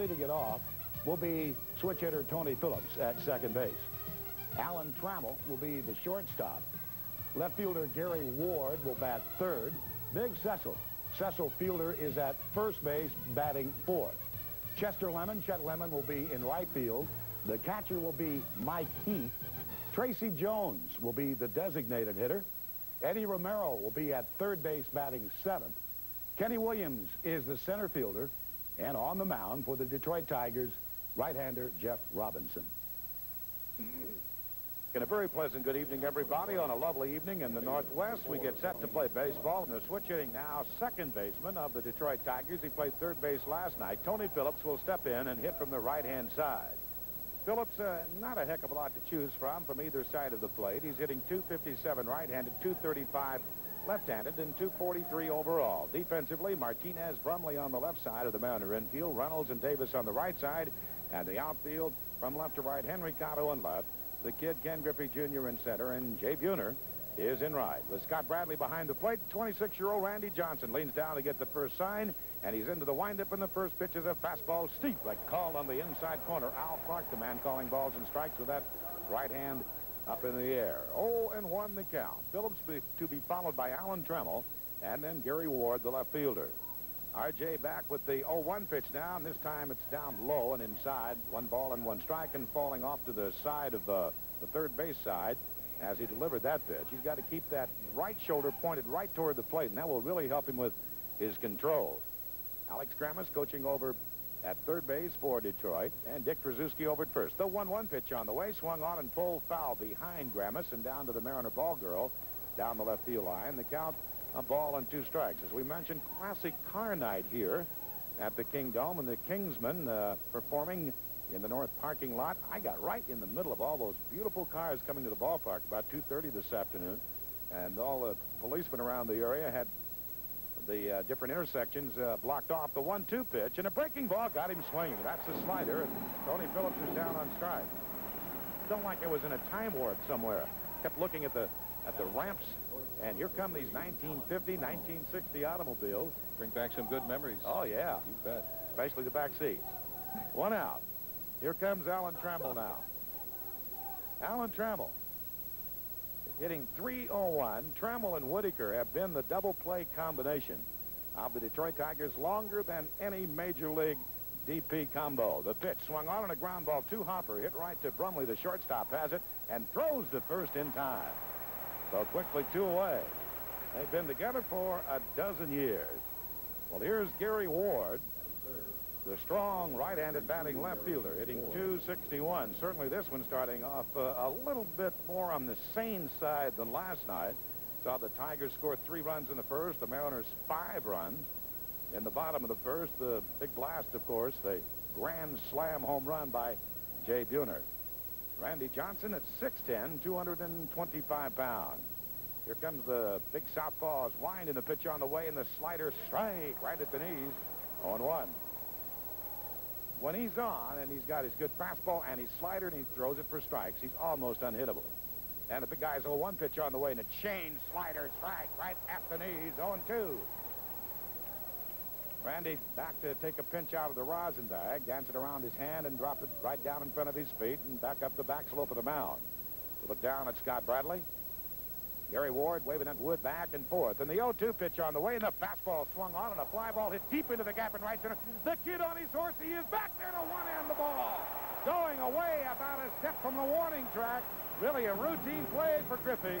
leading it off will be switch hitter Tony Phillips at second base. Alan Trammell will be the shortstop. Left fielder Gary Ward will bat third. Big Cecil Fielder is at first base, batting fourth. Chet Lemon will be in right field. The catcher will be Mike Heath. Tracy Jones will be the designated hitter. Eddie Romero will be at third base, batting seventh. Kenny Williams is the center fielder. And on the mound for the Detroit Tigers, right-hander Jeff Robinson. And a very pleasant good evening, everybody. On a lovely evening in the Northwest, we get set to play baseball. And the switch hitting now, second baseman of the Detroit Tigers. He played third base last night. Tony Phillips will step in and hit from the right-hand side. Phillips, not a heck of a lot to choose from either side of the plate. He's hitting .257 right-handed, .235 left-handed, and .243 overall. Defensively, Martinez, Brumley on the left side of the Mariner infield, Reynolds and Davis on the right side, and the outfield from left to right, Henry Cotto in left, the kid Ken Griffey Jr. in center, and Jay Buhner is in right. With Scott Bradley behind the plate, 26-year-old Randy Johnson leans down to get the first sign, and he's into the windup, and the first pitch is a fastball steep, like called on the inside corner. Al Clark, the man calling balls and strikes with that right hand up in the air. 0-1 the count. Phillips to be followed by Alan Trammell, and then Gary Ward, the left fielder. R.J. back with the 0-1 pitch now, and this time it's down low and inside. 1 ball and 1 strike, and falling off to the side of the third base side as he delivered that pitch. He's got to keep that right shoulder pointed right toward the plate, and that will really help him with his control. Alex Grammas coaching over at third base for Detroit, and Dick Tracewski over at first. The 1-1 pitch on the way, swung on and pulled foul behind Grammas and down to the Mariner ball girl down the left field line. The count, a ball and 2 strikes. As we mentioned, classic car night here at the Kingdome, and the Kingsmen performing in the north parking lot. I got right in the middle of all those beautiful cars coming to the ballpark about 2:30 this afternoon, and all the policemen around the area had the different intersections blocked off. The 1-2 pitch, and a breaking ball got him swinging. That's the slider, and Tony Phillips is down on strike. Felt like I was in a time warp somewhere. Kept looking at the ramps, and here come these 1950, 1960 automobiles. Bring back some good memories. Oh, yeah. You bet. Especially the back seats. 1 out. Here comes Alan Trammell now. Alan Trammell hitting .301. Trammell and Whitaker have been the double play combination of the Detroit Tigers longer than any major league DP combo. The pitch swung on a ground ball to Hopper, hit right to Brumley. The shortstop has it and throws the first in time. So quickly 2 away. They've been together for a dozen years. Well, here's Gary Ward, the strong right-handed batting left fielder, hitting .261. Certainly this one starting off a little bit more on the sane side than last night. Saw the Tigers score 3 runs in the first, the Mariners 5 runs. In the bottom of the first, the big blast, of course, the grand slam home run by Jay Buhner. Randy Johnson at 6'10", 225 pounds. Here comes the big southpaws, winding the pitch on the way, and the slider strike right at the knees. 0-1. When he's on and he's got his good fastball and his slider and he throws it for strikes, he's almost unhittable. And the big guy's 0-1 pitch on the way, and a chain slider strike right at the knees. 0-2. Randy back to take a pinch out of the rosin bag, dance it around his hand and drop it right down in front of his feet and back up the back slope of the mound. To look down at Scott Bradley. Gary Ward waving that wood back and forth. And the 0-2 pitch on the way, and the fastball swung on, and a fly ball hit deep into the gap in right center. The kid on his horse, he is back there to one-hand the ball. Going away about a step from the warning track. Really a routine play for Griffey,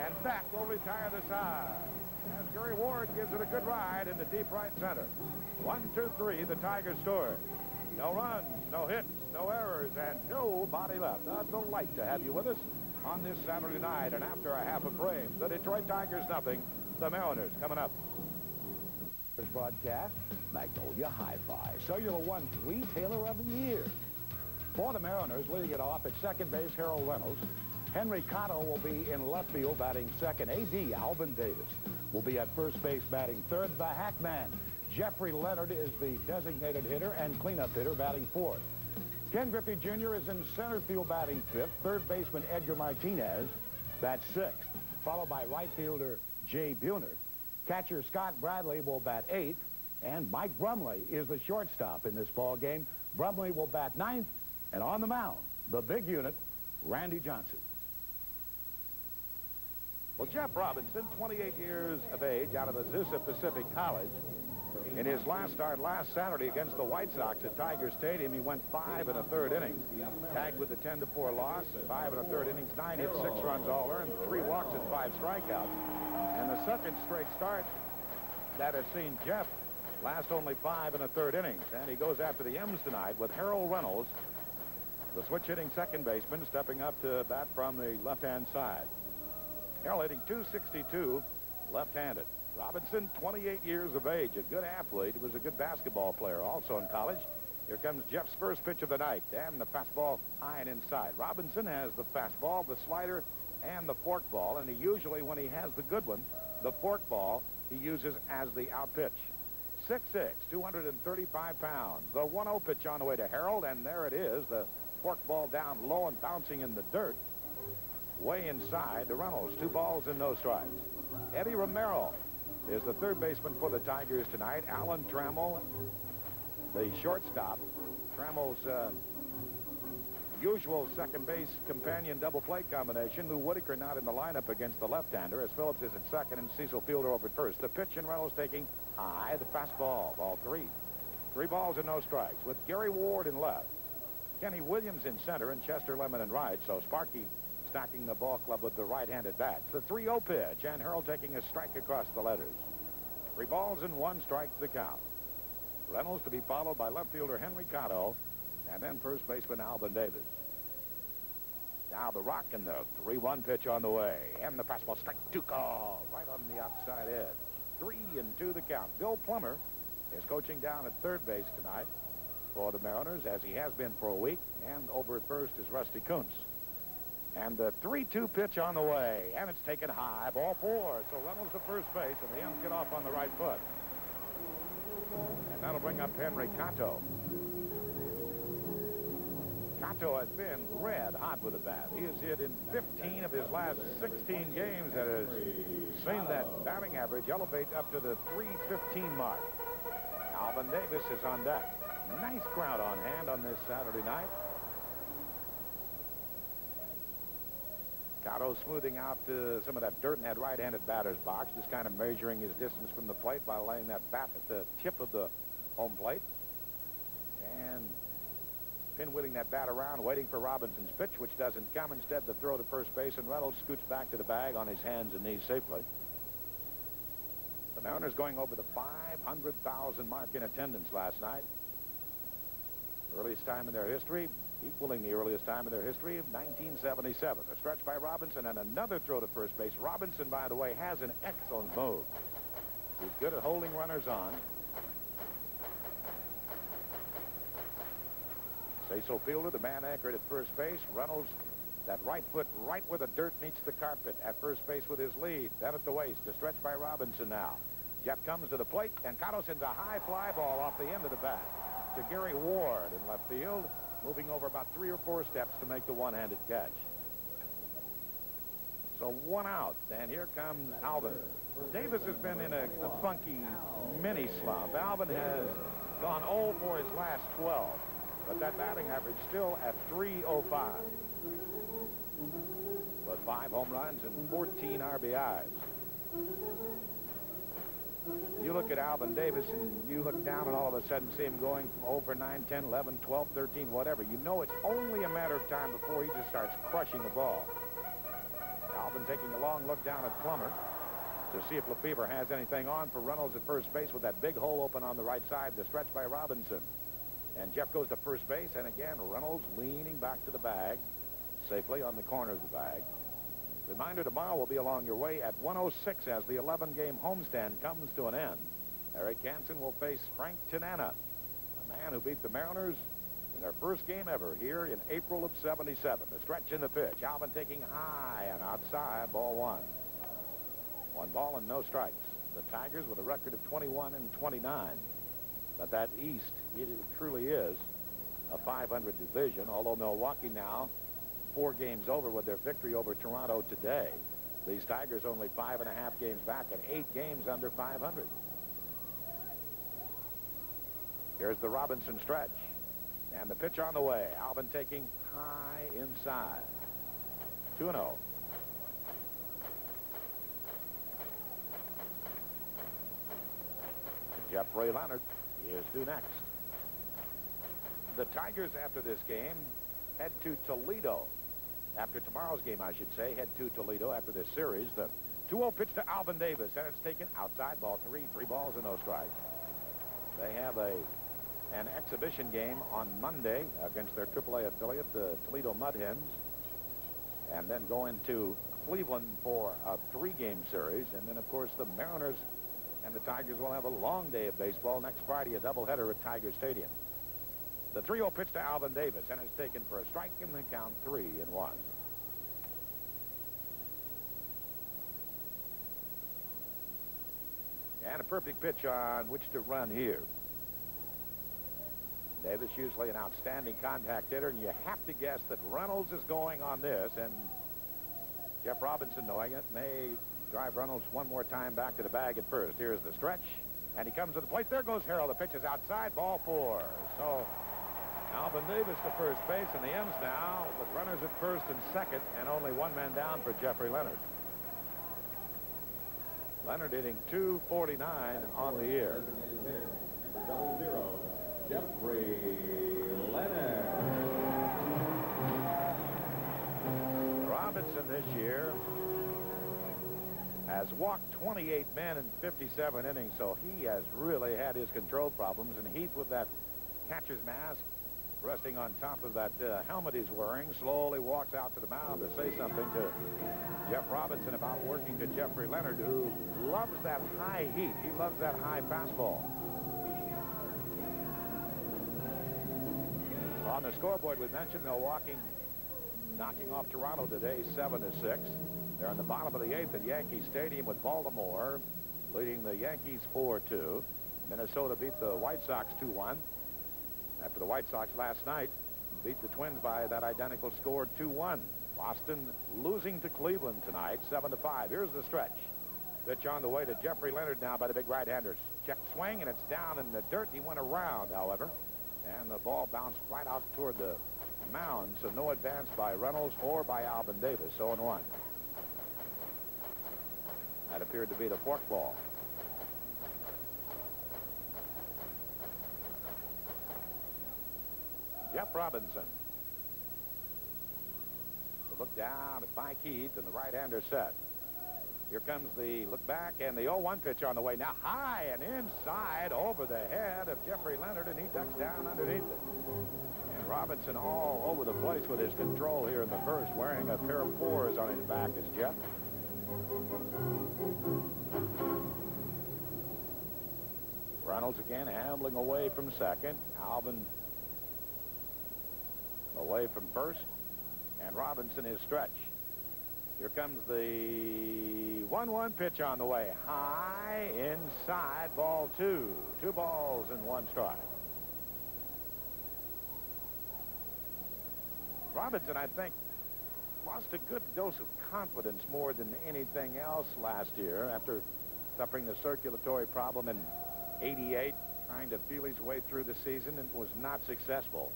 and that will retire the side. As Gary Ward gives it a good ride into deep right center. 1-2-3, the Tigers score. No runs, no hits, no errors, and nobody left. A delight to have you with us on this Saturday night. And after a half a frame, the Detroit Tigers nothing, the Mariners coming up. This broadcast, Magnolia Hi-Fi, Cellular One's Retailer of the Year. For the Mariners, leading it off at second base, Harold Reynolds. Henry Cotto will be in left field batting second. A.D. Alvin Davis will be at first base batting third. The Hackman, Jeffrey Leonard, is the designated hitter and cleanup hitter batting fourth. Ken Griffey Jr. is in center field batting fifth. Third baseman Edgar Martinez bats sixth, followed by right fielder Jay Buhner. Catcher Scott Bradley will bat eighth, And Mike Brumley is the shortstop in this ball game. Brumley will bat ninth, and on the mound, the big unit, Randy Johnson. Well, Jeff Robinson, 28 years of age, out of Azusa Pacific College. In his last start last Saturday against the White Sox at Tiger Stadium, he went 5 1/3 innings, tagged with a 10-4 loss. 5 1/3 innings, 9 hits, 6 runs all earned, 3 walks and 5 strikeouts. And the second straight start that has seen Jeff last only 5 1/3 innings. And he goes after the M's tonight with Harold Reynolds, the switch-hitting second baseman, stepping up to bat from the left-hand side. Harold hitting .262, left-handed. Robinson, 28 years of age, a good athlete. He was a good basketball player also in college. Here comes Jeff's first pitch of the night, and the fastball high and inside. Robinson has the fastball, the slider, and the forkball, and he usually, when he has the good one, the forkball, he uses as the out pitch. 6'6", 235 pounds. The 1-0 pitch on the way to Harold, and there it is, the forkball down low and bouncing in the dirt. Way inside to Reynolds. 2 balls and no strikes. Eddie Romero is the third baseman for the Tigers tonight. Alan Trammell, the shortstop. Trammell's usual second base companion double play combination. Lou Whitaker not in the lineup against the left-hander, as Phillips is at second and Cecil Fielder over at first. The pitch, and Reynolds taking high, the fastball, ball 3. 3 balls and no strikes with Gary Ward in left, Kenny Williams in center, and Chester Lemon in right. So Sparky stacking the ball club with the right-handed bats. The 3-0 pitch, and Harold taking a strike across the letters. 3 balls and 1 strike to the count. Reynolds to be followed by left fielder Henry Cotto, and then first baseman Alvin Davis. Now the rock, and the 3-1 pitch on the way, and the fastball, strike 2 call right on the outside edge. 3-2 the count. Bill Plummer is coaching down at third base tonight for the Mariners, as he has been for a week, and over at first is Rusty Kuntz. And the 3-2 pitch on the way, and it's taken high, ball 4. So Reynolds to first base, and the M's get off on the right foot. And that'll bring up Henry Cotto. Cotto has been red hot with the bat. He has hit in 15 of his last 16 games and has seen that batting average elevate up to the .315 mark. Alvin Davis is on deck. Nice crowd on hand on this Saturday night. Cotto smoothing out some of that dirt in that right-handed batter's box, just kind of measuring his distance from the plate by laying that bat at the tip of the home plate. And pinwheeling that bat around, waiting for Robinson's pitch, which doesn't come. Instead, the throw to first base, and Reynolds scoots back to the bag on his hands and knees safely. The Mariners going over the 500,000 mark in attendance last night. Earliest time in their history, equaling the earliest time in their history of 1977. A stretch by Robinson and another throw to first base. Robinson, by the way, has an excellent move. He's good at holding runners on. Cecil Fielder, the man anchored at first base. Reynolds, that right foot right where the dirt meets the carpet at first base with his lead. Then at the waist, a stretch by Robinson now. Jeff comes to the plate, and Cotto sends a high fly ball off the end of the bat to Gary Ward in left field, moving over about 3 or 4 steps to make the one-handed catch. So 1 out, and here comes Alvin. Davis has been in a funky mini slump. Alvin has gone 0 for his last 12, but that batting average still at .305. With 5 home runs and 14 RBIs. You look at Alvin Davis and you look down and all of a sudden see him going from 0 for 9, 10, 11, 12, 13, whatever. You know it's only a matter of time before he just starts crushing the ball. Alvin taking a long look down at Plummer to see if Lefebvre has anything on for Reynolds at first base with that big hole open on the right side, the stretch by Robinson. And Jeff goes to first base, and again Reynolds leaning back to the bag safely on the corner of the bag. Reminder, tomorrow will be along your way at 1:06 as the 11-game homestand comes to an end. Eric Hansen will face Frank Tanana, a man who beat the Mariners in their first game ever here in April of '77. The stretch in the pitch. Alvin taking high and outside, ball 1. 1 ball and no strikes. The Tigers with a record of 21 and 29. But that East, it truly is a 500 division, although Milwaukee now 4 games over with their victory over Toronto today. These Tigers only 5.5 games back and 8 games under 500. Here's the Robinson stretch. And the pitch on the way. Alvin taking high inside. 2-0. Jeffrey Leonard is due next. The Tigers, after this game, head to Toledo. After tomorrow's game, I should say, head to Toledo after this series. The 2-0 pitch to Alvin Davis, and it's taken outside, ball 3, 3 balls and no strikes. They have an exhibition game on Monday against their AAA affiliate, the Toledo Mud Hens, and then go into Cleveland for a 3-game series. And then, of course, the Mariners and the Tigers will have a long day of baseball next Friday, a doubleheader at Tiger Stadium. The 3-0 pitch to Alvin Davis, and it's taken for a strike in the count, 3-1. And a perfect pitch on which to run here. Davis, usually an outstanding contact hitter, and you have to guess that Reynolds is going on this, and Jeff Robinson, knowing it, may drive Reynolds one more time back to the bag at first. Here's the stretch, and he comes to the plate. There goes Harold. The pitch is outside, ball 4. So Alvin Davis to first base, and the M's now with runners at first and second, and only one man down for Jeffrey Leonard. Leonard hitting .249 on the year. Double 0, Jeffrey Leonard. Robinson this year has walked 28 men in 57 innings, so he has really had his control problems. And Heath, with that catcher's mask resting on top of that helmet he's wearing, slowly walks out to the mound to say something to Jeff Robinson about working to Jeffrey Leonard, who loves that high heat. He loves that high fastball. On the scoreboard, we mentioned Milwaukee knocking off Toronto today 7-6. They're in the bottom of the 8th at Yankee Stadium with Baltimore leading the Yankees 4-2. Minnesota beat the White Sox 2-1. After the White Sox last night beat the Twins by that identical score 2-1. Boston losing to Cleveland tonight 7-5. Here's the stretch. Pitch on the way to Jeffrey Leonard now by the big right-hander. Check swing, and it's down in the dirt. He went around, however, and the ball bounced right out toward the mound, so no advance by Reynolds or by Alvin Davis. 0-1. That appeared to be the fork ball. Jeff Robinson. The look down at Mike Heath, and the right-hander set. Here comes the look back, and the 0-1 pitch on the way. Now high and inside over the head of Jeffrey Leonard, and he ducks down underneath it. And Robinson all over the place with his control here in the first, wearing a pair of 4s on his back as Jeff. Reynolds again ambling away from second. Alvin away from first. And Robinson is stretch. Here comes the 1-1 pitch on the way. High inside, ball 2. 2 balls and 1 strike. Robinson, I think, lost a good dose of confidence more than anything else last year after suffering the circulatory problem in '88, trying to feel his way through the season, and was not successful.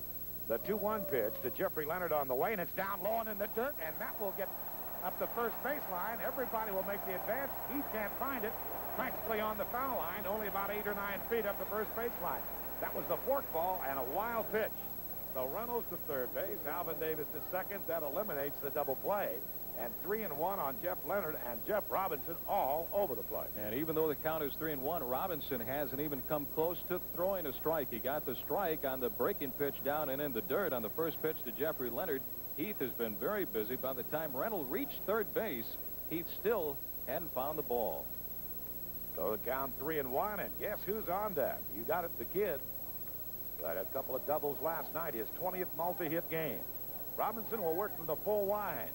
The 2-1 pitch to Jeffrey Leonard on the way, and it's down low and in the dirt, and that will get up the first baseline. Everybody will make the advance. He can't find it. Practically on the foul line, only about 8 or 9 feet up the first baseline. That was the fork ball and a wild pitch. So Reynolds to third base, Alvin Davis to second. That eliminates the double play. And 3-1 on Jeff Leonard and Jeff Robinson all over the place. And even though the count is 3-1, Robinson hasn't even come close to throwing a strike. He got the strike on the breaking pitch down and in the dirt on the first pitch to Jeffrey Leonard. Heath has been very busy. By the time Reynolds reached third base, Heath still hadn't found the ball. So the count 3-1, and guess who's on deck? You got it, the kid. Had a couple of doubles last night, his 20th multi-hit game. Robinson will work from the full line.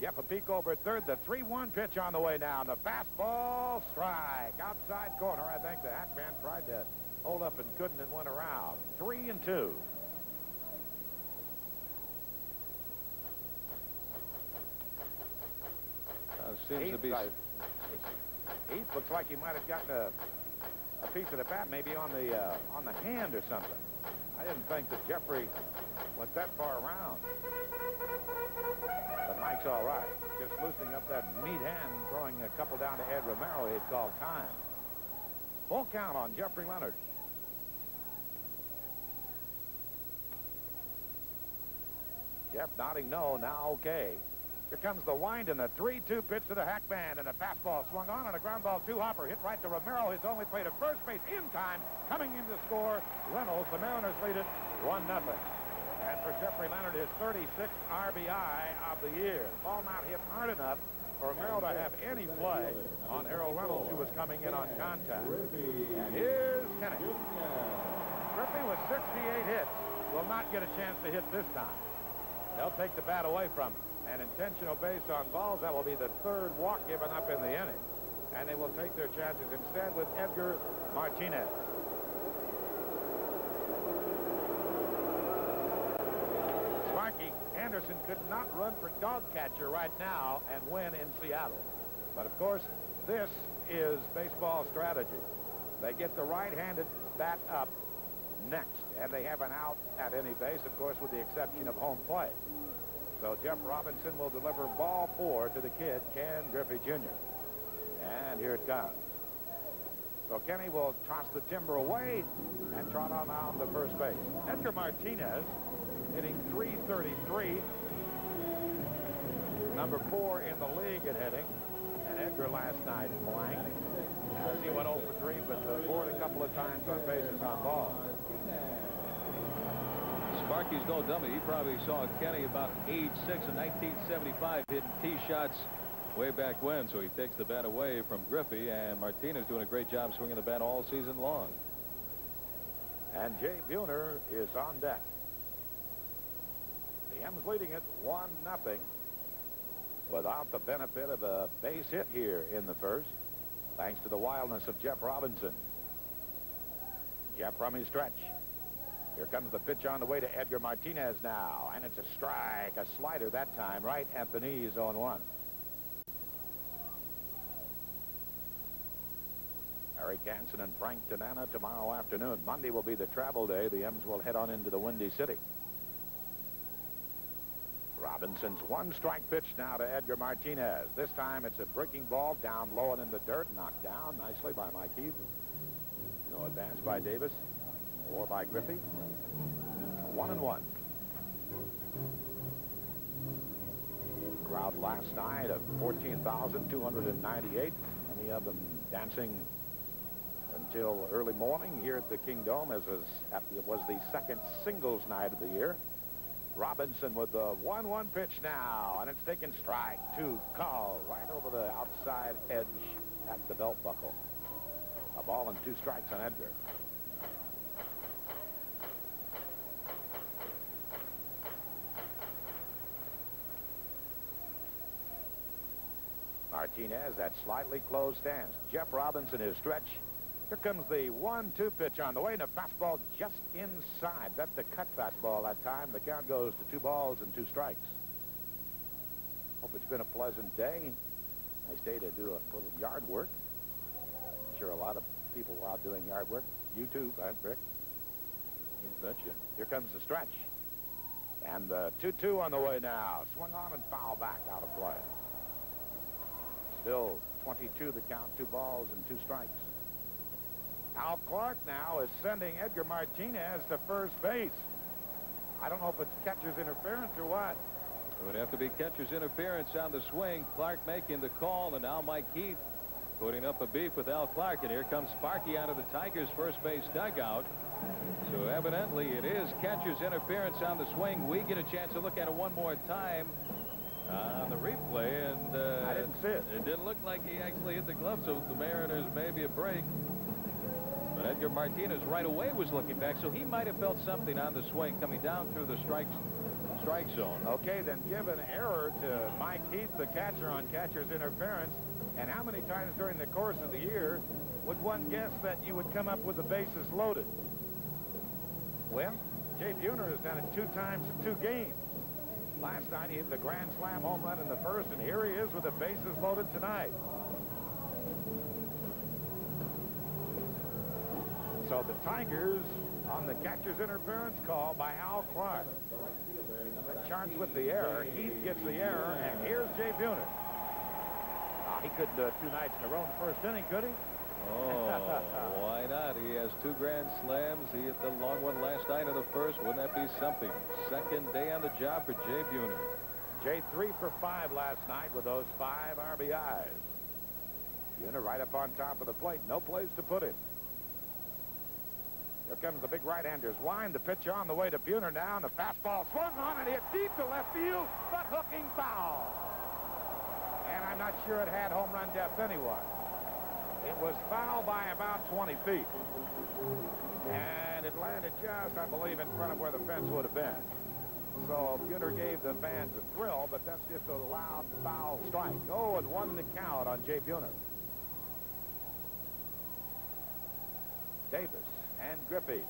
Jeff a peek over at third. The 3-1 pitch on the way now. The fastball, strike. Outside corner. I think the Hackman tried to hold up and couldn't, and went around. 3-2. Seems to be. Heath looks like he might have gotten a a piece of the bat, maybe on the hand or something. I didn't think that Jeffrey went that far around. But Mike's all right. Just loosening up that meat hand, throwing a couple down to Ed Romero. He had called time. Full count on Jeffrey Leonard. Jeff nodding no, now okay. Here comes the wind and the 3-2 pitch to the Hackman, and a fastball swung on and a ground ball 2-hopper hit right to Romero. His only play to first base in time. Coming in to score, Reynolds. The Mariners lead it 1-0. And for Jeffrey Leonard, his 36th RBI of the year. The ball not hit hard enough for Romero to have any play on Harold Reynolds, who was coming in on contact. And here's Kenny. Griffey with 68 hits will not get a chance to hit this time. They'll take the bat away from him. An intentional base on balls. That will be the third walk given up in the inning. And they will take their chances instead with Edgar Martinez. Sparky Anderson could not run for dog catcher right now and win in Seattle. But, of course, this is baseball strategy. They get the right-handed bat up next, and they have an out at any base, of course, with the exception of home plate. So Jeff Robinson will deliver ball 4 to the kid, Ken Griffey Jr. And here it comes. So Kenny will toss the timber away and trot on out to first base. Edgar Martinez hitting .333. Number 4 in the league at hitting. And Edgar last night blanked as he went 0 for 3, but scored a couple of times on bases on balls. Sparky's no dummy. He probably saw Kenny about age 6 in 1975 hitting tee shots way back when. So he takes the bat away from Griffey, and Martinez doing a great job swinging the bat all season long. And Jay Buhner is on deck. The M's leading it 1-0 without the benefit of a base hit here in the first, thanks to the wildness of Jeff Robinson. Jeff from his stretch. Here comes the pitch on the way to Edgar Martinez now. And it's a strike, a slider that time, right at the knees, 0-1. Harry Canson and Frank Tanana tomorrow afternoon. Monday will be the travel day. The M's will head on into the Windy City. Robinson's one-strike pitch now to Edgar Martinez. This time it's a breaking ball down low and in the dirt. Knocked down nicely by Mike Heath. No advance by Davis or by Griffey. 1-1. Crowd last night of 14,298. Many of them dancing until early morning here at the Kingdome, as it was the second singles night of the year. Robinson with the 1-1 pitch now, and it's taken strike 2, call right over the outside edge at the belt buckle. A ball and 2 strikes on Edgar. Martinez at slightly closed stance. Jeff Robinson his stretch. Here comes the 1-2 pitch on the way, and a fastball just inside. That's the cut fastball that time. The count goes to 2 balls and 2 strikes. Hope it's been a pleasant day. Nice day to do a little yard work. I'm sure a lot of people are out doing yard work. You too, Rick. You betcha. Here comes the stretch. And the 2-2 on the way now. Swung on and foul back out of play. Still 22 the count, 2 balls and 2 strikes. Al Clark now is sending Edgar Martinez to first base. I don't know if it's catcher's interference or what. It would have to be catcher's interference on the swing. Clark making the call, and now Mike Heath putting up a beef with Al Clark. And here comes Sparky out of the Tigers' first base dugout. So evidently it is catcher's interference on the swing. We get a chance to look at it one more time on the replay, and I didn't see it. It didn't look like he actually hit the glove, so the Mariners maybe a break. But Edgar Martinez right away was looking back, so he might have felt something on the swing coming down through the strike zone. Okay, then give an error to Mike Heath, the catcher, on catcher's interference. And how many times during the course of the year would one guess that you would come up with the bases loaded? Well, Jay Buhner has done it 2 times in 2 games. Last night he hit the grand slam home run in the first, and here he is with the bases loaded tonight. So the Tigers on the catcher's interference call by Al Clark. Charged with the error. Heath gets the error, and here's Jay Buhner. He couldn't do it 2 nights in a row in the first inning, could he? Oh, why not? He has 2 grand slams. He hit the long one last night in the first. Wouldn't that be something? Second day on the job for Jay Buhner. Jay 3 for 5 last night with those 5 RBIs. Buhner right up on top of the plate. No place to put him. Here comes the big right-handers. Wind the pitch on the way to Buhner now, and the fastball swung on and hit deep to left field, but hooking foul. And I'm not sure it had home run depth anyway. It was foul by about 20 feet. And it landed just, I believe, in front of where the fence would have been. So Buhner gave the fans a thrill, but that's just a loud foul strike. Oh, and 1 the count on Jay Buhner. Davis and Griffey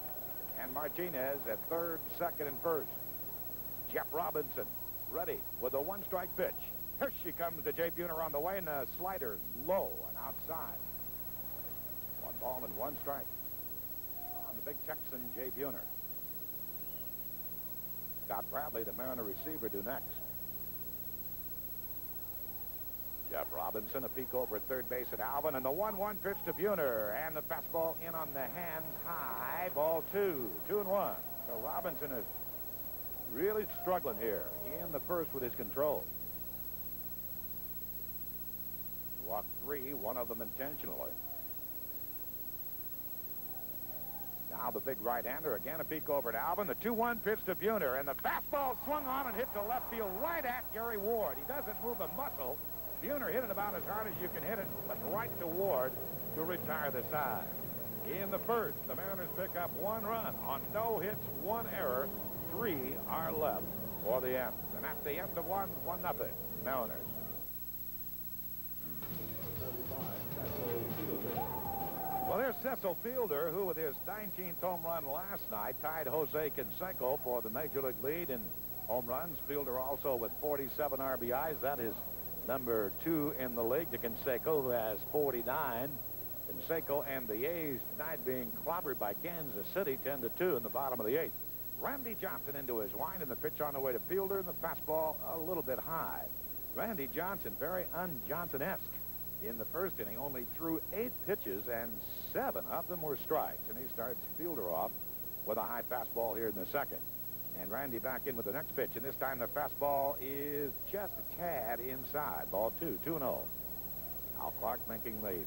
and Martinez at third, second, and first. Jeff Robinson ready with a 1-strike pitch. Here she comes to Jay Buhner on the way, and a slider low and outside. 1 ball and 1 strike on the big Texan, Jay Buhner. Scott Bradley, the Mariner receiver, do next. Jeff Robinson, a peek over at third base at Alvin, and the 1-1 pitch to Buhner, and the fastball in on the hands high. Ball 2, 2-1. So Robinson is really struggling here in the first with his control. Walked 3, 1 of them intentionally. Now the big right-hander, again a peek over at Alvin. The 2-1 pitch to Buhner, and the fastball swung on and hit to left field right at Gary Ward. He doesn't move a muscle. Buhner hit it about as hard as you can hit it, but right to Ward to retire the side. In the first, the Mariners pick up 1 run on no hits, 1 error. 3 are left for the end. And at the end of 1-0, Mariners. Well, there's Cecil Fielder, who with his 19th home run last night tied Jose Canseco for the Major League lead in home runs. Fielder also with 47 RBIs. That is number 2 in the league to Canseco, who has 49. Canseco and the A's tonight being clobbered by Kansas City 10-2 in the bottom of the 8th. Randy Johnson into his wind, and the pitch on the way to Fielder, and the fastball a little bit high. Randy Johnson, very un-Johnson-esque. In the first inning, only threw 8 pitches, and 7 of them were strikes. And he starts Fielder off with a high fastball here in the second. And Randy back in with the next pitch, and this time the fastball is just a tad inside. Ball 2, 2-0. Al Clark making the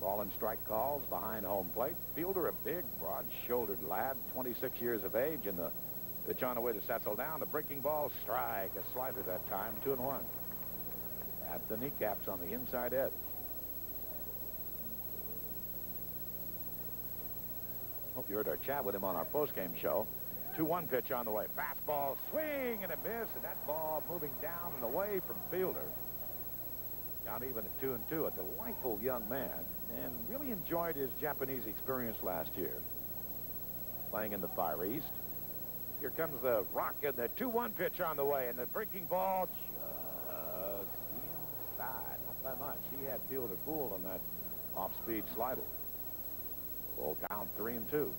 ball and strike calls behind home plate. Fielder, a big, broad-shouldered lad, 26 years of age, and the pitch on the way to Cecil down. The breaking ball, strike, a slider that time, 2-1. At the kneecaps on the inside edge. Hope you heard our chat with him on our postgame show. 2-1 pitch on the way. Fastball, swing and a miss, and that ball moving down and away from Fielder. Got even at 2-2. A delightful young man, and really enjoyed his Japanese experience last year, playing in the Far East. Here comes the rock, and the 2-1 pitch on the way, and the breaking ball just inside. Not by much. He had Fielder fooled on that off-speed slider. Full count, 3-2.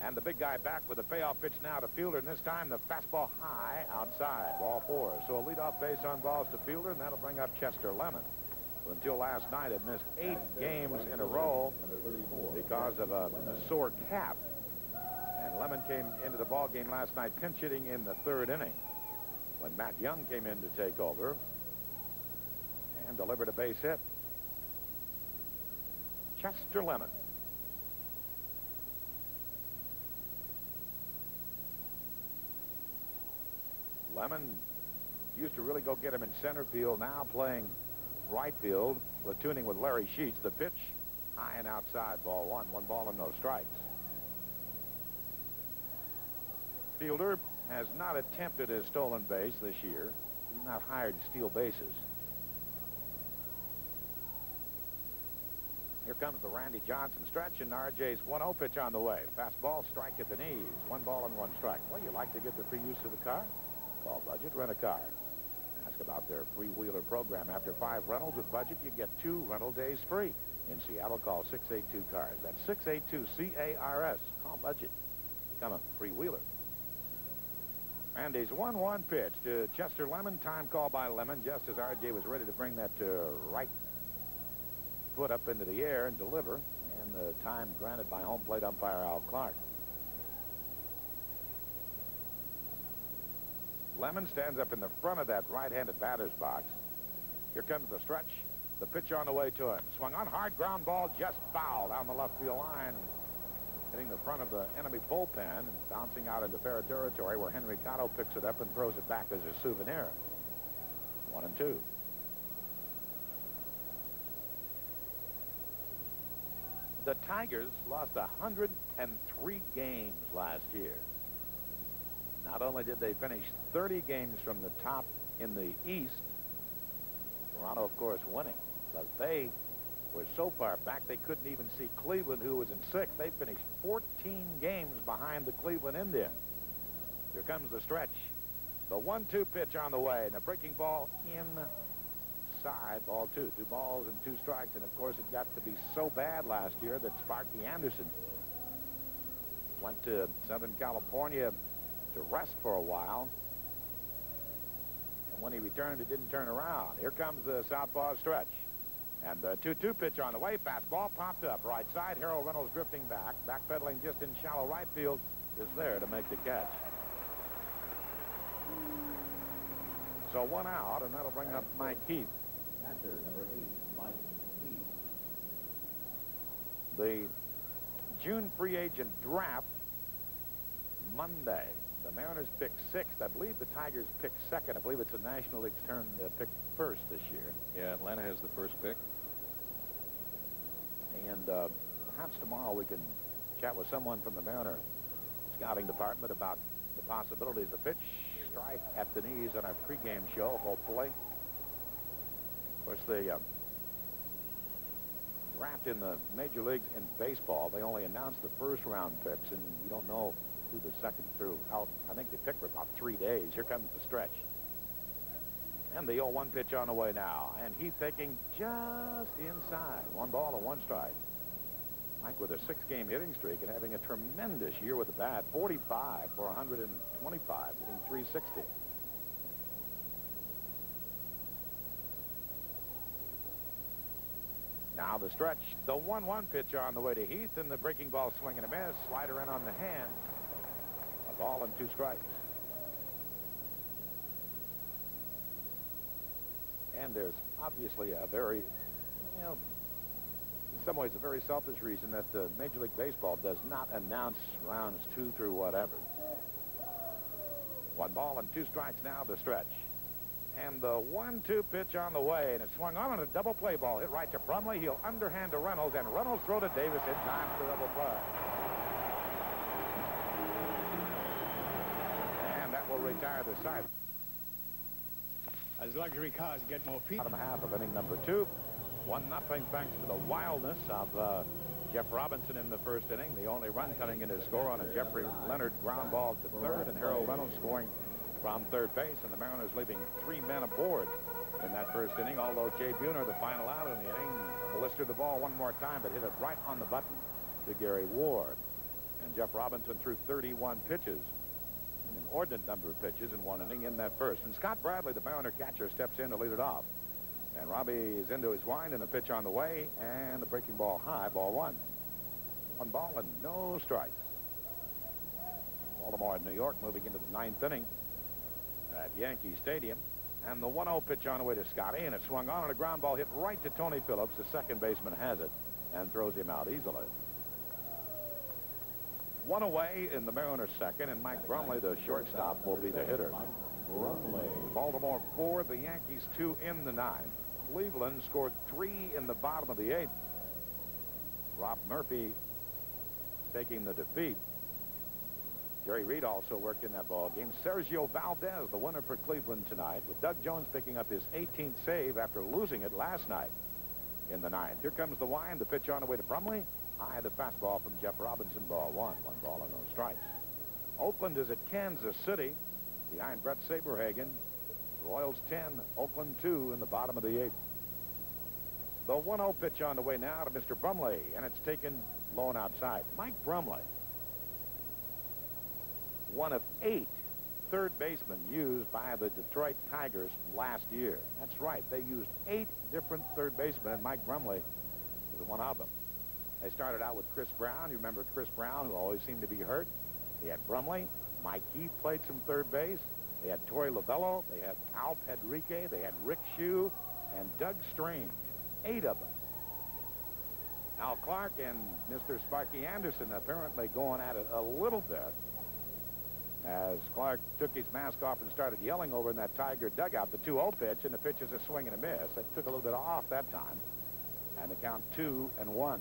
And the big guy back with a payoff pitch now to Fielder, and this time the fastball high outside. Ball 4. So a leadoff base on balls to Fielder, and that'll bring up Chester Lemon, who until last night had missed 8 games in a row because of a sore calf. And Lemon came into the ball game last night pinch hitting in the 3rd inning when Matt Young came in to take over and delivered a base hit. Chester Lemon. Lemon used to really go get him in center field, now playing right field, platooning with Larry Sheets. The pitch high and outside, ball 1. 1 ball and no strikes. Fielder has not attempted a stolen base this year. He's not hired to steal bases. Here comes the Randy Johnson stretch, and RJ's 1-0 pitch on the way. Fastball, strike at the knees. 1 ball and 1 strike. Well, you like to get the free use of the car? Call Budget, rent a car. Ask about their free-wheeler program. After 5 rentals with Budget, you get 2 rental days free. in Seattle. Call 682-CARS. That's 682-CARS. Call budget. Become a free-wheeler. And he's 1-1 pitch to Chester Lemon. Time call by Lemon just as R.J. was ready to bring that right foot up into the air and deliver. And the time granted by home plate umpire Al Clark. Lemon stands up in the front of that right-handed batter's box. Here comes the stretch. The pitch on the way to him. Swung on, hard ground ball, just foul down the left field line, hitting the front of the enemy bullpen and bouncing out into fair territory where Henry Cotto picks it up and throws it back as a souvenir. 1-2. The Tigers lost 103 games last year. Not only did they finish 30 games from the top in the East, Toronto, of course, winning, but they were so far back they couldn't even see Cleveland, who was in sixth. They finished 14 games behind the Cleveland Indians. Here comes the stretch. The 1-2 pitch on the way, and a breaking ball inside. Ball two. 2 balls and 2 strikes, and of course it got to be so bad last year that Sparky Anderson went to Southern California to rest for a while. And when he returned, it didn't turn around. Here comes the southpaw stretch. And the 2-2 pitch on the way. Fastball popped up right side. Harold Reynolds drifting back. Backpedaling just in shallow right field is there to make the catch. So 1 out, and that'll bring up Mike Heath. Catcher, number 8, Mike Heath. The June free agent draft Monday. The Mariners pick 6th. I believe the Tigers pick 2nd. I believe it's the National League's turn to pick 1st this year. Yeah, Atlanta has the first pick. And perhaps tomorrow we can chat with someone from the Mariner scouting department about the possibilities. The pitch, strike at the knees on our pregame show, hopefully. Of course, the draft in the major leagues in baseball, they only announce the first-round picks, and you don't know who the second through. I think they pick for about 3 days. Here comes the stretch. And the 0-1 pitch on the way now. And Heath taking just inside. 1 ball and 1 strike. Mike with a 6-game hitting streak and having a tremendous year with the bat. 45 for 125, hitting 360. Now the stretch. The 1-1 pitch on the way to Heath, and the breaking ball swing and a miss. Slider in on the hand. A ball and 2 strikes. And there's obviously a very, in some ways a very selfish reason that Major League Baseball does not announce rounds 2 through whatever. 1 ball and 2 strikes now, the stretch. And the 1-2 pitch on the way, and it swung on a double play ball. Hit right to Brumley. He'll underhand to Reynolds, and Reynolds throw to Davis in time for the double play. And that will retire the side. As luxury cars get more feet. Bottom half of inning number 2. 1-0 thanks to the wildness of Jeff Robinson in the first inning. The only run coming in to score on a Jeffrey Leonard ground ball to third, and Harold Reynolds scoring from third base, and the Mariners leaving 3 men aboard in that first inning, although Jay Buhner, the final out in the inning, blistered the ball 1 more time, but hit it right on the button to Gary Ward. And Jeff Robinson threw 31 pitches. An inordinate number of pitches in 1 inning in that first. And Scott Bradley, the Mariner catcher, steps in to lead it off. And Robbie is into his wind, and the pitch on the way, and the breaking ball high, ball 1. 1 ball and no strikes. Baltimore and New York moving into the 9th inning at Yankee Stadium. And the 1-0 pitch on the way to Scotty, and it swung on a ground ball hit right to Tony Phillips. The second baseman has it and throws him out easily. 1 away in the Mariners' second, and Mike Brumley, the shortstop, will be the hitter. Baltimore 4, the Yankees 2 in the 9th. Cleveland scored 3 in the bottom of the 8th. Rob Murphy taking the defeat. Jerry Reed also worked in that ball game. Sergio Valdez, the winner for Cleveland tonight, with Doug Jones picking up his 18th save after losing it last night in the 9th. Here comes the wind. The pitch on the way to Brumley. High, the fastball from Jeff Robinson, ball 1. 1 ball and no strikes. Oakland is at Kansas City behind Brett Saberhagen. Royals 10, Oakland 2 in the bottom of the 8th. The 1-0 pitch on the way now to Mr. Brumley, and it's taken low and outside. Mike Brumley, one of 8 third basemen used by the Detroit Tigers last year. That's right. They used 8 different third basemen, and Mike Brumley was one of them. They started out with Chris Brown. You remember Chris Brown, who always seemed to be hurt. They had Brumley. Mike Heath played some third base. They had Torey Lovullo. They had Al Pedrique. They had Rick Shue and Doug Strange. 8 of them. Al Clark and Mr. Sparky Anderson apparently going at it a little bit as Clark took his mask off and started yelling over in that Tiger dugout. The 2-0 pitch, and the pitch is a swing and a miss. It took a little bit off that time. And the count 2-1.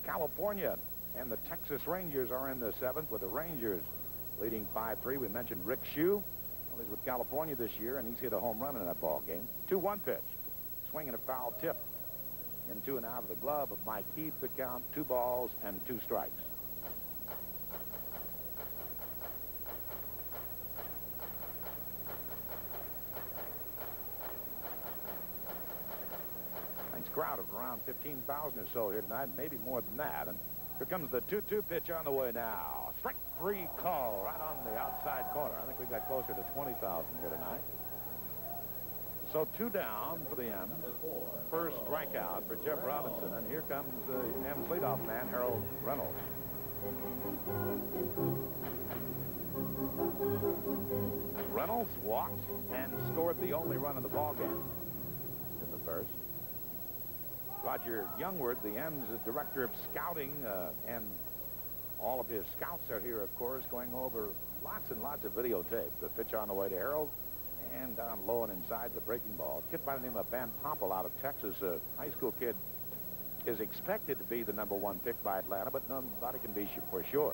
California and the Texas Rangers are in the 7th with the Rangers leading 5-3. We mentioned Rick Shue. Well, he's with California this year, and he's hit a home run in that ball game. 2-1 pitch. Swinging a foul tip. Into and out of the glove of Mike Heath. The count 2 balls and 2 strikes. Crowd of around 15,000 or so here tonight, maybe more than that. And here comes the 2-2 pitch on the way now. Strike 3 call right on the outside corner. I think we got closer to 20,000 here tonight. So 2 down for the M's. First strikeout for Jeff Robinson. And here comes the M's leadoff man, Harold Reynolds. Reynolds walked and scored the only run of the ball game in the first. Roger Youngward, the M's director of scouting, and all of his scouts are here, of course, going over lots and lots of videotape. The pitch on the way to Harold, and down low and inside the breaking ball. A kid by the name of Van Poppel out of Texas, a high school kid, is expected to be the #1 pick by Atlanta, but nobody can be for sure.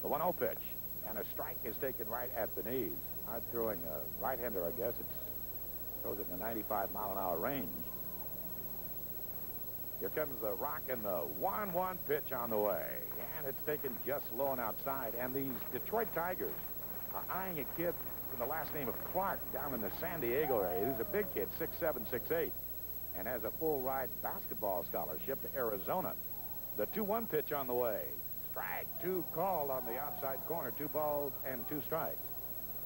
The 1-0 pitch, and a strike is taken right at the knees. Hard throwing a right-hander, I guess. It throws it in the 95-mile-an-hour range. Here comes the rock and the 1-1 pitch on the way. And it's taken just low and outside. And these Detroit Tigers are eyeing a kid with the last name of Clark down in the San Diego area. He's a big kid, 6'7", 6'8", and has a full-ride basketball scholarship to Arizona. The 2-1 pitch on the way. Strike 2 called on the outside corner. 2 balls and 2 strikes.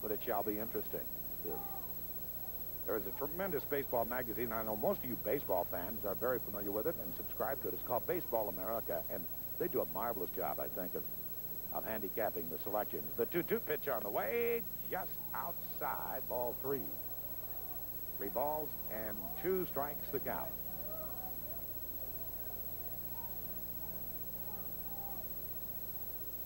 But it shall be interesting. There is a tremendous baseball magazine. I know most of you baseball fans are very familiar with it and subscribe to it. It's called Baseball America, and they do a marvelous job, I think, of handicapping the selections. The 2-2 pitch on the way, just outside, ball 3. 3 balls and 2 strikes the count.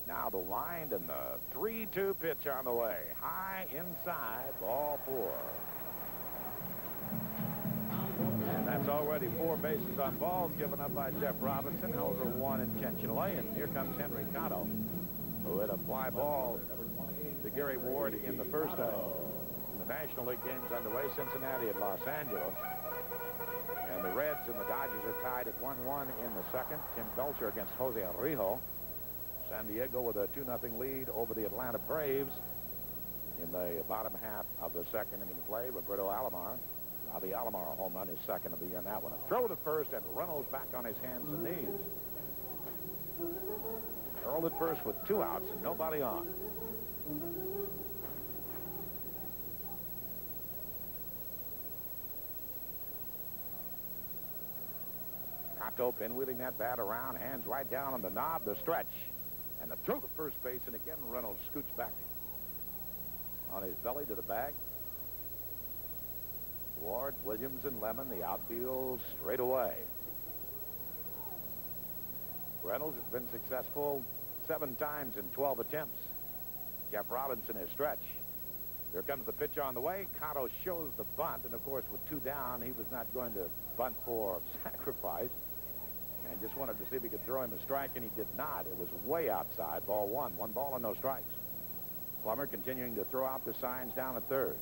Now the wind and the 3-2 pitch on the way. High inside, ball 4. And that's already 4 bases on balls given up by Jeff Robinson. However, 1 intentionally. And here comes Henry Cotto, who hit a fly ball to Gary Ward in the first inning. The National League game's underway. Cincinnati at Los Angeles. And the Reds and the Dodgers are tied at 1-1 in the second. Tim Belcher against Jose Rijo. San Diego with a 2-0 lead over the Atlanta Braves in the bottom half of the second inning play. Roberto Alomar. Now the Alomar home run is second of the year in that one. A throw to first, and Reynolds back on his hands and knees. Harold at first with 2 outs and nobody on. Cotto pinwheeling that bat around, hands right down on the knob, the stretch. And the throw to first base, and again Reynolds scoots back on his belly to the bag. Ward, Williams, and Lemon, the outfield straight away. Reynolds has been successful 7 times in 12 attempts. Jeff Robinson is stretch. Here comes the pitch on the way. Cotto shows the bunt, and of course with 2 down, he was not going to bunt for sacrifice. And just wanted to see if he could throw him a strike, and he did not. It was way outside, ball 1. 1 ball and no strikes. Plummer continuing to throw out the signs down at third.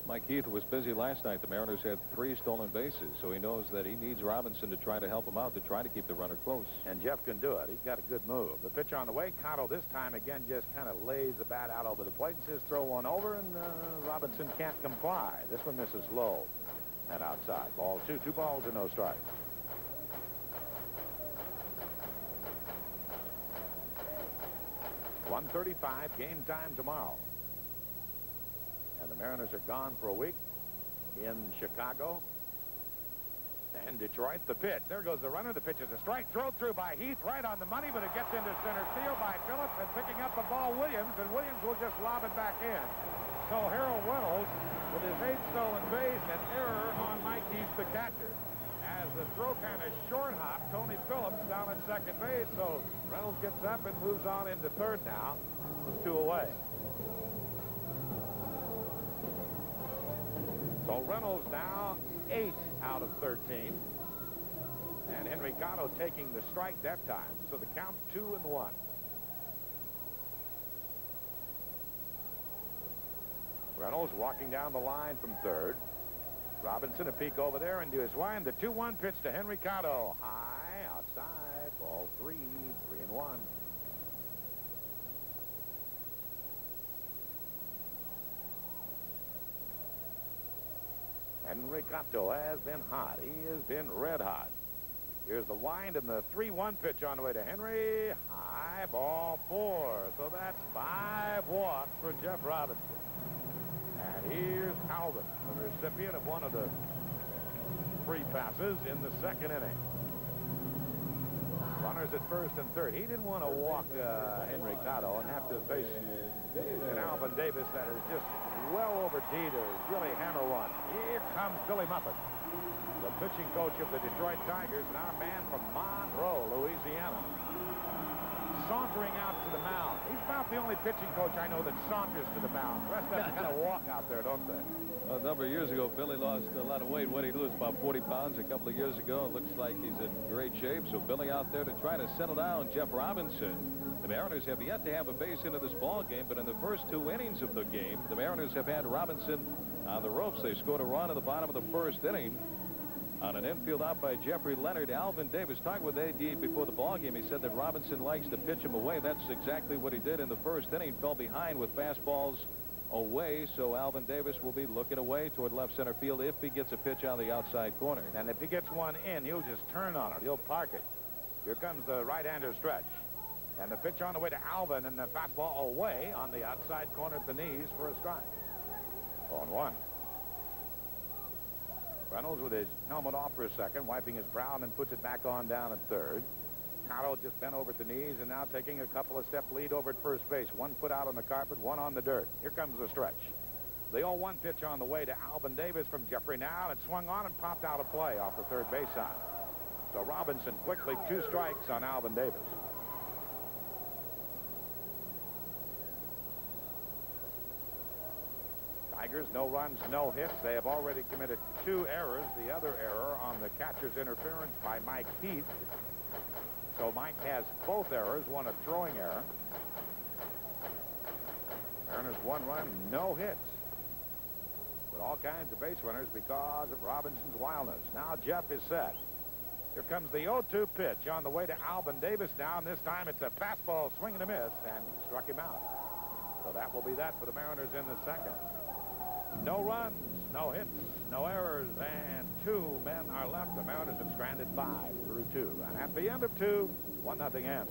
Mike Heath was busy last night. The Mariners had 3 stolen bases, so he knows that he needs Robinson to try to help him out, to try to keep the runner close. And Jeff can do it. He's got a good move. The pitch on the way. Cotto this time again just kind of lays the bat out over the plate and says throw one over, and Robinson can't comply. This one misses low. and outside. Ball 2, 2 balls and no strikes. .135 game time tomorrow. And the Mariners are gone for a week in Chicago and Detroit. The pitch. There goes the runner. The pitch is a strike. Throw through by Heath. Right on the money, but it gets into center field by Phillips, and picking up the ball, Williams, and Williams will just lob it back in. So Harold Reynolds with his 8th stolen base, an error on Mike Heath, the catcher. As the throw kind of short hop, Tony Phillips down at second base, so Reynolds gets up and moves on into third now with 2 away. So Reynolds now 8 out of 13. And Henry Cotto taking the strike that time. So the count 2-1. Reynolds walking down the line from third. Robinson a peek over there into his wind. The 2-1 pitch to Henry Cotto. High, outside, ball 3, 3-1. Henry Cotto has been hot. He has been red hot. Here's the wind and the 3-1 pitch on the way to Henry. High, ball 4. So that's 5 walks for Jeff Robinson. And here's Alvin, the recipient of one of the free passes in the second inning. Runners at first and third. He didn't want to walk Henry Cotto and have to face an Alvin Davis that is just well over D to really hammer one. Here comes Billy Muffet, the pitching coach of the Detroit Tigers, and our man from Monroe, Louisiana, sauntering out to the mound. He's about the only pitching coach I know that saunters to the mound. The rest of them kind of walk out there, don't they? A number of years ago, Billy lost a lot of weight. What did he lose? About 40 pounds a couple of years ago. It looks like he's in great shape. So Billy out there to try to settle down Jeff Robinson. The Mariners have yet to have a base into this ball game, but in the first 2 innings of the game, the Mariners have had Robinson on the ropes. They scored a run in the bottom of the first inning on an infield out by Jeffrey Leonard. Alvin Davis talking with AD before the ball game. He said that Robinson likes to pitch him away. That's exactly what he did in the first inning. Fell behind with fastballs away, so Alvin Davis will be looking away toward left center field if he gets a pitch on the outside corner. And if he gets one in, he'll just turn on it. He'll park it. Here comes the right-hander stretch. And the pitch on the way to Alvin, and the fastball away on the outside corner at the knees for a strike. 0-1. Reynolds with his helmet off for a second, wiping his brow, and then puts it back on down at third. Cotto just bent over at the knees and now taking a couple of step lead over at first base. 1 foot out on the carpet, 1 on the dirt. Here comes the stretch. The 0-1 pitch on the way to Alvin Davis from Jeffrey now, and it swung on and popped out of play off the third base side. So Robinson quickly 2 strikes on Alvin Davis. Tigers, no runs, no hits. They have already committed 2 errors. The other error on the catcher's interference by Mike Heath. So Mike has both errors, one a throwing error. Mariners 1 run, no hits. But all kinds of base runners because of Robinson's wildness. Now Jeff is set. Here comes the 0-2 pitch on the way to Alvin Davis now, and this time it's a fastball swing and a miss, and he struck him out. So that will be that for the Mariners in the second. No runs, no hits, no errors, and 2 men are left. The Mariners have stranded 5 through 2. And at the end of 2, 1-0 end.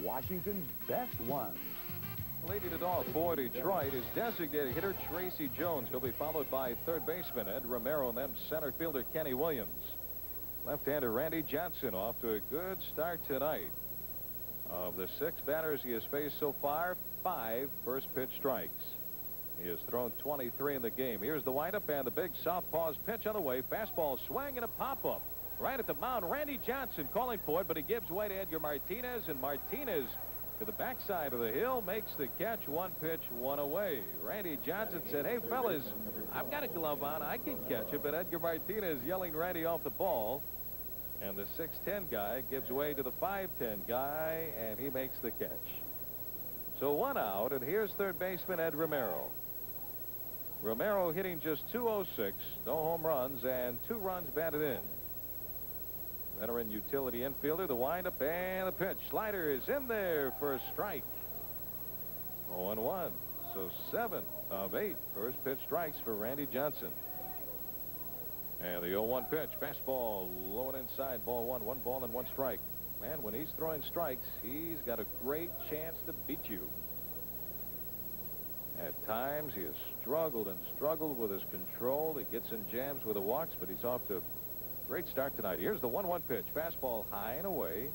Washington's best ones. Leading it off for Detroit is designated hitter Tracy Jones. He'll be followed by third baseman Ed Romero and then center fielder Kenny Williams. Left-hander Randy Johnson off to a good start tonight. Of the 6 batters he has faced so far, 5 first pitch strikes. He has thrown 23 in the game. Here's the windup and the big southpaw's pitch on the way. Fastball swing and a pop-up. Right at the mound, Randy Johnson calling for it, but he gives way to Edgar Martinez, and Martinez to the backside of the hill makes the catch. 1 pitch, 1 away. Randy Johnson said, hey, fellas, I've got a glove on. I can catch it, but Edgar Martinez yelling Randy off the ball. And the 6'10 guy gives way to the 5'10 guy, and he makes the catch. So 1 out, and here's third baseman Ed Romero. Romero hitting just .206, no home runs, and 2 runs batted in. Veteran utility infielder, the windup and the pitch. Slider is in there for a strike. 0-1. So 7 of 8 first pitch strikes for Randy Johnson. And the 0-1 pitch. Fastball low and inside. Ball one. 1 ball and 1 strike. Man, when he's throwing strikes, he's got a great chance to beat you. At times, he has struggled and struggled with his control. He gets in jams with the walks, but he's off to a great start tonight. Here's the 1-1 pitch. Fastball high and away.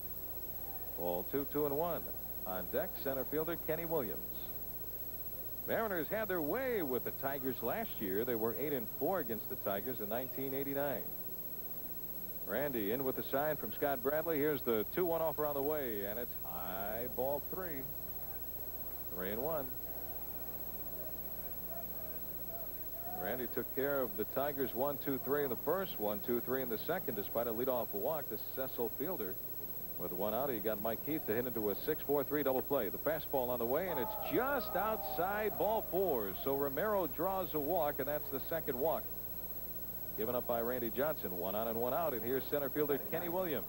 Ball 2, 2-1. On deck, center fielder Kenny Williams. Mariners had their way with the Tigers last year. They were 8-4 against the Tigers in 1989. Randy in with the sign from Scott Bradley. Here's the 2-1 offer on the way, and it's high. Ball 3. 3-1. Randy took care of the Tigers 1-2-3 in the first, 1-2-3 in the second, despite a leadoff walk. The Cecil fielder with 1 out. He got Mike Heath to hit into a 6-4-3 double play. The fastball on the way, and it's just outside. Ball 4. So Romero draws a walk, and that's the second walk given up by Randy Johnson. 1 on and 1 out, and here's center fielder Kenny Williams.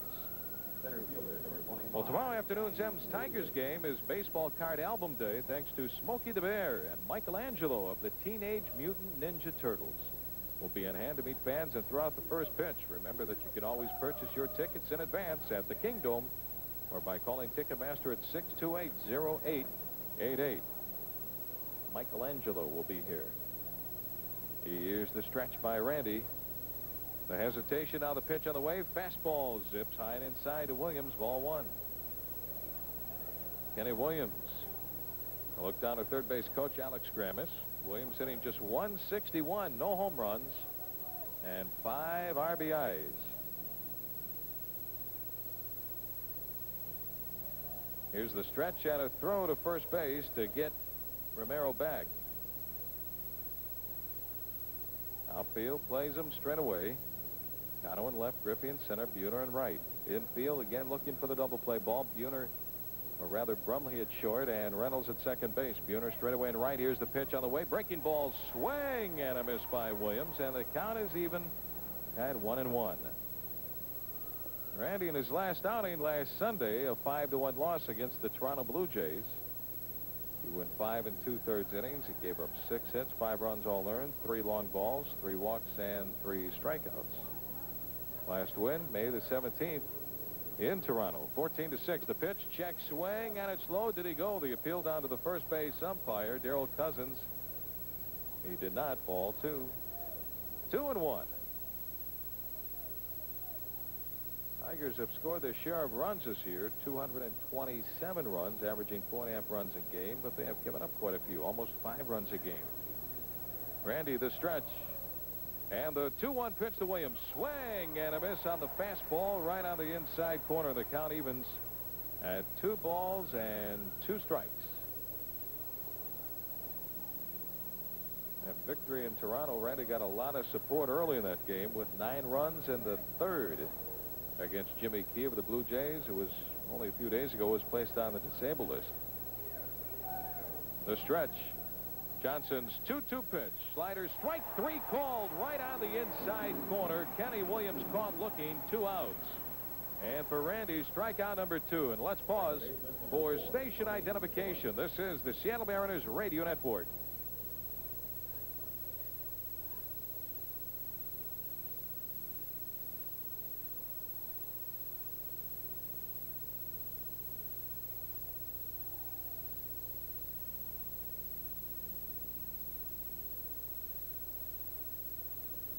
Center fielder, number 25. Well, tomorrow afternoon's M's Tigers game is Baseball Card Album Day, thanks to Smokey the Bear and Michelangelo of the Teenage Mutant Ninja Turtles. Will be in hand to meet fans and throw out the first pitch. Remember that you can always purchase your tickets in advance at the Kingdome or by calling Ticketmaster at 628-0888. Michelangelo will be here. Here's the stretch by Randy. The hesitation, now the pitch on the way. Fastball zips high and inside to Williams. Ball 1. Kenny Williams. A look down at third base coach Alex Grammis. Williams hitting just 161, no home runs, and 5 RBIs. Here's the stretch and a throw to first base to get Romero back. Outfield plays him straight away. Cano in left, Griffey in center, Buhner in right. Infield again looking for the double play ball. Buhner, or rather Brumley at short, and Reynolds at second base. Buhner straight away in right. Here's the pitch on the way. Breaking ball, swing, and a miss by Williams, and the count is even at 1-1. Randy in his last outing last Sunday, a 5-1 loss against the Toronto Blue Jays. He went 5 2/3 innings. He gave up 6 hits, 5 runs all earned, 3 long balls, 3 walks, and 3 strikeouts. Last win, May the 17th in Toronto, 14-6. The pitch, check, swing, and it's low. Did he go? The appeal down to the first base umpire, Darrell Cousins. He did not. Ball 2. 2-1. Tigers have scored their share of runs this year, 227 runs, averaging 4.5 runs a game, but they have given up quite a few, almost 5 runs a game. Randy, the stretch. And the 2-1 pitch to Williams. Swing and a miss on the fastball right on the inside corner. The count evens at 2 balls and 2 strikes. And victory in Toronto. Randy got a lot of support early in that game with 9 runs in the 3rd against Jimmy Key of the Blue Jays, who was only a few days ago was placed on the disabled list. The stretch. Johnson's 2-2 pitch. Slider, strike 3 called right on the inside corner. Kenny Williams caught looking, 2 outs. And for Randy, strikeout number 2. And let's pause for station identification. This is the Seattle Mariners Radio Network.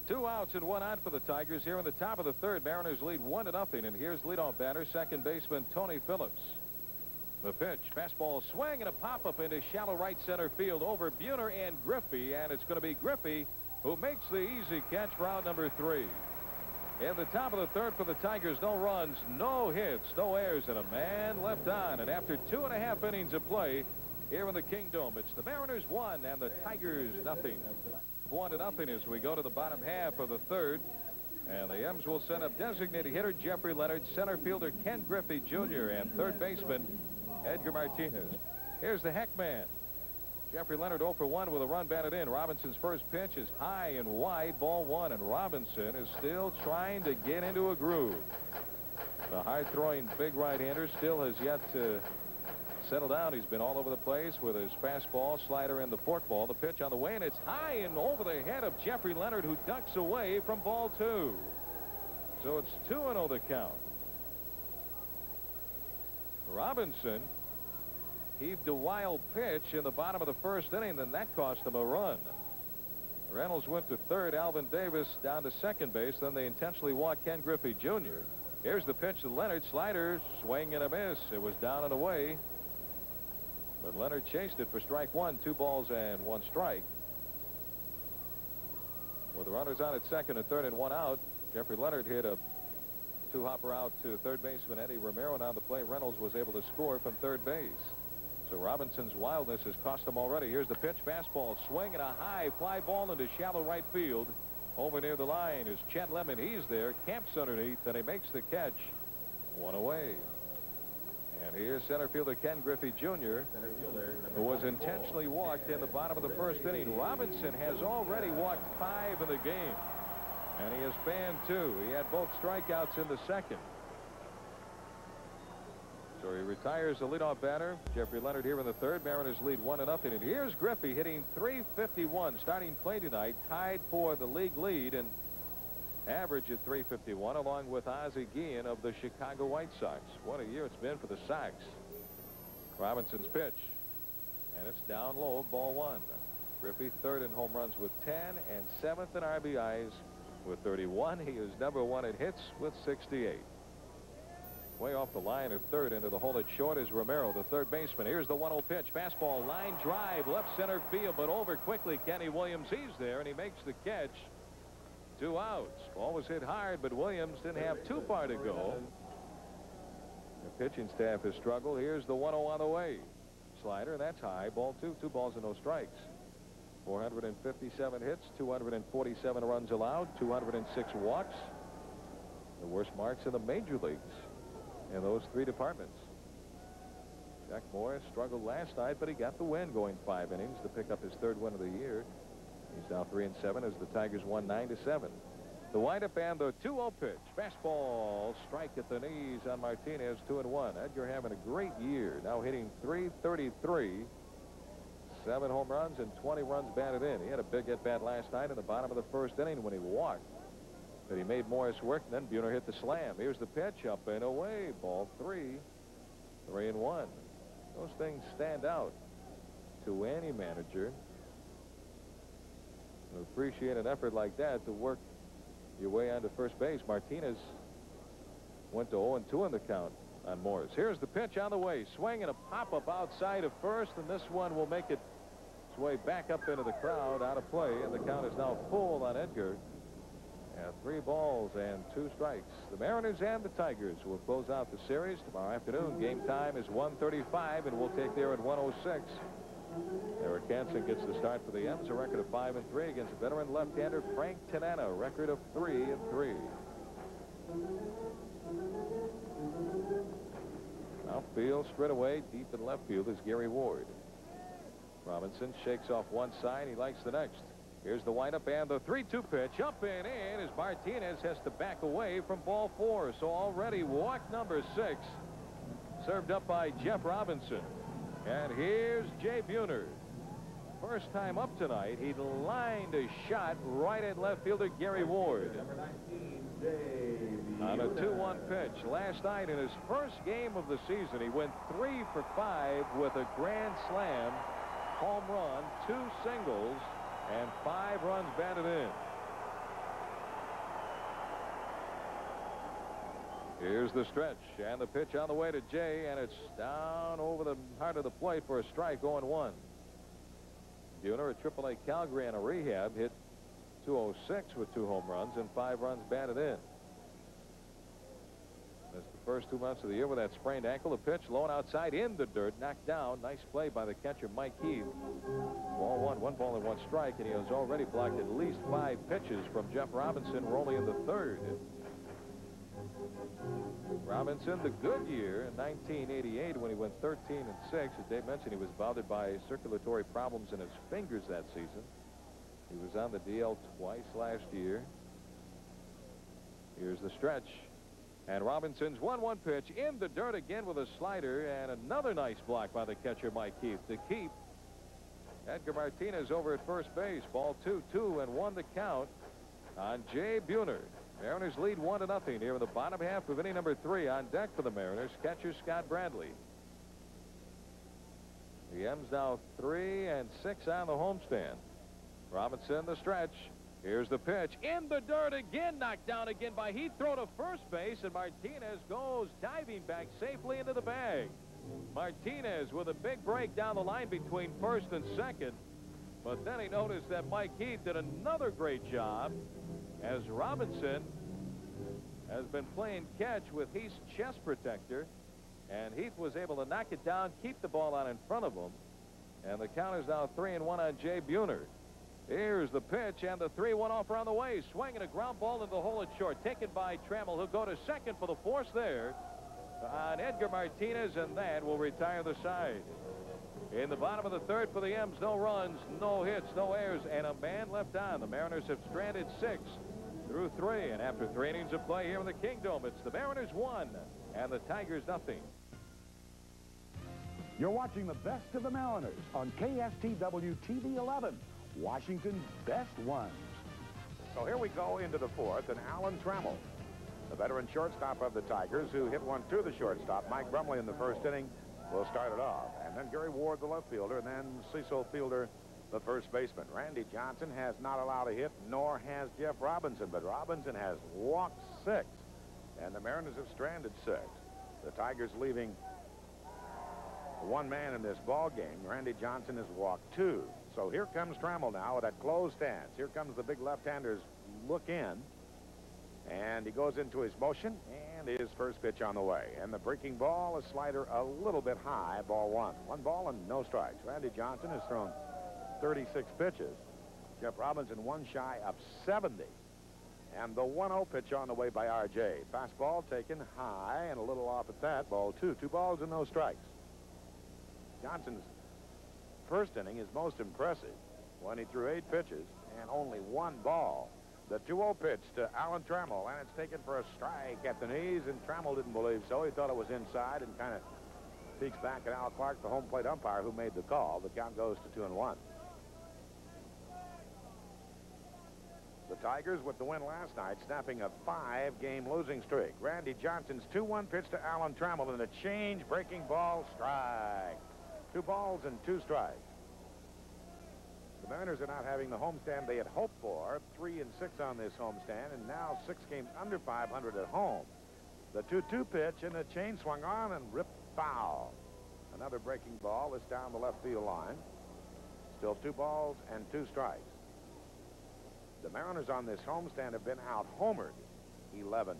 Two outs and 1 on for the Tigers here in the top of the 3rd. Mariners lead 1-0, and here's leadoff batter, second baseman Tony Phillips. The pitch, fastball swing, and a pop-up into shallow right center field over Buhner and Griffey, and it's going to be Griffey who makes the easy catch for out number 3. In the top of the 3rd for the Tigers, no runs, no hits, no errors, and a man left on. And after 2.5 innings of play here in the Kingdome, it's the Mariners 1 and the Tigers 0. 1-0 as we go to the bottom half of the 3rd. And the M's will send up designated hitter Jeffrey Leonard, center fielder Ken Griffey Jr., and third baseman Edgar Martinez. Here's the Heck man. Jeffrey Leonard 0 for 1 with a run batted in. Robinson's first pitch is high and wide, ball 1, and Robinson is still trying to get into a groove. The high-throwing big right-hander still has yet to settle down. He's been all over the place with his fastball, slider, and the forkball. The pitch on the way, and it's high and over the head of Jeffrey Leonard, who ducks away from ball 2. So it's 2-0 the count. Robinson heaved a wild pitch in the bottom of the first inning, then that cost him a run. Reynolds went to third. Alvin Davis down to second base. Then they intentionally walked Ken Griffey Jr. Here's the pitch to Leonard. Slider, swing and a miss. It was down and away. But Leonard chased it for strike 1. 2 balls and 1 strike. With the runners on at second and third and 1 out, Jeffrey Leonard hit a 2-hopper out to third baseman Eddie Romero, and on the play Reynolds was able to score from third base. So Robinson's wildness has cost him already. Here's the pitch. Fastball, swing, and a high fly ball into shallow right field. Over near the line is Chet Lemon. He's there, camps underneath, and he makes the catch. 1 away. And here's center fielder Ken Griffey Jr., who was intentionally walked in the bottom of the first inning. Robinson has already walked 5 in the game, and he has fanned 2. He had both strikeouts in the second. So he retires the leadoff batter. Jeffrey Leonard here in the third. Mariners lead 1-0. And here's Griffey hitting .351 starting play tonight, tied for the league lead and average at .351, along with Ozzie Guillen of the Chicago White Sox. What a year it's been for the Sox. Robinson's pitch, and it's down low, ball 1. Griffey third in home runs with 10 and 7th in RBIs with 31. He is number 1 in hits with 68. Way off the line at third, into the hole at short is Romero, the third baseman. Here's the 1-0 pitch. Fastball, line drive, left center field, but over quickly. Kenny Williams, he's there, and he makes the catch. 2 outs. Ball was hit hard, but Williams didn't have too far to go. The pitching staff has struggled. Here's the 1-0 on the way. Slider, and that's high. Ball 2. 2 balls and no strikes. 457 hits, 247 runs allowed, 206 walks. The worst marks in the major leagues in those 3 departments. Jack Morris struggled last night, but he got the win, going 5 innings to pick up his 3rd win of the year. He's now 3-7 as the Tigers won 9-7. The windup and the 2-0 pitch. Fastball, strike at the knees on Martinez, 2-1. Edgar having a great year, now hitting .333. 7 home runs and 20 runs batted in. He had a big at-bat last night in the bottom of the first inning when he walked. But he made Morris work, and then Buhner hit the slam. Here's the pitch, up and away. Ball 3. 3-1. Those things stand out to any manager. I appreciate an effort like that to work your way onto first base. Martinez went to 0-2 in the count on Morris. Here's the pitch on the way. Swing and a pop-up outside of first, and this one will make it its way back up into the crowd, out of play, and the count is now full on Edgar. And 3 balls and 2 strikes. The Mariners and the Tigers will close out the series tomorrow afternoon. Game time is 1:35, and we'll take there at 1:06. Eric Hansen gets the start for the M's, a record of 5-3 against veteran left-hander Frank Tanana, a record of 3-3. Outfield, straight away, deep in left field is Gary Ward. Robinson shakes off one side. He likes the next. Here's the windup and the 3-2 pitch. Up and in as Martinez has to back away from ball 4. So already walk number 6 served up by Jeff Robinson. And here's Jay Buhner. First time up tonight, he lined a shot right at left fielder Gary Ward. Number 19, Jay On a Buhner. 2-1 pitch. Last night in his first game of the season, he went 3 for 5 with a grand slam, home run, 2 singles, and 5 runs batted in. Here's the stretch and the pitch on the way to Jay, and it's down over the heart of the plate for a strike, 0-1. Buhner, a AAA Calgary and a rehab, hit .206 with 2 home runs and 5 runs batted in. That's the first 2 months of the year with that sprained ankle. The pitch low and outside in the dirt, knocked down. Nice play by the catcher Mike Heath. Ball 1, 1 ball and 1 strike, and he has already blocked at least 5 pitches from Jeff Robinson. We're only in the 3rd. Robinson, the good year in 1988 when he went 13-6. As Dave mentioned, he was bothered by circulatory problems in his fingers that season. He was on the DL twice last year. Here's the stretch And Robinson's 1-1 pitch in the dirt again with a slider, and another nice block by the catcher, Mike Heath, to keep Edgar Martinez over at first base. Ball 2-2-1 the count on Jay Buhner. Mariners lead 1-0 here in the bottom half of inning number 3. On deck for the Mariners, catcher Scott Bradley. The M's now 3-6 on the homestand. Robinson the stretch. Here's the pitch in the dirt again, knocked down again by Heath. Throw to first base, and Martinez goes diving back safely into the bag. Martinez with a big break down the line between first and second. But then he noticed that Mike Heath did another great job, as Robinson has been playing catch with Heath's chest protector, and Heath was able to knock it down, keep the ball out in front of him, and the count is now 3-1 on Jay Buhner. Here's the pitch, and the 3-1 offer on the way. Swinging a ground ball into the hole at short, taken by Trammell, who'll go to second for the force there on Edgar Martinez, and that will retire the side. In the bottom of the third for the M's, no runs, no hits, no errors, and a man left on. The Mariners have stranded 6 through 3, and after 3 innings of play here in the Kingdome, it's the Mariners 1 and the Tigers 0. You're watching the best of the Mariners on KSTW TV 11, Washington's best ones. So here we go into the 4th, and Alan Trammell, the veteran shortstop of the Tigers, who hit one to the shortstop, Mike Brumley, in the first inning, will start it off. And then Gary Ward, the left fielder, and then Cecil Fielder, the first baseman. Randy Johnson has not allowed a hit, nor has Jeff Robinson, but Robinson has walked 6, and the Mariners have stranded 6. The Tigers leaving 1 man in this ball game. Randy Johnson has walked 2. So here comes Trammell now with that closed stance. Here comes the big left-hander's look in. And he goes into his motion, and his first pitch on the way. And the breaking ball, a slider a little bit high, ball 1. 1 ball and no strikes. Randy Johnson has thrown 36 pitches. Jeff Robinson 1 shy of 70. And the 1-0 pitch on the way by R.J. Fastball taken high and a little off at that. Ball 2. 2 balls and no strikes. Johnson's first inning is most impressive when he threw 8 pitches and only 1 ball. The 2-0 pitch to Alan Trammell, and it's taken for a strike at the knees, and Trammell didn't believe so. He thought it was inside and kind of peeks back at Al Clark, the home plate umpire, who made the call. The count goes to 2-1. The Tigers, with the win last night, snapping a 5-game losing streak. Randy Johnson's 2-1 pitch to Alan Trammell, and a change, breaking ball, strike. 2 balls and 2 strikes. The Mariners are not having the homestand they had hoped for. 3-6 on this homestand, and now 6 games under 500 at home. The 2-2 pitch, and a chain swung on and ripped foul. Another breaking ball is down the left field line. Still 2 balls and 2 strikes. The Mariners on this homestand have been out-homered 11-6.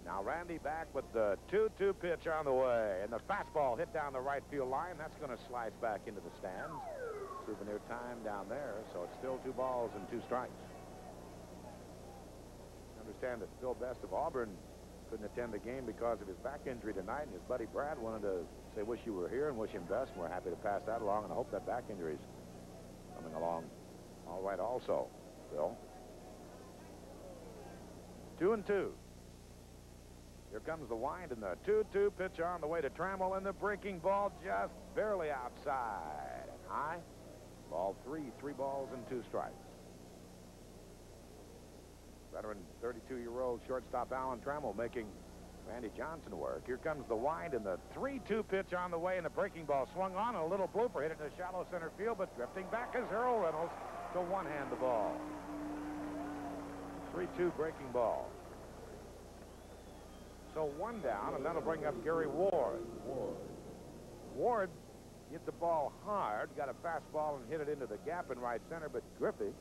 Now Randy back with the 2-2 pitch on the way, and the fastball hit down the right field line. That's going to slice back into the stands. Souvenir time down there, so it's still 2 balls and 2 strikes. Understand that Phil Best of Auburn couldn't attend the game because of his back injury tonight, and his buddy Brad wanted to say wish you were here and wish him best, and we're happy to pass that along, and I hope that back injury's coming along all right also, Phil. 2-2. Here comes the wind, and the 2-2 pitch on the way to Trammell, and the breaking ball just barely outside. High. Ball 3. 3 balls and 2 strikes. Veteran 32-year-old shortstop Alan Trammell making Randy Johnson work. Here comes the wind, and the 3-2 pitch on the way, and the breaking ball swung on, and a little blooper hit it to shallow center field, but drifting back is Earl Reynolds to one-hand the ball. 3-2 breaking ball. So 1 down, and that'll bring up Gary Ward. Ward hit the ball hard, got a fastball and hit it into the gap in right center, but Griffey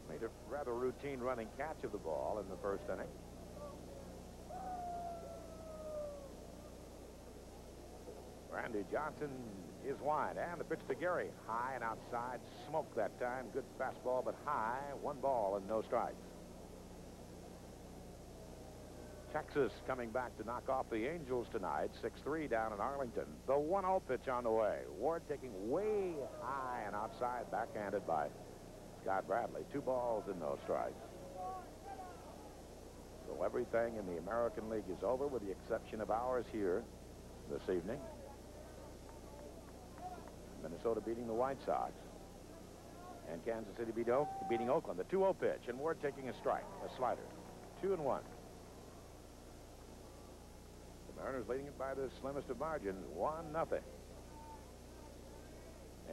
made a rather routine running catch of the ball in the first inning. Randy Johnson is wide, and the pitch to Gary. High and outside, smoked that time. Good fastball, but high. 1 ball and no strikes. Texas coming back to knock off the Angels tonight, 6-3 down in Arlington. The 1-0 pitch on the way. Ward taking way high and outside, backhanded by Scott Bradley. 2 balls and no strikes. So everything in the American League is over with the exception of ours here this evening. Minnesota beating the White Sox. And Kansas City beating Oakland. The 2-0 pitch, and Ward taking a strike, a slider. 2-1. The Mariners leading it by the slimmest of margins, 1-0.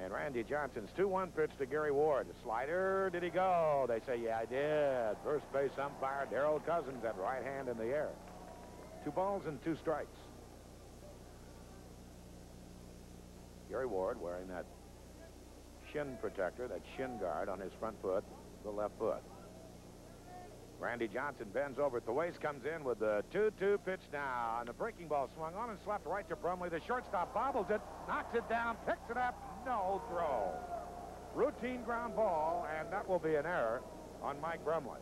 And Randy Johnson's 2-1 pitch to Gary Ward. The slider, did he go? They say, yeah, I did. First base umpire Darrell Cousins had right hand in the air. 2 balls and 2 strikes. Gary Ward wearing that shin protector, that shin guard on his front foot, the left foot. Randy Johnson bends over at the waist, comes in with the 2-2 pitch now. And the breaking ball swung on and slapped right to Brumley. The shortstop bobbles it, knocks it down, picks it up, no throw. Routine ground ball, and that will be an error on Mike Brumley.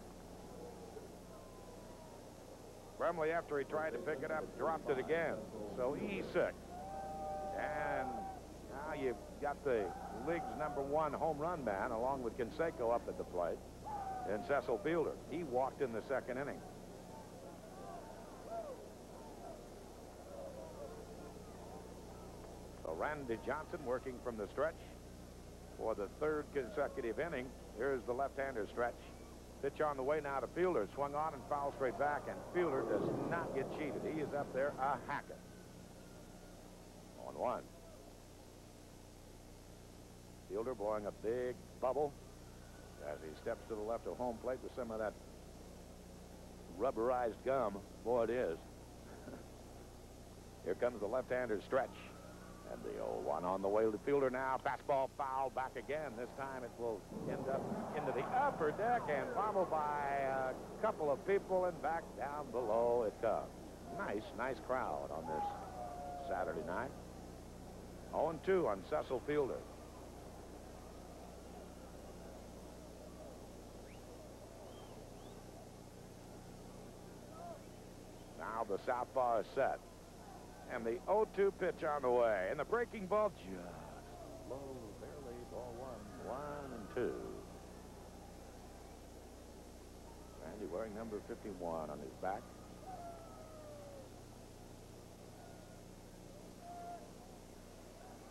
Brumley, after he tried to pick it up, dropped it again. So he's sick. And now you've got the league's #1 home run man, along with Canseco up at the plate, and Cecil Fielder. He walked in the second inning. So Randy Johnson working from the stretch for the 3rd consecutive inning. Here's the left-hander stretch. Pitch on the way now to Fielder. Swung on and fouled straight back, and Fielder does not get cheated. He is up there a hacking. 1-1. Fielder blowing a big bubble as he steps to the left of home plate with some of that rubberized gum. Boy, it is. Here comes the left-hander stretch. And the 0-1 on the way to the Fielder now. Fastball foul back again. This time it will end up into the upper deck and bobbled by a couple of people, and back down below it comes. Nice crowd on this Saturday night. 0-2 on Cecil Fielder. Now the southpaw is set. And the 0-2 pitch on the way. And the breaking ball just low, barely, ball 1, 1-2. Randy wearing number 51 on his back.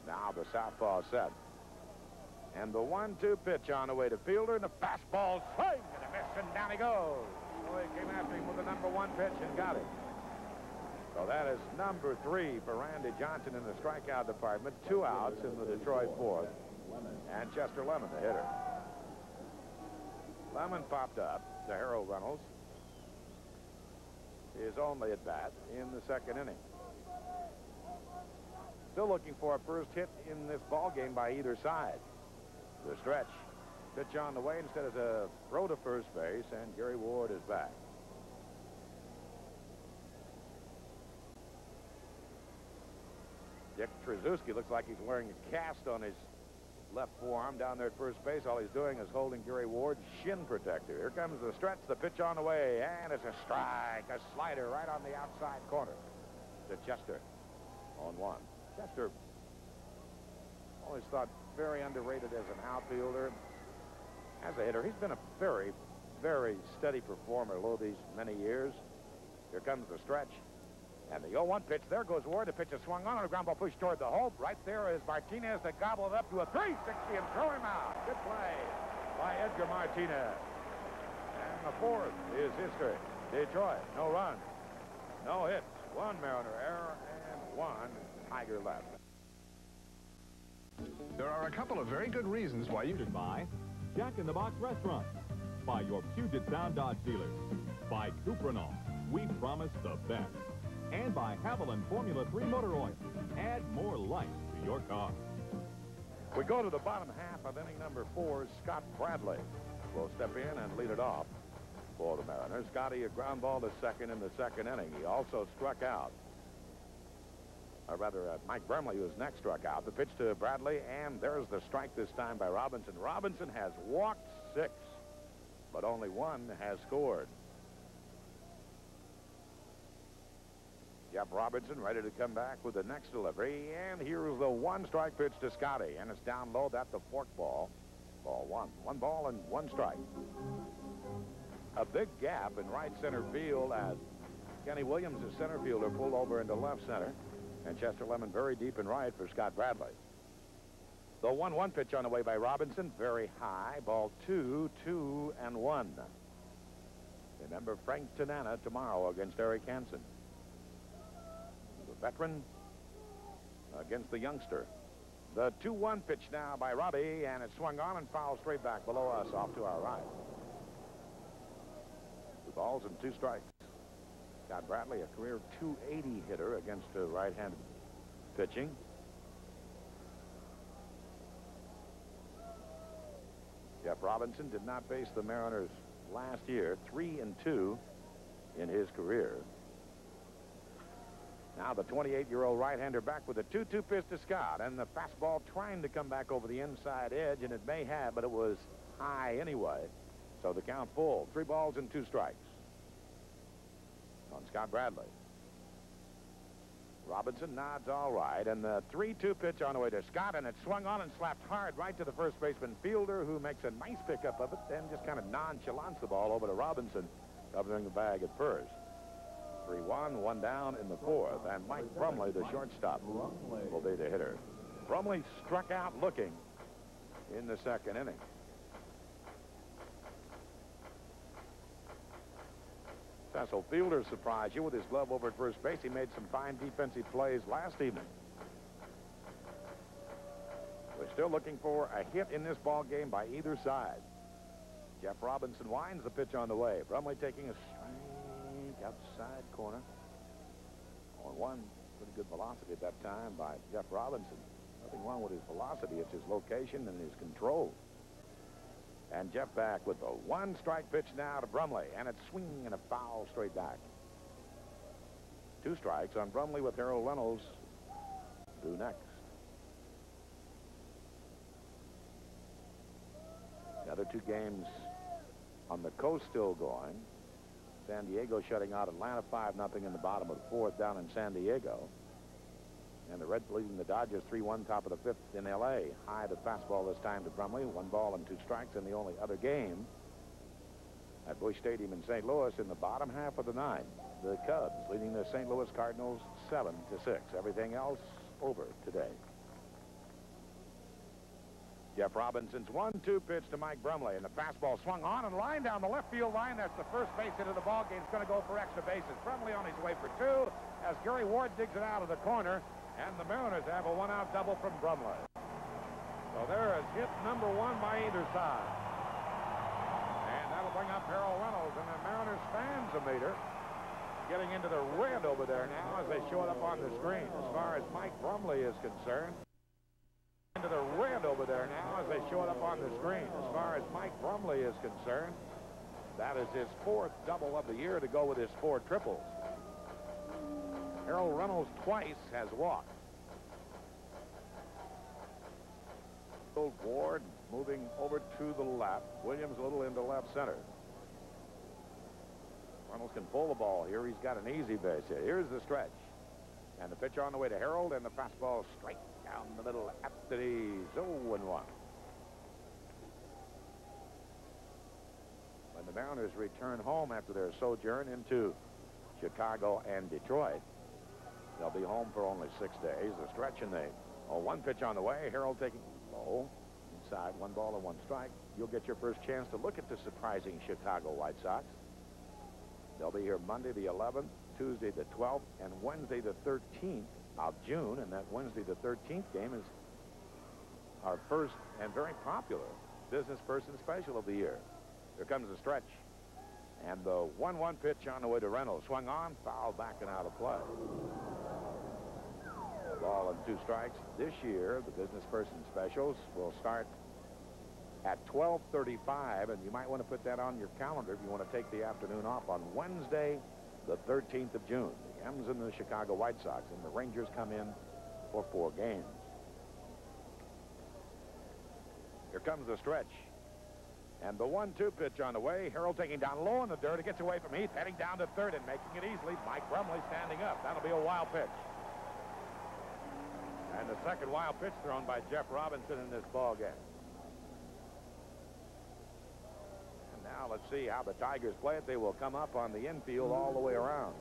Now the southpaw set. And the 1-2 pitch on the way to Fielder, and the fastball swing and a miss, and down he goes. So he came after him with the #1 pitch and got it. So that is number 3 for Randy Johnson in the strikeout department. 2 outs in the Detroit 4th. And Chester Lemon, the hitter. Lemon popped up to Harold Reynolds. His only at bat in the 2nd inning. Still looking for a first hit in this ball game by either side. The stretch. Pitch on the way instead of a throw to first base, and Gary Ward is back. Dick Tracewski looks like he's wearing a cast on his left forearm down there at first base. All he's doing is holding Gary Ward's shin protector. Here comes the stretch, the pitch on the way, and it's a strike, a slider right on the outside corner to Chester. 0-1. Chester, always thought very underrated as an outfielder. As a hitter, he's been a very, very steady performer all these many years. Here comes the stretch. And the 0-1 pitch. There goes Ward. The pitch is swung on, and a ground ball pushed toward the hole. Right there is Martinez that gobbled up to a 360 and throw him out. Good play by Edgar Martinez. And the 4th is history. Detroit, no runs, no hits, 1 Mariner error, and 1 Tiger left. There are a couple of very good reasons why you should buy Jack in the Box restaurant. By your Puget Sound Dodge dealers. By Cuprinol. We promise the best. And by Haviland Formula 3 Motor Oil. Add more life to your car. We go to the bottom half of inning number 4. Scott Bradley will step in and lead it off for the Mariners. Scotty, a ground ball to second in the 2nd inning. He also struck out. Or rather, Mike Brumley, who's next, struck out. The pitch to Bradley, and there's the strike this time by Robinson. Robinson has walked 6, but only 1 has scored. Jeff Robinson ready to come back with the next delivery, and here's the 1-strike pitch to Scotty, and it's down low. That's the fork ball. Ball 1. 1 ball and 1 strike. a big gap in right center field as Kenny Williams, the center fielder, pulled over into left center. And Chester Lemon very deep in right for Scott Bradley. The 1-1 pitch on the way by Robinson. Very high. Ball 2, 2-1. Remember Frank Tanana tomorrow against Eric Hansen. The veteran against the youngster. The 2-1 pitch now by Robbie, and it swung on and fouled straight back below us off to our right. 2 balls and 2 strikes. Scott Bradley, a career .280 hitter against right-handed pitching. Jeff Robinson did not face the Mariners last year. 3-2 in his career. Now the 28-year-old right-hander back with a 2-2 pitch to Scott, and the fastball trying to come back over the inside edge, and it may have, but it was high anyway. So the count full. 3 balls and 2 strikes on Scott Bradley. Robinson nods all right, and the 3-2 pitch on the way to Scott, and it swung on and slapped hard right to the first baseman fielder, who makes a nice pickup of it, then just kind of nonchalants the ball over to Robinson, covering the bag at first. 3-1, 1 down in the 4th, and Mike Brumley, the shortstop, will be the hitter. Brumley struck out looking in the 2nd inning. Cecil Fielder surprised you with his glove over at first base. He made some fine defensive plays last evening. We're still looking for a hit in this ball game by either side. Jeff Robinson winds the pitch on the way. Brumley taking a strike outside corner. On 1, pretty good velocity at that time by Jeff Robinson. Nothing wrong with his velocity. It's his location and his control. And Jeff back with the 1-strike pitch now to Brumley, and it's swinging and a foul straight back. 2 strikes on Brumley with Harold Reynolds due next. The other 2 games on the coast still going. San Diego shutting out Atlanta 5-0 in the bottom of the 4th down in San Diego. And the Reds leading the Dodgers 3-1 top of the 5th in L.A. High the fastball this time to Brumley. 1 ball and 2 strikes in the only other game at Busch Stadium in St. Louis in the bottom half of the 9th. The Cubs leading the St. Louis Cardinals 7-6. Everything else over today. Jeff Robinson's 1-2 pitch to Mike Brumley, and the fastball swung on and lined down the left field line. That's the first base hit of the ball game. It's going to go for extra bases. Brumley on his way for 2 as Gary Ward digs it out of the corner. And the Mariners have a 1-out double from Brumley. So there is hit number 1 by either side. And that'll bring up Harold Reynolds. And the Mariners fans a meter getting into the red over there now as they show it up on the screen. As far as Mike Brumley is concerned. Into the red over there now as they show it up on the screen. As far as Mike Brumley is concerned, that is his 4th double of the year to go with his 4 triples. Harold Reynolds twice has walked. Ward moving over to the left. Williams a little into left center. Reynolds can pull the ball here. He's got an easy base hit. Here's the stretch. And the pitch on the way to Harold, and the fastball straight down the middle after the 0-1. When the Mariners return home after their sojourn into Chicago and Detroit, they'll be home for only 6 days. The stretch and the 1 pitch on the way. Harold taking low inside, 1 ball and 1 strike. You'll get your first chance to look at the surprising Chicago White Sox. They'll be here Monday the 11th, Tuesday the 12th, and Wednesday the 13th of June. And that Wednesday the 13th game is our first and very popular business person special of the year. Here comes the stretch. And the 1-1 pitch on the way to Reynolds. Swung on, foul back and out of play. 1 ball and 2 strikes. This year, the business person specials will start at 12:35, and you might want to put that on your calendar if you want to take the afternoon off on Wednesday, the 13th of June. The M's and the Chicago White Sox, and the Rangers come in for 4 games. Here comes the stretch. And the 1-2 pitch on the way. Harold taking down low in the dirt. It gets away from Heath, heading down to third and making it easily. Mike Brumley standing up. That'll be a wild pitch. And the second wild pitch thrown by Jeff Robinson in this ball game. And now let's let's see how the Tigers play it. They will come up on the infield all the way around.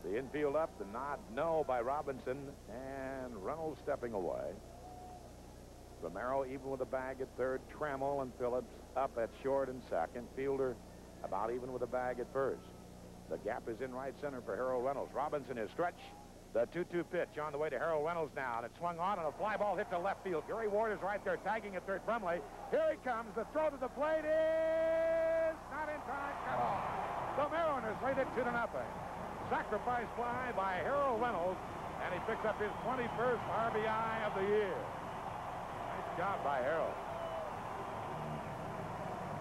The infield up, the nod no by Robinson, and Reynolds stepping away. Romero even with a bag at third. Trammell and Phillips up at short and second. Fielder about even with a bag at first. The gap is in right center for Harold Reynolds. Robinson is stretched. The 2-2 pitch on the way to Harold Reynolds now, and it swung on, and a fly ball hit to left field. Gary Ward is right there tagging at third. Brumley. Here he comes. The throw to the plate is not in time. Cut off. The Mariners lead it 2-0. Sacrifice fly by Harold Reynolds, and he picks up his 21st RBI of the year. Nice job by Harold.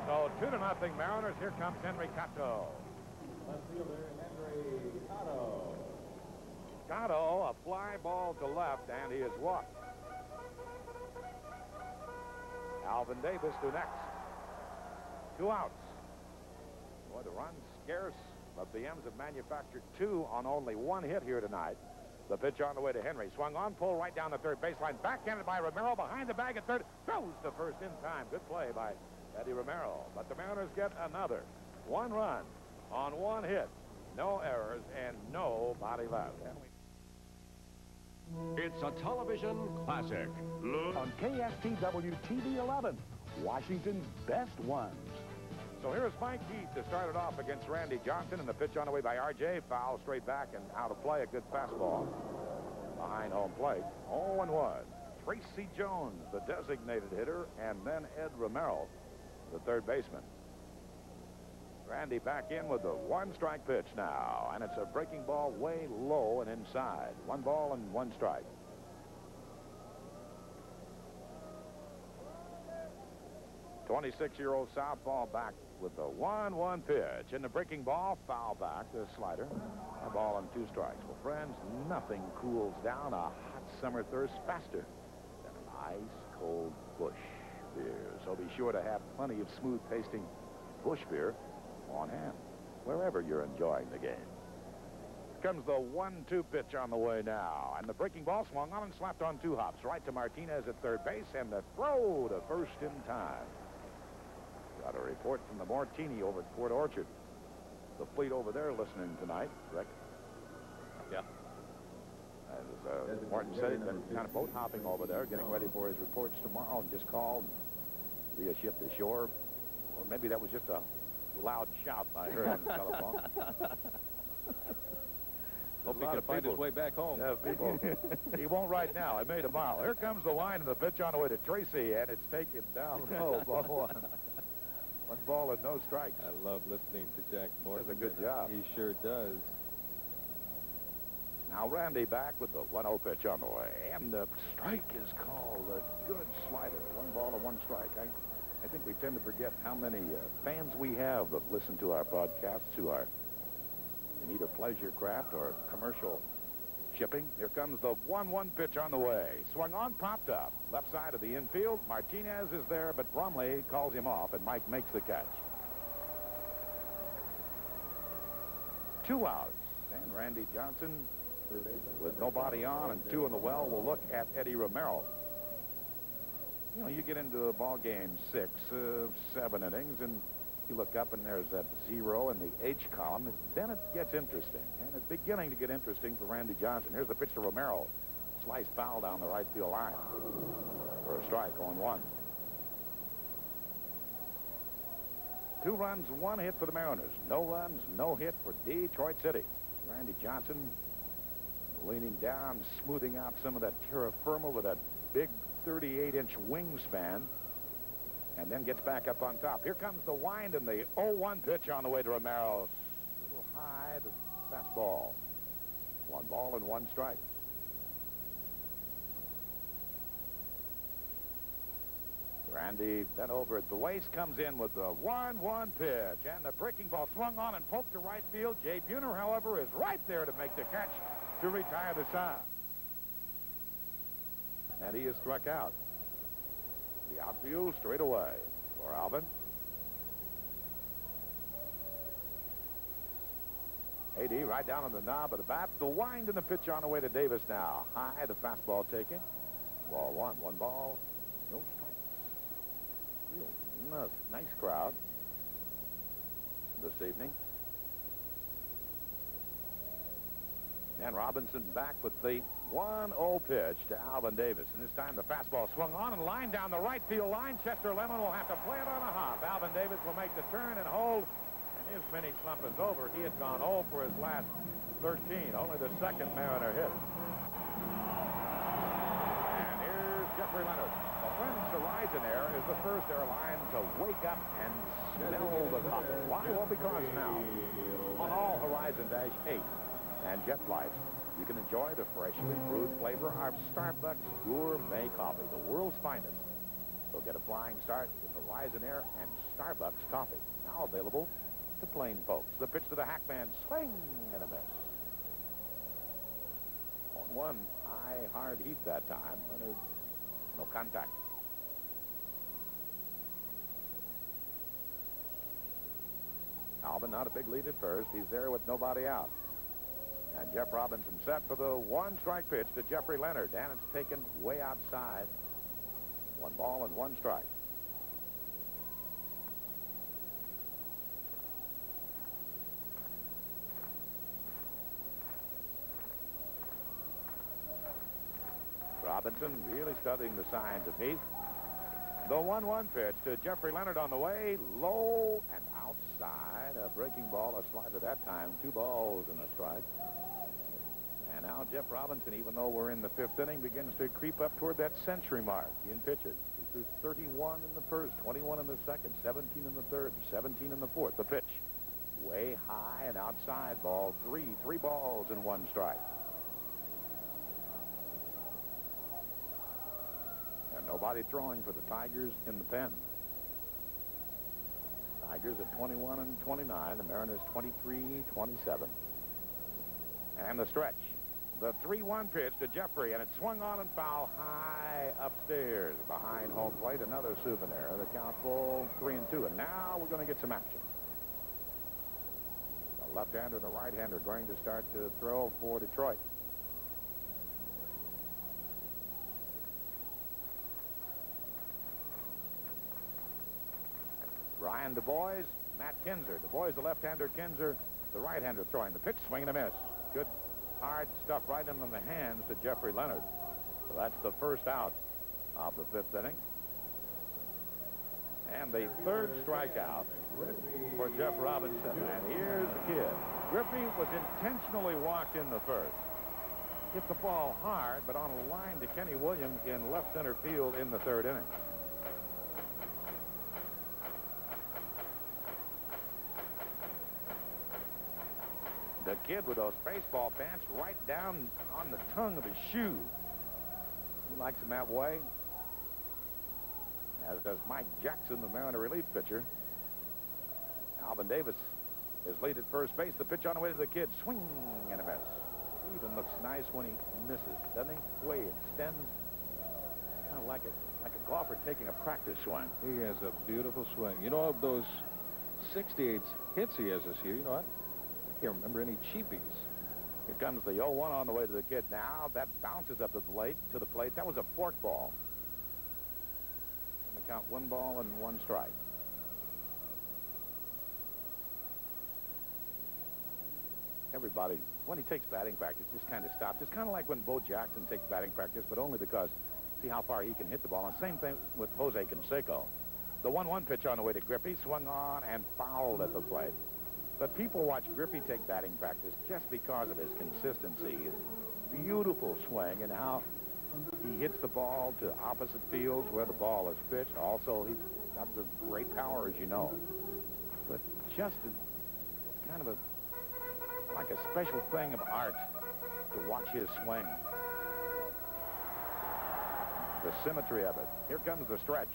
So 2-0 Mariners. Here comes Henry Cotto. Left fielder, Henry Cotto. Cotto, a fly ball to left, and he is walked. Alvin Davis to next. 2 outs. Boy, the run's scarce, but the M's have manufactured 2 on only 1 hit here tonight. The pitch on the way to Henry. Swung on, pull right down the third baseline. Backhanded by Romero behind the bag at third. Throws the first in time. Good play by Eddie Romero. But the Mariners get another 1 run on 1 hit. No errors and no body left. It's a television classic. Look On KSTW TV 11, Washington's best ones. So here's Mike Heath to start it off against Randy Johnson, and the pitch on the way by R.J. Foul straight back and out of play. A good fastball behind home plate. 0-1. Tracy Jones, the designated hitter, and then Ed Romero, the third baseman. Randy back in with the 1-strike pitch now, and it's a breaking ball way low and inside. 1 ball and 1 strike. '26-year-old southpaw back with the 1-1 pitch, and the breaking ball foul back, the slider. 1 ball and 2 strikes. Well, friends, nothing cools down a hot summer thirst faster than an ice-cold Busch beer. So be sure to have plenty of smooth-tasting Busch beer on hand wherever you're enjoying the game. Comes the 1-2 pitch on the way now, and the breaking ball swung on and slapped on 2 hops right to Martinez at third base, and the throw to first in time. Got a report from the Martini over at Port Orchard. The fleet over there listening tonight, Rick. Yeah. As Martin said, he's been kind of boat hopping over there, getting ready for his reports tomorrow, and just called via ship to shore. Or maybe that was just a loud shout I heard on the telephone. Hope he can find his way back home. Yeah, people. He won't right now. I made a mile. Here comes the wind and the pitch on the way to Tracy, and it's taken down low. Ball 1. 1 ball and no strikes. I love listening to Jack Morton. Does a good job. He sure does. Now Randy back with the 1-0 pitch on the way, and the strike is called. A good slider. 1 ball and 1 strike. I think we tend to forget how many fans we have that listen to our podcasts who are in either pleasure craft or commercial shipping. Here comes the 1-1 pitch on the way. Swung on, popped up. Left side of the infield. Martinez is there, but Brumley calls him off, and Mike makes the catch. 2 outs. And Randy Johnson, with nobody on and 2 in the well, will look at Eddie Romero. You know, you get into a ball game 6, 7 innings, and you look up and there's that 0 in the H column. Then it gets interesting, and it's beginning to get interesting for Randy Johnson. Here's the pitch to Romero. Slice foul down the right field line for a strike on 1. 2 runs, 1 hit for the Mariners. No runs, no hit for Detroit City. Randy Johnson leaning down, smoothing out some of that terra firma with that big 38-inch wingspan, and then gets back up on top. Here comes the wind and the 0-1 pitch on the way to Romero. A little high, the fastball. 1 ball and 1 strike. Randy bent over at the waist, comes in with the 1-1 pitch, and the breaking ball swung on and poked to right field. Jay Buhner, however, is right there to make the catch to retire the side. And he is struck out. The outfield straight away for Alvin. AD right down on the knob of the bat. The wind and the pitch on the way to Davis now. High, the fastball taken. Ball one. One ball, no strikes. Real nice crowd this evening. And Robinson back with the 1-0 pitch to Alvin Davis. And this time the fastball swung on and lined down the right field line. Chester Lemon will have to play it on a hop. Alvin Davis will make the turn and hold. And his mini slump is over. He had gone 0 for his last 13. Only the second Mariner hit. And here's Jeffrey Leonard. The Friends Horizon Air is the first airline to wake up and smell the coffee. Why? Well, because now on all Horizon-8 and jet flights, you can enjoy the freshly brewed flavor of Starbucks Gourmet Coffee, the world's finest. So get a flying start with Horizon Air and Starbucks coffee. Now available to plain folks. The pitch to the Hackman, swing and a miss. On one, high, hard heat that time. Leonard, no contact. Alvin, not a big lead at first. He's there with nobody out. And Jeff Robinson set for the one-strike pitch to Jeffrey Leonard. And it's taken way outside. 1 ball and 1 strike. Robinson really studying the signs of heat. The 1-1 pitch to Jeffrey Leonard on the way. Low and outside. A breaking ball, a slider that time. 2 balls and a strike. And now Jeff Robinson, even though we're in the 5th inning, begins to creep up toward that century mark in pitches. He threw 31 in the first, 21 in the second, 17 in the third, 17 in the fourth. The pitch, way high and outside, ball 3. 3 balls and 1 strike. And nobody throwing for the Tigers in the pen. Tigers at 21 and 29. The Mariners 23-27. And the stretch. The 3-1 pitch to Jeffrey, and it swung on and foul high upstairs behind home plate. Another souvenir. The count full 3-2. And now we're going to get some action. A left-hander and a right-hander going to start to throw for Detroit. Brian DuBois, Matt Kinzer. DuBois, the left-hander, Kinzer, the right-hander throwing. The pitch, swing and a miss. Good hard stuff right in the hands to Jeffrey Leonard. So that's the first out of the 5th inning. And the 3rd strikeout for Jeff Robinson. And here's the kid. Griffey was intentionally walked in the first. Hit the ball hard, but on a line to Kenny Williams in left center field in the 3rd inning. The kid with those baseball pants right down on the tongue of his shoe. He likes him that way. As does Mike Jackson, the Mariner relief pitcher. Alvin Davis is lead at first base. The pitch on the way to the kid. Swing and a miss. He even looks nice when he misses, doesn't he? The way he extends. Kind of like a golfer taking a practice swing. He has a beautiful swing. You know, of those 68 hits he has this year, you know what? I can't remember any cheapies. Here comes the 0-1 on the way to the kid now. That bounces up to the plate. That was a fork ball. And the count 1 ball and 1 strike. Everybody, when he takes batting practice, just kind of stops. It's kind of like when Bo Jackson takes batting practice, but only because see how far he can hit the ball. And same thing with Jose Canseco. The 1-1 pitch on the way to Griffey, swung on and fouled at the plate. But people watch Griffey take batting practice just because of his consistency. His beautiful swing and how he hits the ball to opposite fields where the ball is pitched. Also, he's got the great power, as you know. But just kind of like a special thing of art to watch his swing. The symmetry of it. Here comes the stretch.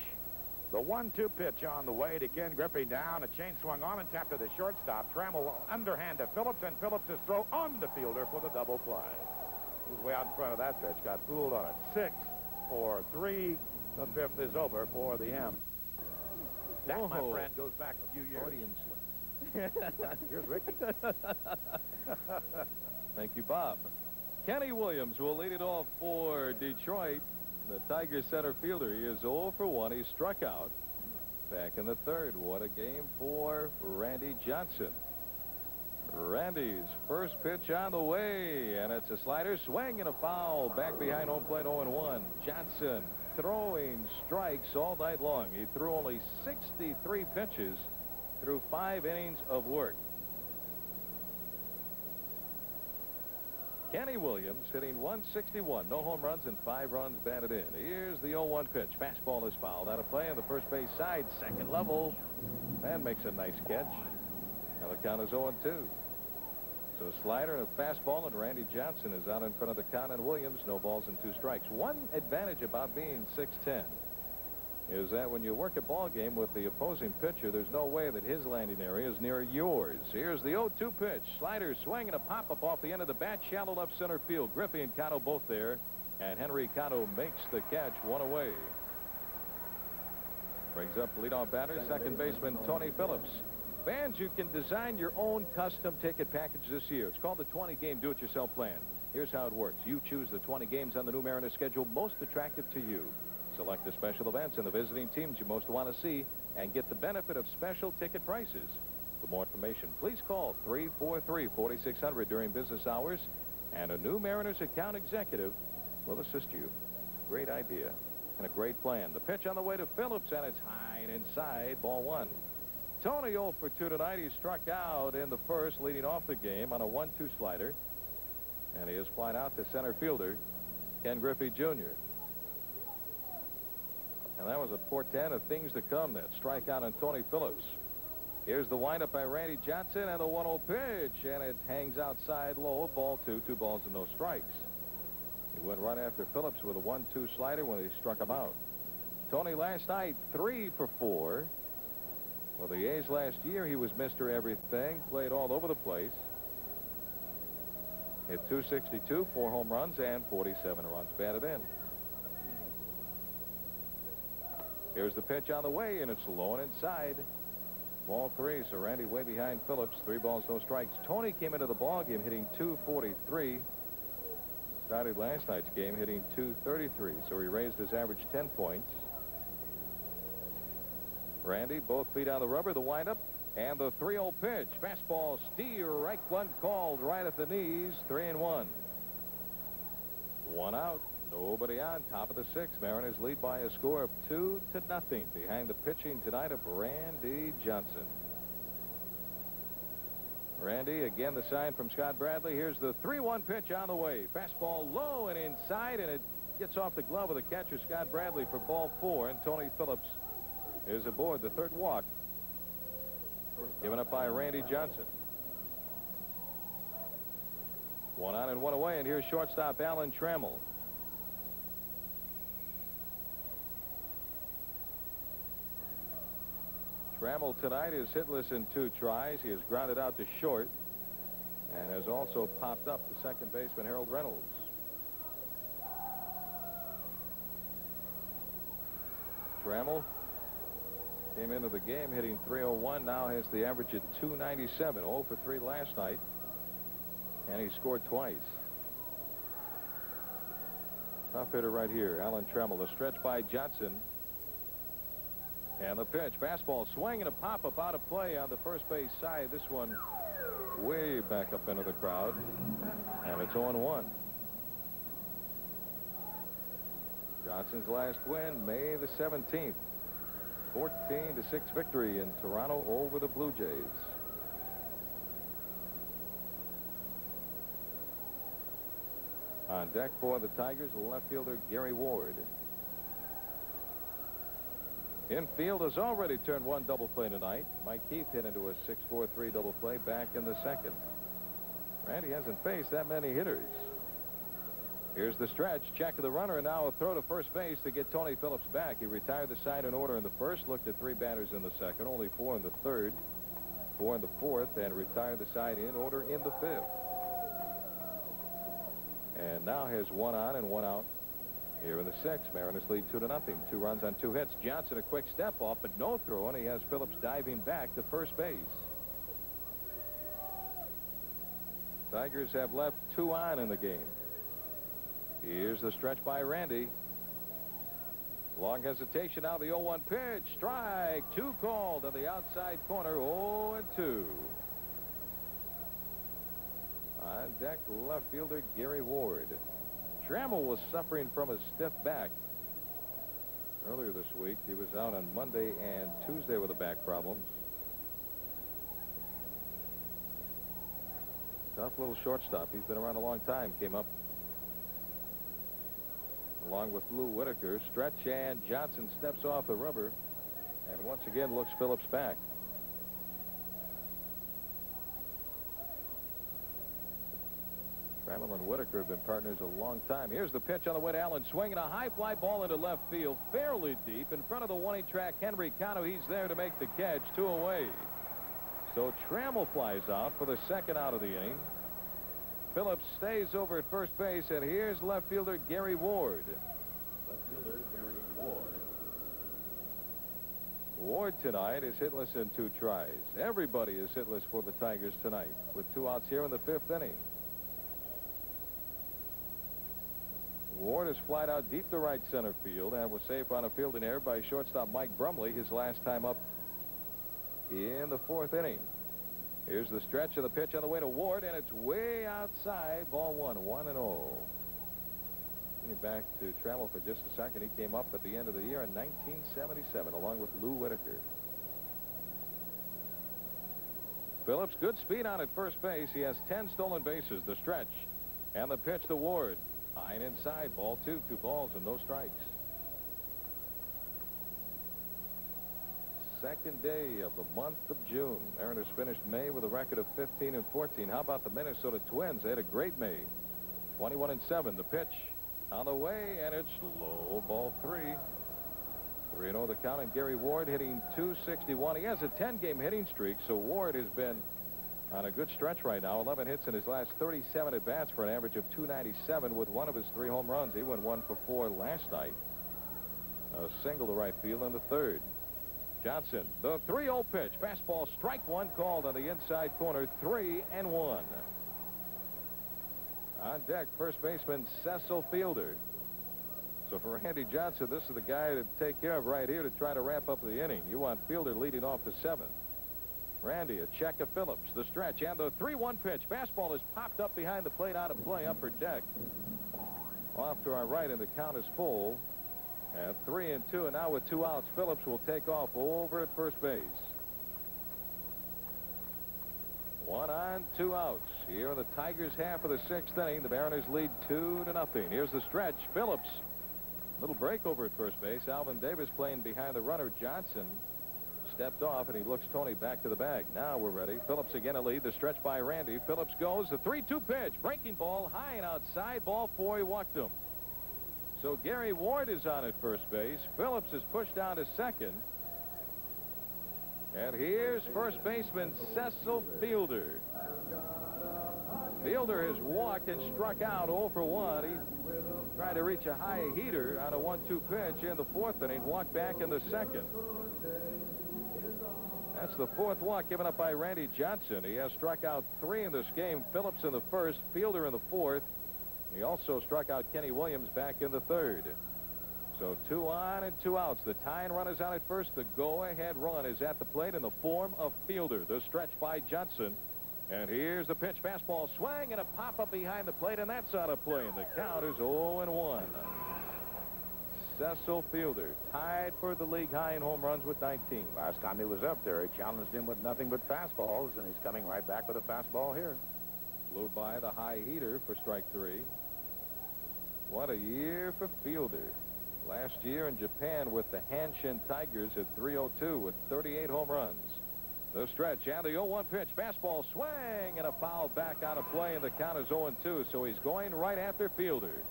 The 1-2 pitch on the way to Ken Griffey down. A chain swung on and tapped to the shortstop. Trammell underhand to Phillips, and Phillips' throw on the fielder for the double play. He was way out in front of that pitch. Got fooled on it. 6, 4, 3. The 5th is over for the M. That, my friend, goes back a few years. Here's Ricky. Thank you, Bob. Kenny Williams will lead it off for Detroit. The Tigers center fielder. He is 0 for 1. He struck out back in the third. What a game for Randy Johnson. Randy's first pitch on the way, and it's a slider, swing and a foul. Back behind home plate, 0-1. Johnson throwing strikes all night long. He threw only 63 pitches through 5 innings of work. Kenny Williams hitting 161. No home runs and 5 runs batted in. Here's the 0-1 pitch. Fastball is fouled out of play on the first base side. Second level. And makes a nice catch. Now the count is 0-2. So a slider and a fastball, and Randy Johnson is out in front of the count on Williams. No balls and 2 strikes. One advantage about being 6'10" is that when you work a ball game with the opposing pitcher, there's no way that his landing area is near yours. Here's the 0-2 pitch. Slider, swing, and a pop-up off the end of the bat. Shallow left center field. Griffey and Cotto both there. And Henry Cotto makes the catch, 1 away. Brings up leadoff batter, second baseman Tony Phillips. Fans, you can design your own custom ticket package this year. It's called the 20-game do-it-yourself plan. Here's how it works. You choose the 20 games on the new Mariners schedule most attractive to you. Select the special events and the visiting teams you most want to see and get the benefit of special ticket prices. For more information, please call 343-4600 during business hours, and a new Mariners account executive will assist you. It's a great idea and a great plan. The pitch on the way to Phillips, and it's high and inside, ball 1. Tony 0 for 2 tonight. He struck out in the first, leading off the game on a 1-2 slider. And he has flied out to center fielder Ken Griffey Jr. And that was a portent of things to come, that strikeout on Tony Phillips. Here's the windup by Randy Johnson and the 1-0 pitch, and it hangs outside low. Ball 2, 2 balls and no strikes. He went right after Phillips with a 1-2 slider when he struck him out. Tony last night 3 for 4. Well, the A's last year, he was Mr. Everything, played all over the place. Hit .262, 4 home runs, and 47 runs batted in. Here's the pitch on the way, and it's low and inside. Ball 3, so Randy way behind Phillips. 3 balls, no strikes. Tony came into the ball game hitting .243. Started last night's game hitting .233, so he raised his average 10 points. Randy, both feet on the rubber, the windup, and the 3-0 pitch. Fastball, steer, right one called right at the knees. 3-1. 1 out, nobody on. Top of the 6th. Mariners lead by a score of 2-0 behind the pitching tonight of Randy Johnson. Randy, again the sign from Scott Bradley. Here's the 3-1 pitch on the way. Fastball low and inside, and it gets off the glove of the catcher, Scott Bradley, for ball 4, and Tony Phillips is aboard the 3rd walk, given up by Randy Johnson. 1 on and 1 away, and here's shortstop Alan Trammell. Trammell tonight is hitless in 2 tries. He has grounded out to short and has also popped up to second baseman Harold Reynolds. Trammell came into the game hitting .301, now has the average at .297, 0 for 3 last night, and he scored twice. Tough hitter right here, Alan Trammell. The stretch by Johnson. And the pitch, fastball, swing and a pop-up out of play on the first base side. This one way back up into the crowd, and it's 0-1. Johnson's last win, May the 17th. 14-6 victory in Toronto over the Blue Jays. On deck for the Tigers, left fielder Gary Ward. Infield has already turned 1 double play tonight. Mike Keith hit into a 6-4-3 double play back in the 2nd. Randy hasn't faced that many hitters. Here's the stretch. Check of the runner, and now a throw to first base to get Tony Phillips back. He retired the side in order in the 1st, looked at 3 batters in the 2nd, only 4 in the 3rd, 4 in the 4th, and retired the side in order in the 5th. And now has 1 on and 1 out here in the 6th. Mariners lead 2-0. 2 runs on 2 hits. Johnson a quick step off, but no throw, and he has Phillips diving back to first base. Tigers have left 2 on in the game. Here's the stretch by Randy. Long hesitation. Now the 0-1 pitch. Strike. 2 called on the outside corner. 0-2. On deck, left fielder Gary Ward. Trammell was suffering from a stiff back earlier this week. He was out on Monday and Tuesday with the back problems. Tough little shortstop. He's been around a long time. Came up along with Lou Whitaker. Stretch, and Johnson steps off the rubber and once again looks Phillips back. Trammell and Whitaker have been partners a long time. Here's the pitch on the way to Allen, swinging a high fly ball into left field, fairly deep in front of the 1-8 track Henry Cano. He's there to make the catch. 2 away. So Trammell flies out for the 2nd out of the inning. Phillips stays over at first base, and here's left fielder Gary Ward. Left fielder Gary Ward. Ward tonight is hitless in 2 tries. Everybody is hitless for the Tigers tonight with 2 outs here in the 5th inning. Ward is flied out deep to right center field and was safe on a fielding error by shortstop Mike Brumley his last time up in the 4th inning. Here's the stretch of the pitch on the way to Ward, and it's way outside. Ball 1, 1-0. Getting back to Trammell for just a second. He came up at the end of the year in 1977 along with Lou Whitaker. Phillips, good speed on at first base. He has 10 stolen bases. The stretch and the pitch to Ward. High and inside. Ball 2, 2 balls and no strikes. Second day of the month of June. Mariners finished May with a record of 15-14. How about the Minnesota Twins? They had a great May. 21-7. The pitch on the way, and it's low. Ball 3. 3-0 the count, and Gary Ward hitting .261. He has a 10-game hitting streak, so Ward has been on a good stretch right now. 11 hits in his last 37 at-bats for an average of .297 with 1 of his 3 home runs. He went 1 for 4 last night. A single to right field in the 3rd. Johnson, the 3-0 pitch. Fastball, strike 1 called on the inside corner. 3-1. On deck, first baseman Cecil Fielder. So for Randy Johnson, this is the guy to take care of right here to try to wrap up the inning. You want Fielder leading off the 7th. Randy, a check of Phillips. The stretch and the 3-1 pitch. Fastball is popped up behind the plate, out of play, upper deck. Off to our right, and the count is full. At 3-2, and now with 2 outs, Phillips will take off over at first base. 1 on, 2 outs. Here in the Tigers' half of the 6th inning, the Mariners lead 2-0. Here's the stretch. Phillips, little break over at first base. Alvin Davis playing behind the runner. Johnson stepped off, and he looks Tony back to the bag. Now we're ready. Phillips again a lead. The stretch by Randy. Phillips goes. The 3-2 pitch. Breaking ball, high and outside. Ball 4. He walked him. So Gary Ward is on at first base. Phillips is pushed down to second. And here's first baseman Cecil Fielder. Fielder has walked and struck out 0 for 1. He tried to reach a high heater on a 1-2 pitch in the 4th inning. Walked back in the 2nd. That's the 4th walk given up by Randy Johnson. He has struck out 3 in this game. Phillips in the 1st, Fielder in the 4th. He also struck out Kenny Williams back in the 3rd. So 2 on and 2 outs. The tying run is out at first. The go-ahead run is at the plate in the form of Fielder. The stretch by Johnson. And here's the pitch. Fastball swing and a pop-up behind the plate, and that's out of play. And the count is 0-1. Cecil Fielder tied for the league high in home runs with 19. Last time he was up there, he challenged him with nothing but fastballs, and he's coming right back with a fastball here. Blew by the high heater for strike 3. What a year for Fielder. Last year in Japan with the Hanshin Tigers at .302 with 38 home runs. The stretch and the 0-1 pitch. Fastball swing and a foul back out of play, and the count is 0-2. So he's going right after Fielder.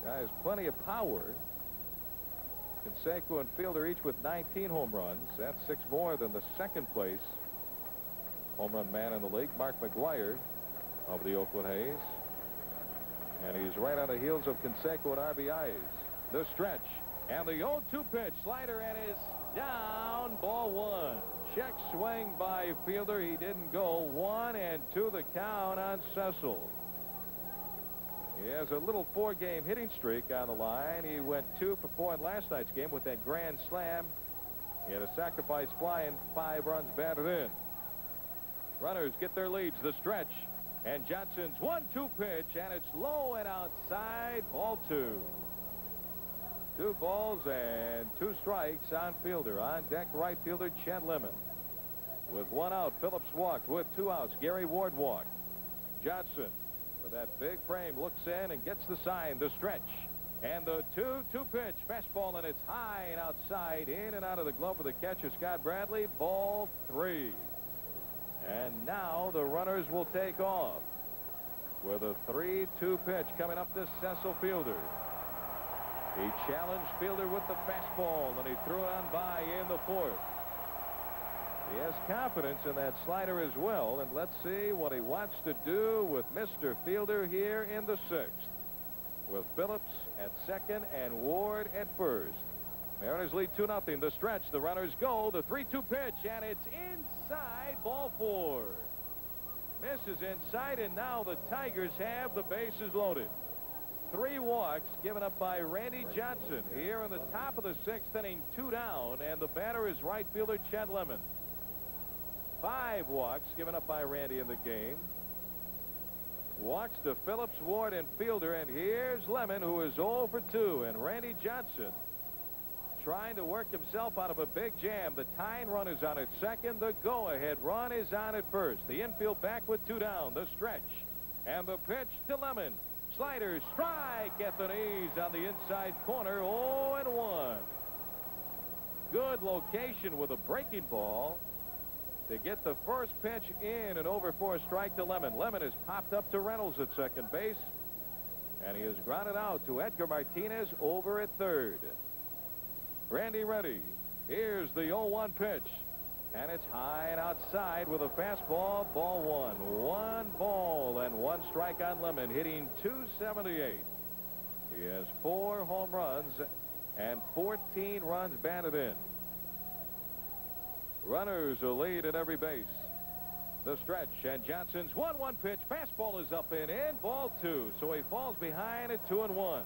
Guy has plenty of power. Canseco and Fielder each with 19 home runs. That's 6 more than the 2nd place home run man in the league, Mark McGwire of the Oakland A's. And he's right on the heels of Canseco at RBIs. The stretch and the 0-2 pitch. Slider, and is down. Ball 1. check swing by Fielder. He didn't go. 1-2 the count on Cecil. He has a little 4-game hitting streak on the line. He went 2 for 4 in last night's game with that grand slam. He had a sacrifice fly and 5 runs batted in. Runners get their leads. The stretch. And Johnson's 1-2 pitch, and it's low and outside. Ball 2. 2 balls and 2 strikes on Fielder. On deck, right fielder Chet Lemon. With 1 out, Phillips walked. With 2 outs, Gary Ward walked. Johnson, with that big frame, looks in and gets the sign. The stretch. And the 2-2 pitch. Fastball, and it's high and outside. In and out of the glove of the catcher, Scott Bradley. Ball 3. And now the runners will take off with a 3-2 pitch coming up to Cecil Fielder. He challenged Fielder with the fastball, and he threw it on by in the 4th. He has confidence in that slider as well, and let's see what he wants to do with Mr. Fielder here in the 6th. With Phillips at second and Ward at first. Mariners lead 2-0. The stretch. The runners go. The 3-2 pitch, and it's inside. Ball 4. Misses inside, and now the Tigers have the bases loaded. 3 walks given up by Randy Johnson here in the top of the 6th inning. 2 down, and the batter is right fielder Chet Lemon. 5 walks given up by Randy in the game. Walks to Phillips, Ward, and Fielder, and here's Lemon, who is 0 for 2, and Randy Johnson trying to work himself out of a big jam. The tying run is on at second. The go-ahead run is on at first. The infield back with 2 down. The stretch. And the pitch to Lemon. Slider, strike at the knees on the inside corner. 0-1. Good location with a breaking ball to get the first pitch in and over for a strike to Lemon. Lemon has popped up to Reynolds at second base. And he has grounded out to Edgar Martinez over at third. Randy ready. Here's the 0-1 pitch. And it's high and outside with a fastball. Ball 1. 1 ball and 1 strike on Lemon, hitting .278. He has 4 home runs and 14 runs batted in. Runners will lead at every base. The stretch, and Johnson's 1-1 pitch. Fastball is up and in. Ball 2. So he falls behind at 2-1.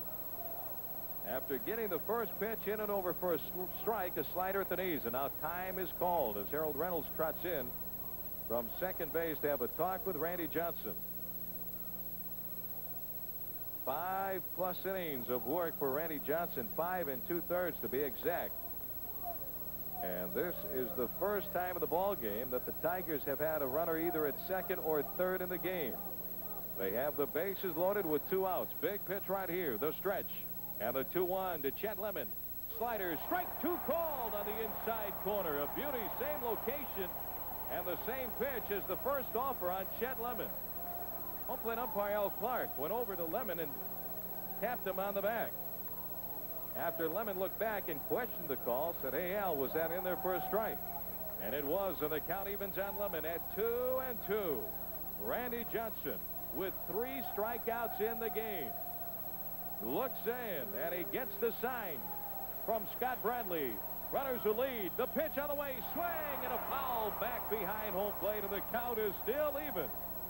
After getting the first pitch in and over for a strike, a slider at the knees, and now time is called as Harold Reynolds trots in from second base to have a talk with Randy Johnson. 5+ innings of work for Randy Johnson, 5 2/3 to be exact. And this is the first time of the ball game that the Tigers have had a runner either at second or third in the game. They have the bases loaded with 2 outs. Big pitch right here. The stretch. And the 2-1 to Chet Lemon. Slider, strike 2 called on the inside corner. A beauty, same location, and the same pitch as the first offer on Chet Lemon. Home plate umpire Al Clark went over to Lemon and tapped him on the back. After Lemon looked back and questioned the call, said, "Hey, Al, was that in there for a strike?" And it was, and the count evens on Lemon at 2-2. Randy Johnson with 3 strikeouts in the game. Looks in, and he gets the sign from Scott Bradley. Runners will lead. The pitch on the way. Swing and a foul back behind home plate, and the count is still even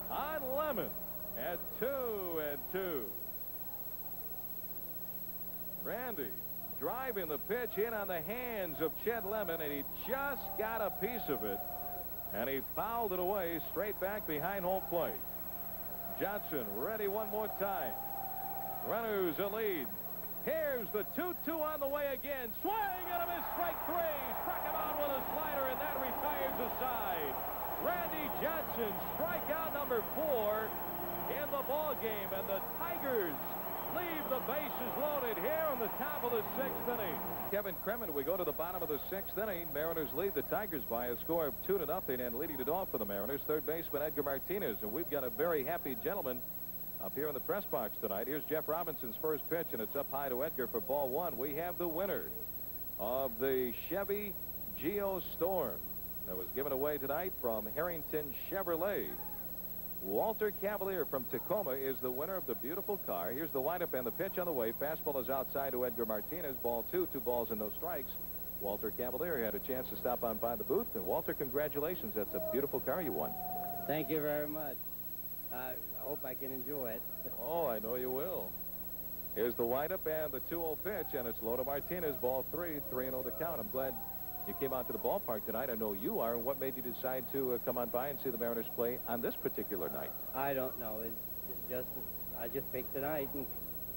on Lemon at 2-2. Randy driving the pitch in on the hands of Chet Lemon, and he just got a piece of it, and he fouled it away straight back behind home plate. Johnson ready one more time. Runners a lead. Here's the 2-2 on the way again. Swing and a miss. Strike 3. Struck him out with a slider, and that retires the side. Randy Johnson, strikeout number 4 in the ball game, and the Tigers leave the bases loaded here in the top of the 6th inning. Kevin Kremen, we go to the bottom of the 6th inning. Mariners lead the Tigers by a score of 2-0, and leading it off for the Mariners, third baseman Edgar Martinez. And we've got a very happy gentleman up here in the press box tonight. Here's Jeff Robinson's first pitch, and it's up high to Edgar for ball 1. We have the winner of the Chevy Geo Storm that was given away tonight from Harrington Chevrolet. Walter Cavalier from Tacoma is the winner of the beautiful car. Here's the windup and the pitch on the way. Fastball is outside to Edgar Martinez. Ball 2, 2 balls and no strikes. Walter Cavalier had a chance to stop on by the booth. And Walter, congratulations. That's a beautiful car you won. Thank you very much. I hope I can enjoy it. Oh, I know you will. Here's the windup and the 2-0 pitch, and it's Loto Martinez, ball 3, 3-0 to count. I'm glad you came out to the ballpark tonight. I know you are. And what made you decide to come on by and see the Mariners play on this particular night? I don't know. I just picked tonight and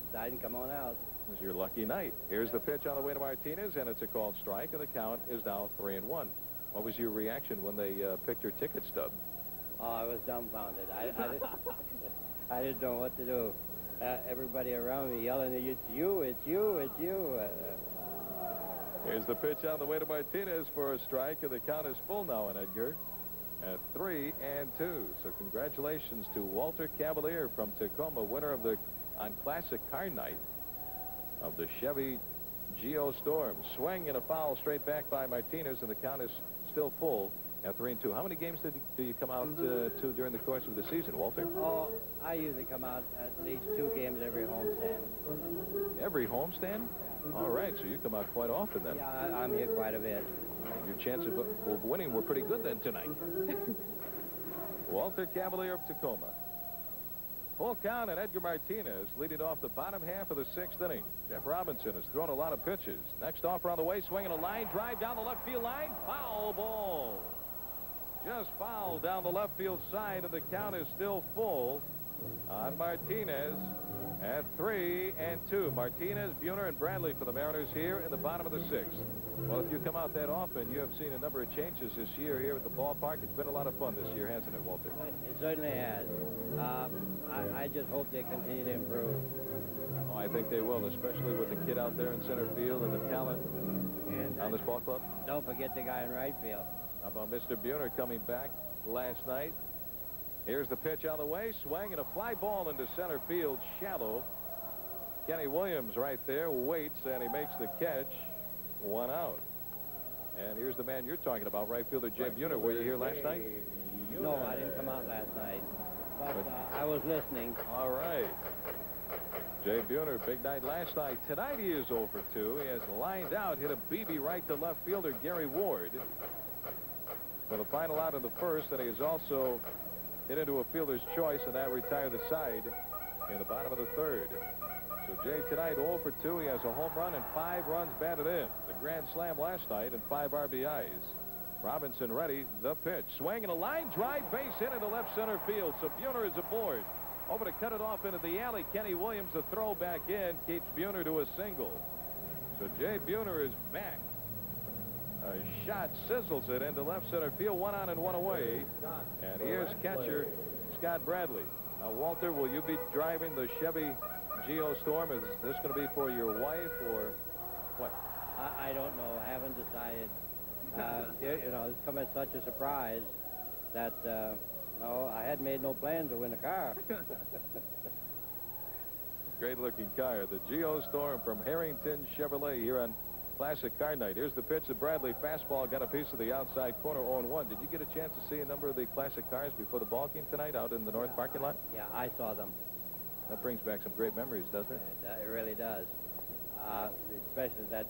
decided to come on out. It was your lucky night. Here's the pitch on the way to Martinez, and it's a called strike, and the count is now 3-1. What was your reaction when they picked your ticket stub? Oh, I was dumbfounded. I didn't know what to do. Everybody around me yelling, it's you, it's you, it's you. Here's the pitch on the way to Martinez for a strike, and the count is full now on Edgar at 3-2. So congratulations to Walter Cavalier from Tacoma, winner of the on Classic Car Night of the Chevy Geostorm. Swing and a foul straight back by Martinez, and the count is still full at 3-2. How many games do you come out to during the course of the season, Walter? Oh, I usually come out at least 2 games every homestand. Every homestand? All right, so you come out quite often then. Yeah, I'm here quite a bit. Your chances of winning were pretty good then tonight. Walter Cavalier of Tacoma. Full count, and Edgar Martinez leading off the bottom half of the 6th inning. Jeff Robinson has thrown a lot of pitches. Next offer on the way, swinging a line drive down the left field line. Foul ball. Just foul down the left field side, and the count is still full on Martinez at 3-2. Martinez, Buhner, and Bradley for the Mariners here in the bottom of the 6th. Well, if you come out that often, you have seen a number of changes this year here at the ballpark. It's been a lot of fun this year, hasn't it, Walter? It certainly has. I just hope they continue to improve. Oh, I think they will, especially with the kid out there in center field and the talent on this ball club. Don't forget the guy in right field. How about Mr. Buhner coming back last night? Here's the pitch on the way. Swing and a fly ball into center field, shallow. Kenny Williams right there waits, and he makes the catch. 1 out. And here's the man you're talking about, right fielder Jay Buhner. Were you here last night? No, I didn't come out last night. But I was listening. All right. Jay Buhner, big night last night. Tonight he is 0 for 2. He has lined out, hit a BB right to left fielder Gary Ward for the final out in the 1st, and he has also hit into a fielder's choice, and that retired the side in the bottom of the 3rd. So Jay tonight 0 for 2. He has a home run and 5 runs batted in. The grand slam last night and 5 RBIs. Robinson ready. The pitch. Swing and a line drive, base hit into left center field. So Buhner is aboard. Over to cut it off into the alley. Kenny Williams, the throw back in, keeps Buhner to a single. So Jay Buhner is back. A shot sizzles it into left center field. 1 on and 1 away. And here's catcher Scott Bradley. Now, Walter, will you be driving the Chevy Geostorm? Is this going to be for your wife or what? I don't know. I haven't decided. You know, it's come as such a surprise that, no, I had made no plans to win the car. Great-looking car. The Geostorm from Harrington Chevrolet here on Classic Car Night. Here's the pitch to Bradley. Fastball got a piece of the outside corner, 0-1. Did you get a chance to see a number of the classic cars before the ball game tonight out in the north parking lot? Yeah, I saw them. That brings back some great memories, doesn't it? It really does. Especially that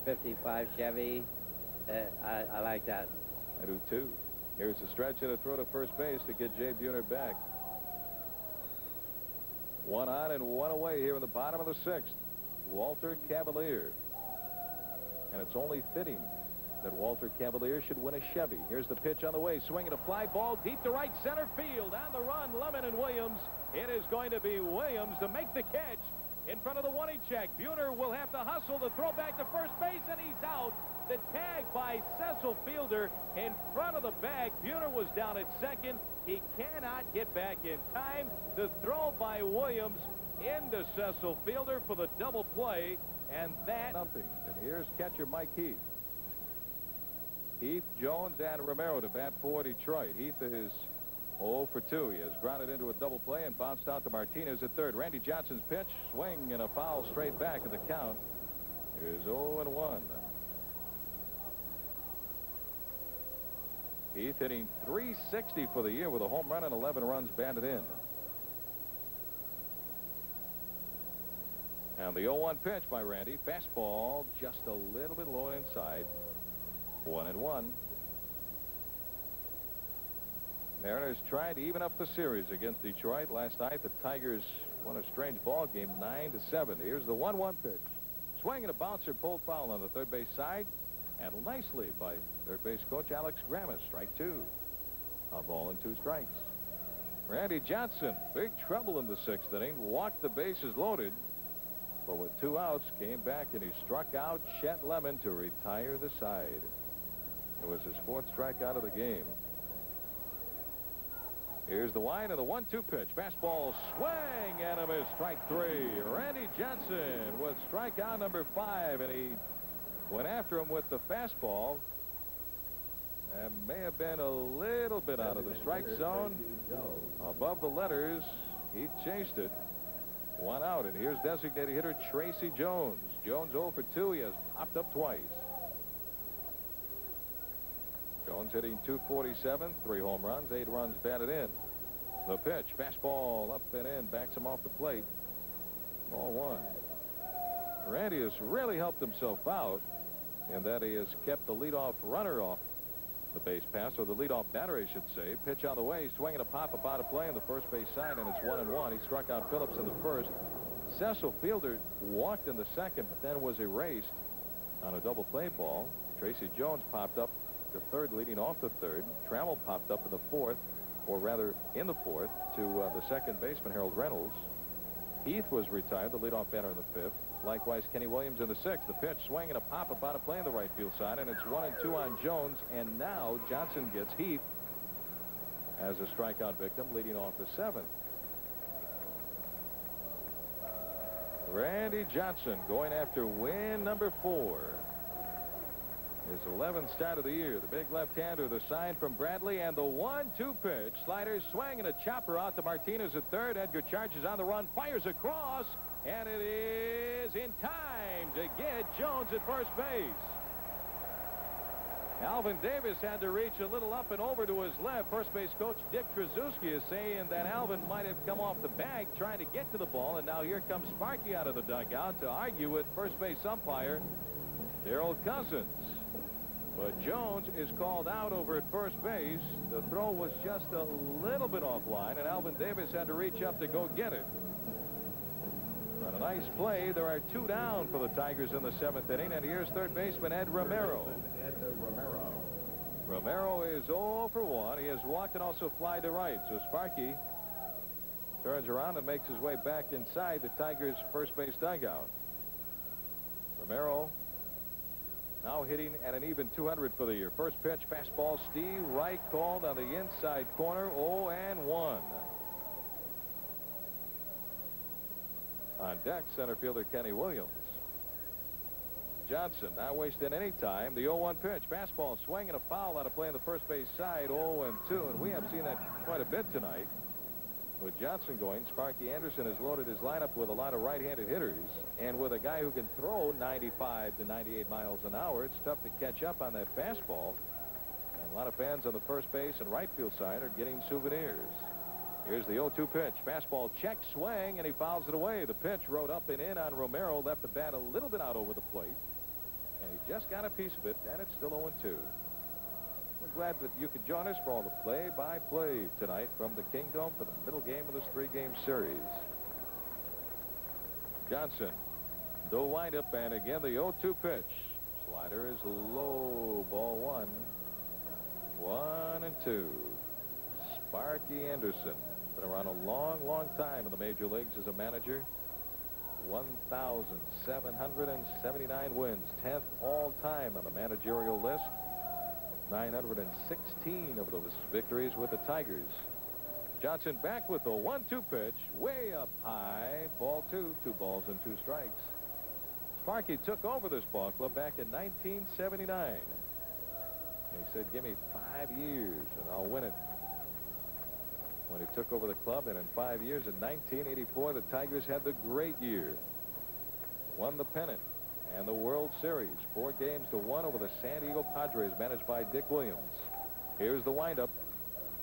55 Chevy. I like that. I do too. Here's the stretch and a throw to first base to get Jay Buhner back. 1 on and 1 away here in the bottom of the 6th. Walter Cavalier. And it's only fitting that Walter Cavalier should win a Chevy. Here's the pitch on the way. Swinging a fly ball deep to right center field. On the run, Lemon and Williams. It is going to be Williams to make the catch in front of the 1-inch check. Buhner will have to hustle the throw back to first base, and he's out. The tag by Cecil Fielder in front of the bag. Buhner was down at second. He cannot get back in time. The throw by Williams into Cecil Fielder for the double play, and that nothing. And here's catcher Mike Heath. Heath, Jones, and Romero to bat for Detroit. Heath is 0 for 2. He has grounded into a double play and bounced out to Martinez at third. Randy Johnson's pitch, swing and a foul straight back, and the count is 0-1. Heath hitting .360 for the year with a home run and 11 runs batted in. And the 0-1 pitch by Randy. Fastball just a little bit low inside. 1-1. Mariners tried to even up the series against Detroit last night. The Tigers won a strange ball game, 9-7. Here's the 1-1 pitch. Swing and a bouncer pulled foul on the third base side. And nicely by third base coach Alex Grammas. Strike 2. A ball and 2 strikes. Randy Johnson, big trouble in the 6th inning. Walked the bases loaded. But with 2 outs, came back and he struck out Chet Lemon to retire the side. It was his 4th strikeout of the game. Here's the wind of the 1-2 pitch. Fastball swing and a miss. Strike 3. Randy Johnson with strikeout number 5, and he went after him with the fastball. And may have been a little bit out of the strike zone. Above the letters, he chased it. 1 out, and here's designated hitter Tracy Jones. Jones 0 for 2. He has popped up twice. Jones hitting .247, 3 home runs, 8 runs batted in. The pitch, fastball up and in, backs him off the plate. Ball 1. Randy has really helped himself out in that he has kept the leadoff runner off the base pass, or the leadoff batter, I should say. Pitch on the way, swinging a pop-up out of play on the first base side, and it's 1-1. He struck out Phillips in the first. Cecil Fielder walked in the second, but then was erased on a double play ball. Tracy Jones popped up the third, leading off the third. Trammell popped up in the fourth, or rather in the fourth, to the second baseman, Harold Reynolds. Heath was retired, the leadoff batter in the 5th. Likewise, Kenny Williams in the 6th. The pitch, swing and a pop-up out of play in the right field side, and it's 1-2 on Jones. And now Johnson gets Heath as a strikeout victim, leading off the 7th. Randy Johnson going after win number 4. His 11th start of the year. The big left-hander, the sign from Bradley, and the 1-2 pitch. Slider, swing, and a chopper out to Martinez at third. Edgar charges on the run, fires across, and it is in time to get Jones at first base. Alvin Davis had to reach a little up and over to his left. First base coach Dick Trzaskowski is saying that Alvin might have come off the bag trying to get to the ball, and now here comes Sparky out of the dugout to argue with first base umpire Darrell Cousins. But Jones is called out over at first base. The throw was just a little bit offline, and Alvin Davis had to reach up to go get it. On a nice play, there are 2 down for the Tigers in the 7th inning, and here's third baseman Ed Romero. Romero is 0 for 1. He has walked and also flied to right. So Sparky turns around and makes his way back inside the Tigers' first base dugout. Romero now hitting at an even 200 for the year. First pitch, fastball, Steve Reich called on the inside corner, 0-1. On deck, center fielder Kenny Williams. Johnson not wasting any time. The 0-1 pitch, fastball, swing, and a foul out of play on the first base side, 0-2. And we have seen that quite a bit tonight. With Johnson going, Sparky Anderson has loaded his lineup with a lot of right-handed hitters, and with a guy who can throw 95 to 98 miles an hour, it's tough to catch up on that fastball. And a lot of fans on the first base and right field side are getting souvenirs. Here's the 0-2 pitch. Fastball, check, swing, and he fouls it away. The pitch rode up and in on Romero, left the bat a little bit out over the plate, and he just got a piece of it, and it's still 0-2. We're glad that you could join us for all the play-by-play tonight from the Kingdome for the middle game of this 3-game series. Johnson, the windup, and again the 0-2 pitch. Slider is low, ball 1. 1-2. Sparky Anderson, been around a long time in the major leagues as a manager. 1,779 wins, 10th all-time on the managerial list. 916 of those victories with the Tigers. Johnson back with the 1-2 pitch, way up high, ball 2, 2 balls and 2 strikes. Sparky took over this ball club back in 1979. And he said, give me 5 years and I'll win it. When he took over the club, and in 5 years, in 1984, the Tigers had the great year. Won the pennant and the World Series, 4 games to 1 over the San Diego Padres, managed by Dick Williams. Here's the windup.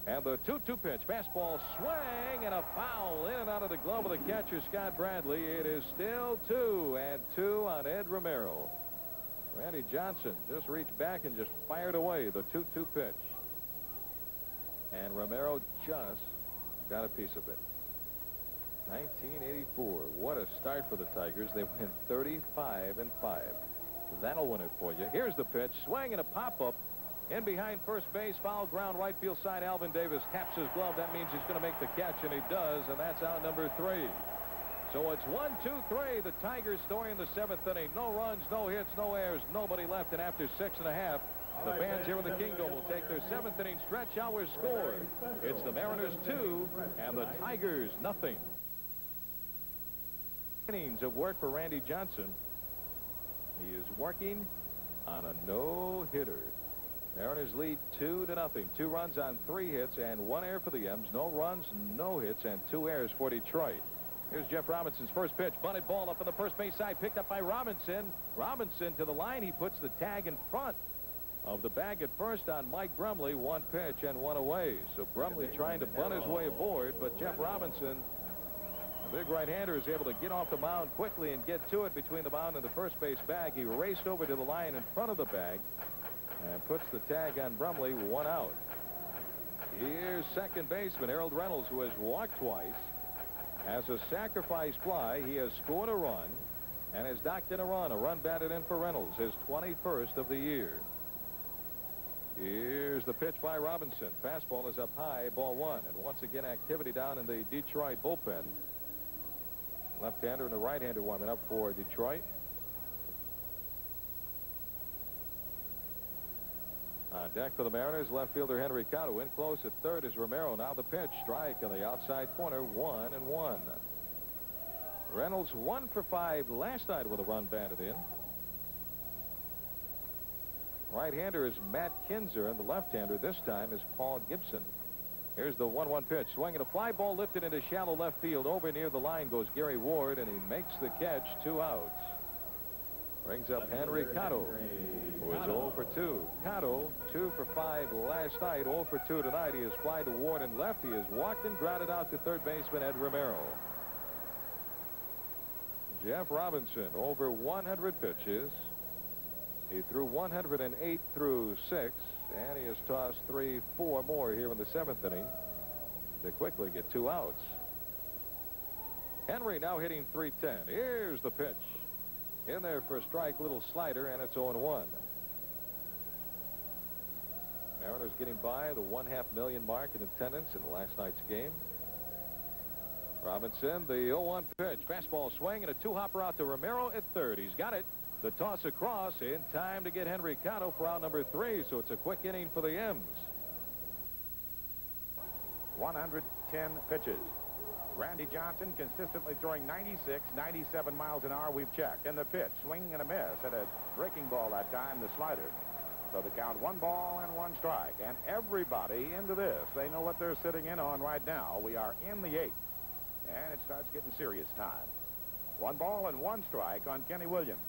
And the 2-2 pitch. Fastball swing and a foul in and out of the glove of the catcher, Scott Bradley. It is still 2-2 on Ed Romero. Randy Johnson just reached back and just fired away the 2-2 pitch. And Romero just got a piece of it. 1984. What a start for the Tigers. They win 35-5. That'll win it for you. Here's the pitch. Swing and a pop-up. In behind first base, foul ground, right field side. Alvin Davis taps his glove. That means he's going to make the catch, and he does, and that's out number 3. So it's 1-2-3. The Tigers story in the 7th inning. No runs, no hits, no errors, nobody left, and after 6.5, the fans here in the Kingdome will take their 7th inning stretch hour score. It's the Mariners 2 and the Tigers nothing. Innings of work for Randy Johnson. He is working on a no-hitter. Mariners lead 2-0. 2 runs on 3 hits and 1 error for the M's. No runs, no hits, and 2 errors for Detroit. Here's Jeff Robinson's first pitch. Bunted ball up on the first base side. Picked up by Robinson. Robinson to the line. He puts the tag in front of the bag at first on Mike Brumley. 1 pitch and 1 away. So Brumley trying to bunt his way aboard, but Jeff Robinson, the big right-hander, is able to get off the mound quickly and get to it between the mound and the first base bag. He raced over to the line in front of the bag and puts the tag on Brumley. 1 out. Here's second baseman Harold Reynolds, who has walked twice. As a sacrifice fly, he has scored a run and has docked in a run batted in for Reynolds, his 21st of the year. Here's the pitch by Robinson. Fastball is up high, ball 1. And once again, activity down in the Detroit bullpen. Left-hander and the right-hander warming up for Detroit. On deck for the Mariners, left fielder Henry Cotto. In close at third is Romero. Now the pitch. Strike on the outside corner. 1-1. Reynolds 1 for 5 last night with a run batted in. Right-hander is Matt Kinzer, and the left-hander this time is Paul Gibson. Here's the 1-1 pitch. Swinging a fly ball lifted into shallow left field. Over near the line goes Gary Ward, and he makes the catch. 2 outs. Brings up Henry Cotto, who is 0 for 2. Cotto, 2 for 5 last night, 0 for 2 tonight. He has flied to Ward and left. He has walked and grounded out to third baseman Ed Romero. Jeff Robinson, over 100 pitches. He threw 108 through 6, and he has tossed 3-4 more here in the 7th inning to quickly get 2 outs. Henry now hitting .310. Here's the pitch. In there for a strike, little slider, and it's 0-1. Mariners getting by the 500,000 mark in attendance in last night's game. Robinson, the 0-1 pitch. Fastball swing and a 2-hopper out to Romero at third. He's got it. The toss across in time to get Henry Cotto for out number 3, so it's a quick inning for the M's. 110 pitches. Randy Johnson consistently throwing 96, 97 miles an hour. We've checked. And the pitch, swing and a miss, and a breaking ball that time, the slider. So the count 1 ball and 1 strike. And everybody into this, they know what they're sitting in on right now. We are in the 8th, and it starts getting serious time. 1 ball and 1 strike on Kenny Williams.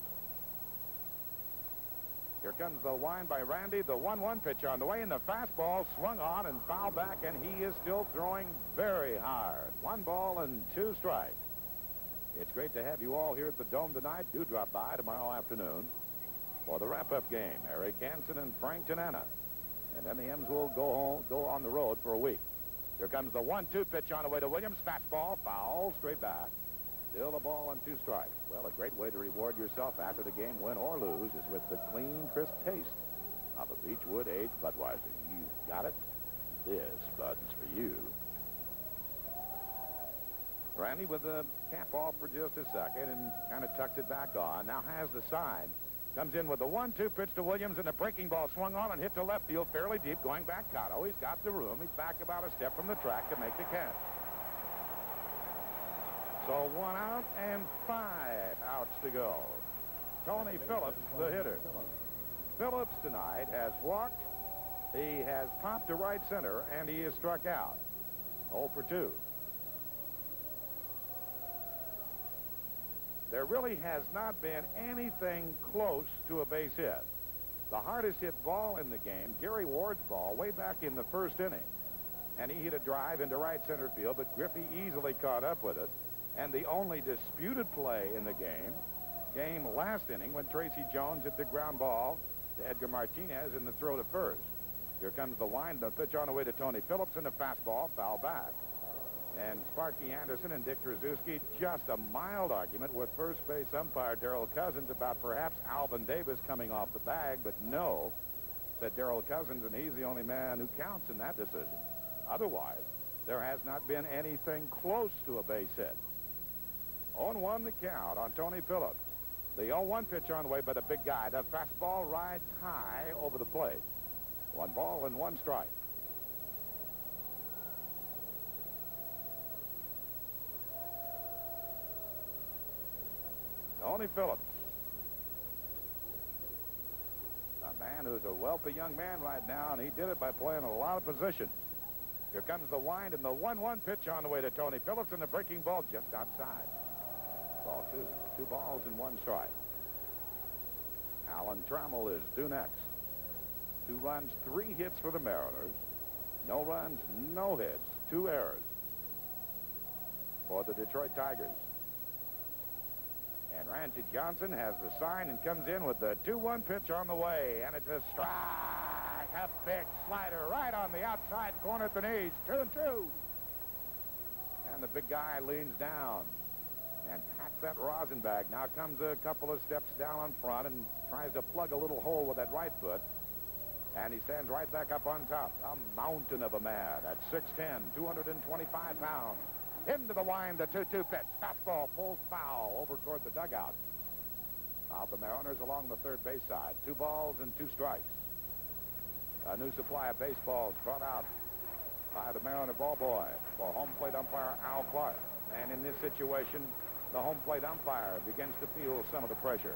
Here comes the wind by Randy. The 1-1 pitch on the way, and the fastball swung on and fouled back, and he is still throwing very hard. 1 ball and 2 strikes. It's great to have you all here at the Dome tonight. Do drop by tomorrow afternoon for the wrap-up game. Eric Hansen and Frank Tanana. And then the M's will go on the road for a week. Here comes the 1-2 pitch on the way to Williams. Fastball, foul, straight back. Still a ball and 2 strikes. Well, a great way to reward yourself after the game, win or lose, is with the clean, crisp taste of a Beechwood aged Budweiser. You got it? This Bud's for you. Randy with the cap off for just a second and kind of tucks it back on. Now has the side. Comes in with the 1-2 pitch to Williams, and the breaking ball swung on and hit to left field fairly deep. Going back Cotto. He's got the room. He's back about a step from the track to make the catch. So 1 out and 5 outs to go. Tony Phillips, the hitter. Phillips tonight has walked. He has popped to right center, and he is struck out. 0 for 2. There really has not been anything close to a base hit. The hardest hit ball in the game, Gary Ward's ball, way back in the 1st inning. And he hit a drive into right center field, but Griffey easily caught up with it. And the only disputed play in the game last inning, when Tracy Jones hit the ground ball to Edgar Martinez in the throw to first. Here comes the wind, the pitch on the way to Tony Phillips, and a fastball foul back. And Sparky Anderson and Dick Tracewski, just a mild argument with first base umpire Darrell Cousins about perhaps Alvin Davis coming off the bag, but no, said Darrell Cousins, and he's the only man who counts in that decision. Otherwise, there has not been anything close to a base hit. 0-1 the count on Tony Phillips. The 0-1 pitch on the way by the big guy. The fastball rides high over the plate. 1 ball and 1 strike. Tony Phillips. A man who's a wealthy young man right now, and he did it by playing a lot of positions. Here comes the wind, and the 1-1 pitch on the way to Tony Phillips, and the breaking ball just outside. Ball 2. 2 balls and 1 strike. Alan Trammell is due next. 2 runs, 3 hits for the Mariners. No runs, no hits, 2 errors for the Detroit Tigers. And Randy Johnson has the sign and comes in with the 2-1 pitch on the way. And it's a strike. A big slider right on the outside corner at the knees. 2-2. And the big guy leans down and packs that rosin bag. Now comes a couple of steps down on front and tries to plug a little hole with that right foot. And he stands right back up on top. A mountain of a man at 6'10", 225 pounds. Into the wind, the 2-2 pitch. Fastball pulls foul over toward the dugout. Now the Mariners along the third base side. 2 balls and 2 strikes. A new supply of baseballs brought out by the Mariner ball boy for home plate umpire Al Clark. And in this situation, the home plate umpire begins to feel some of the pressure.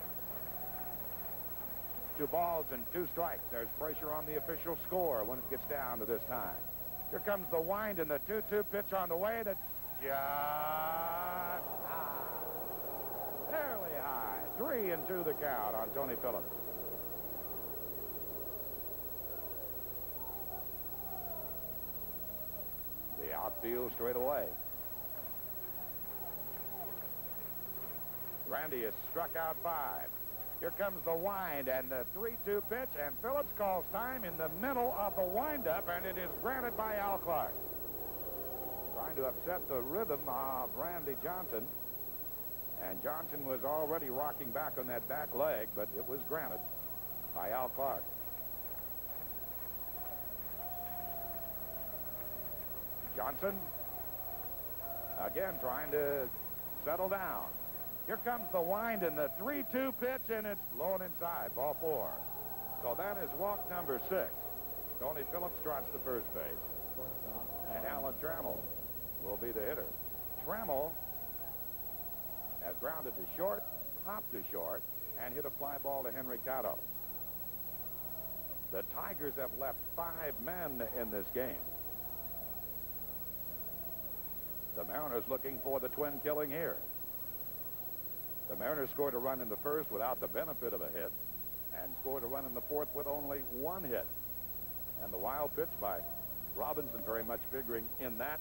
2 balls and 2 strikes. There's pressure on the official score when it gets down to this time. Here comes the wind and the 2-2 pitch on the way. That's just high. Fairly high. 3-2 the count on Tony Phillips. The outfield straight away. Randy has struck out 5. Here comes the wind and the 3-2 pitch, and Phillips calls time in the middle of the windup, and it is granted by Al Clark. Trying to upset the rhythm of Randy Johnson, and Johnson was already rocking back on that back leg, but it was granted by Al Clark. Johnson again trying to settle down. Here comes the wind and the 3-2 pitch, and it's blown inside. Ball 4. So that is walk number 6. Tony Phillips trots to first base. And Alan Trammell will be the hitter. Trammell has grounded to short, popped to short, and hit a fly ball to Henry Cotto. The Tigers have left 5 men in this game. The Mariners looking for the twin killing here. The Mariners scored a run in the first without the benefit of a hit, and scored a run in the fourth with only 1 hit. And the wild pitch by Robinson very much figuring in that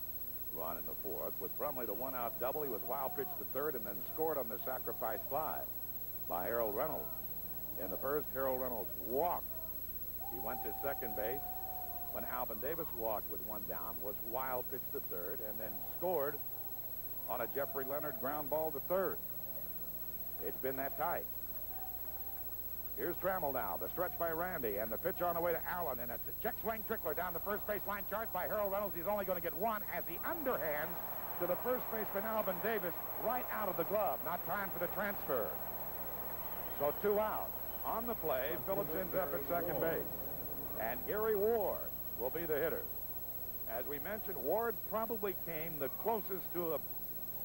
run in the fourth. With Brumley the 1-out double, he was wild pitched to third and then scored on the sacrifice fly by Harold Reynolds. In the first, Harold Reynolds walked. He went to second base when Alvin Davis walked with 1 down, was wild pitched to third, and then scored on a Jeffrey Leonard ground ball to third. It's been that tight. Here's Trammell now. The stretch by Randy, and the pitch on the way to Allen, and it's a check swing trickler down the first base line, charged by Harold Reynolds. He's only going to get 1 as he underhands to the first baseman Alvin Davis right out of the glove. Not time for the transfer. So 2 outs. On the play, Phillips ends up at second base. And Gary Ward will be the hitter. As we mentioned, Ward probably came the closest to a,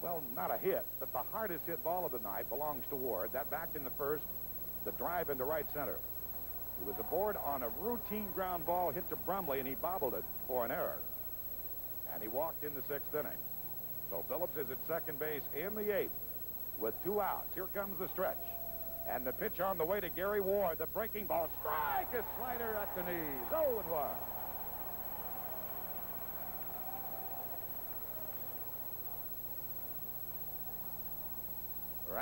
well, not a hit, but the hardest hit ball of the night belongs to Ward. That back in the first, the drive into right center. He was aboard on a routine ground ball hit to Brumley, and he bobbled it for an error. And he walked in the 6th inning. So Phillips is at second base in the 8th with 2 outs. Here comes the stretch. And the pitch on the way to Gary Ward. The breaking ball. Strike! A slider at the knees. 0-1.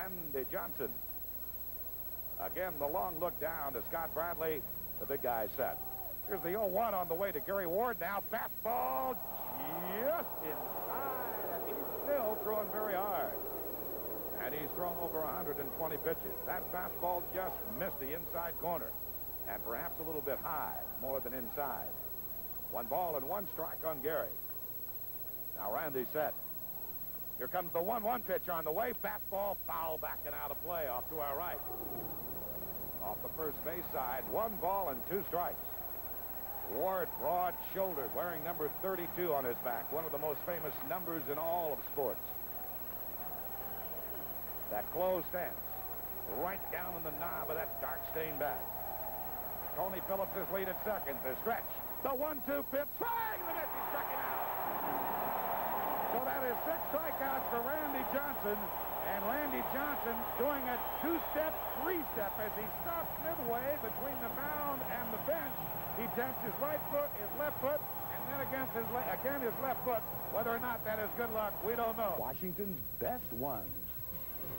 Randy Johnson. Again, the long look down to Scott Bradley. The big guy set. Here's the 0-1 on the way to Gary Ward now. Fastball just inside, and he's still throwing very hard. And he's thrown over 120 pitches. That fastball just missed the inside corner. And perhaps a little bit high, more than inside. 1 ball and 1 strike on Gary. Now Randy set. Here comes the 1-1 pitch on the way. Fastball foul backing out of play off to our right. Off the first base side, 1 ball and 2 strikes. Ward, broad-shouldered, wearing number 32 on his back. One of the most famous numbers in all of sports. That closed stance, right down in the knob of that dark stained bat. Tony Phillips is lead at second. The stretch. The 1-2 pitch. Swing! The net is striking out. So that is 6 strikeouts for Randy Johnson. And Randy Johnson doing a 2-step, 3-step as he stops midway between the mound and the bench. He taps his right foot, his left foot, and then against his left foot. Whether or not that is good luck, we don't know. Washington's best ones.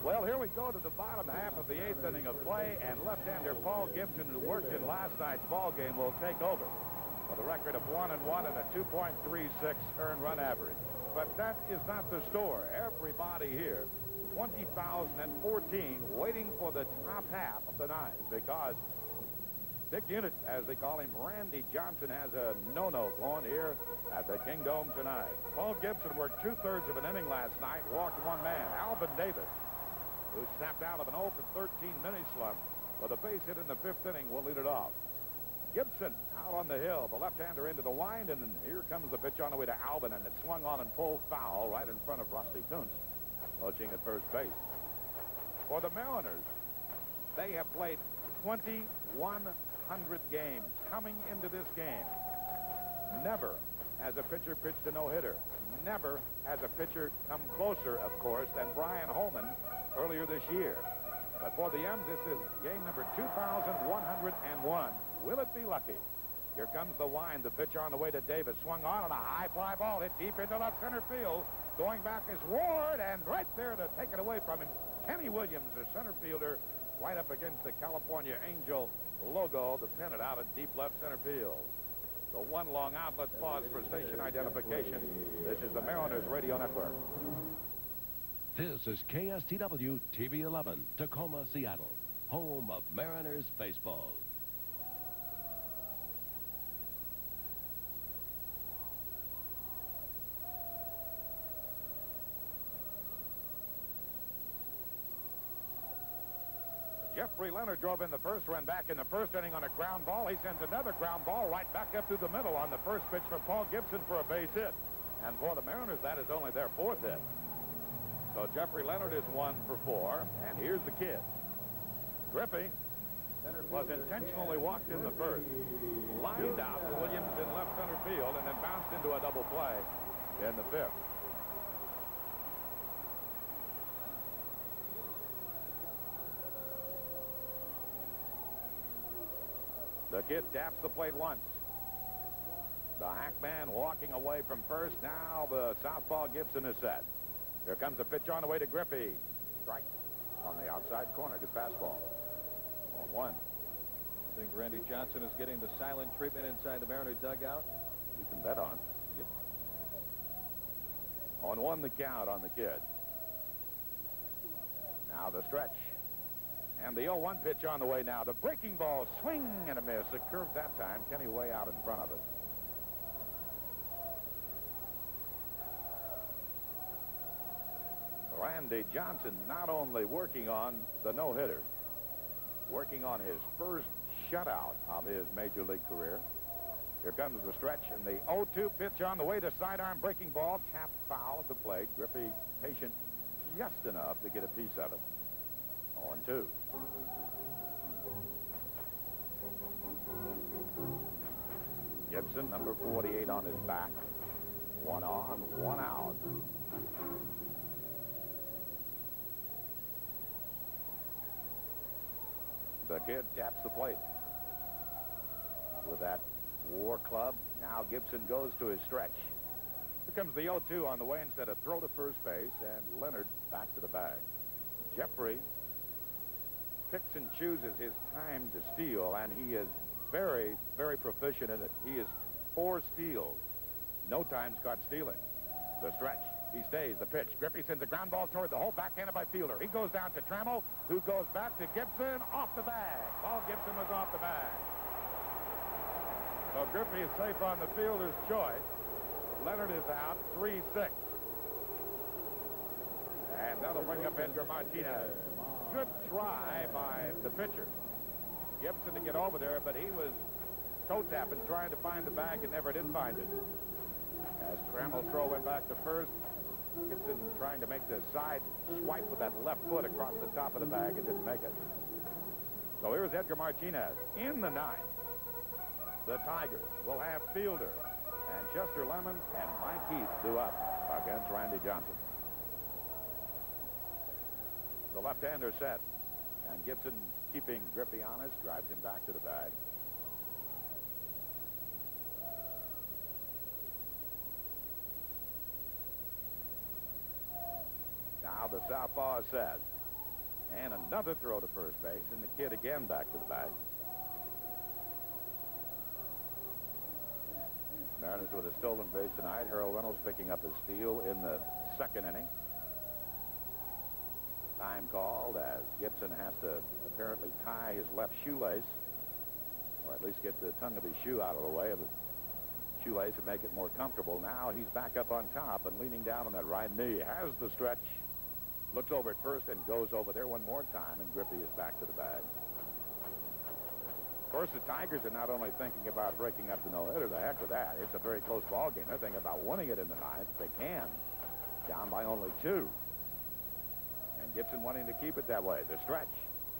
Well, here we go to the bottom half of the 8th inning of play, and left-hander Paul Gibson, who worked in last night's ball game, will take over with a record of 1-1 and a 2.36 earned run average. But that is not the story. Everybody here, 20,014, waiting for the top half of the 9th, because Dick Unit, as they call him, Randy Johnson, has a no-no going here at the Kingdome tonight. Paul Gibson worked 2/3 of an inning last night, walked 1 man. Alvin Davis, who snapped out of an 0-for-13 mini slump with a base hit in the 5th inning, will lead it off. Gibson out on the hill, the left-hander into the wind, and here comes the pitch on the way to Alvin, and it swung on and pulled foul right in front of Rusty Kuntz, coaching at first base. For the Mariners, they have played 2,100 games. Coming into this game, never has a pitcher pitched a no-hitter. Never has a pitcher come closer, of course, than Brian Holman earlier this year. But for the M's, this is game number 2,101. Will it be lucky? Here comes the wind. The pitch on the way to Davis. Swung on and a high fly ball hit deep into left center field. Going back is Ward, and right there to take it away from him, Kenny Williams, the center fielder, right up against the California Angel logo to pin it out at deep left center field. The 1 long outlet pause for station identification. This is the Mariners Radio Network. This is KSTW TV 11, Tacoma, Seattle, home of Mariners baseball. Jeffrey Leonard drove in the first run back in the 1st inning on a ground ball. He sends another ground ball right back up through the middle on the first pitch from Paul Gibson for a base hit. And for the Mariners, that is only their 4th hit. So Jeffrey Leonard is 1 for 4, and here's the kid. Griffey was intentionally walked in the 1st, lined out to Williams in left center field, and then bounced into a double play in the 5th. The kid taps the plate once. The Hackman walking away from first. Now the southpaw Gibson is set. Here comes a pitch on the way to Griffey. Strike on the outside corner. Good fastball. 1-1. I think Randy Johnson is getting the silent treatment inside the Mariner dugout. You can bet on. Yep. 1-1 the count on the kid. Now the stretch. And the 0-1 pitch on the way now. The breaking ball, swing and a miss. It curved that time. Kenny way out in front of it. Randy Johnson not only working on the no-hitter, working on his first shutout of his major league career. Here comes the stretch, and the 0-2 pitch on the way to sidearm breaking ball. Tapped foul at the plate. Griffey patient just enough to get a piece of it. 0-2. Gibson, number 48 on his back. 1 on, 1 out. The kid taps the plate with that war club. Now Gibson goes to his stretch. Here comes the 0-2 on the way instead of throw to first base, and Leonard back to the bag. Jeffrey picks and chooses his time to steal, and he is very, very proficient in it. He is 4 steals. No times caught stealing. The stretch. He stays. The pitch. Griffey sends a ground ball toward the hole, backhanded by Fielder. He goes down to Trammell, who goes back to Gibson, off the bag. Paul Gibson was off the bag. So Griffey is safe on the fielder's choice. Leonard is out, 3-6. And that'll bring up Edgar Martinez. Good try by the pitcher. Gibson to get over there, but he was toe-tapping, trying to find the bag and never did find it. As Trammell's throw went back to first, Gibson trying to make the side swipe with that left foot across the top of the bag and didn't make it. So here's Edgar Martinez in the 9th. The Tigers will have Fielder and Chester Lemon and Mike Heath due up against Randy Johnson. The left-hander set, and Gibson, keeping Griffey honest, drives him back to the bag. Now the southpaw is set. And another throw to first base, and the kid again back to the bag. Mariners with a stolen base tonight. Harold Reynolds picking up his steal in the 2nd inning. Time called as Gibson has to apparently tie his left shoelace, or at least get the tongue of his shoe out of the way of the shoelace and make it more comfortable. Now he's back up on top and leaning down on that right knee. Has the stretch. Looks over at first and goes over there one more time, and Griffey is back to the bag. Of course, the Tigers are not only thinking about breaking up the no-hitter, the heck with that. It's a very close ball game. They're thinking about winning it in the 9th if they can. Down by only 2. And Gibson wanting to keep it that way. The stretch.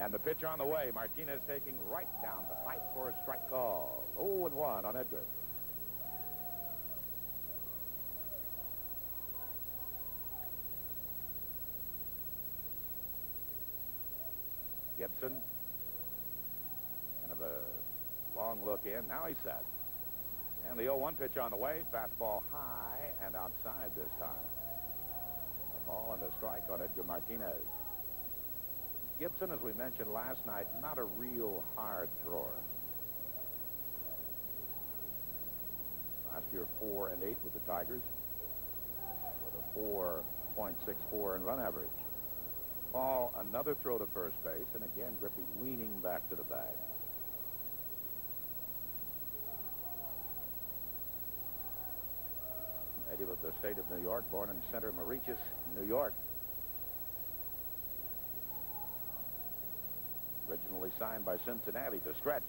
And the pitch on the way. Martinez taking right down the pipe for a strike call. 0-1 on Edgar. Gibson. Kind of a long look in. Now he's set. And the 0-1 pitch on the way. Fastball high and outside this time. A ball and a strike on Edgar Martinez. Gibson, as we mentioned last night, not a real hard thrower. Last year, 4-8 with the Tigers, with a 4.64 in run average. Paul, another throw to first base, and again, Griffey leaning back to the bag. Native of the state of New York, born in Center Moriches, New York. Originally signed by Cincinnati to stretch.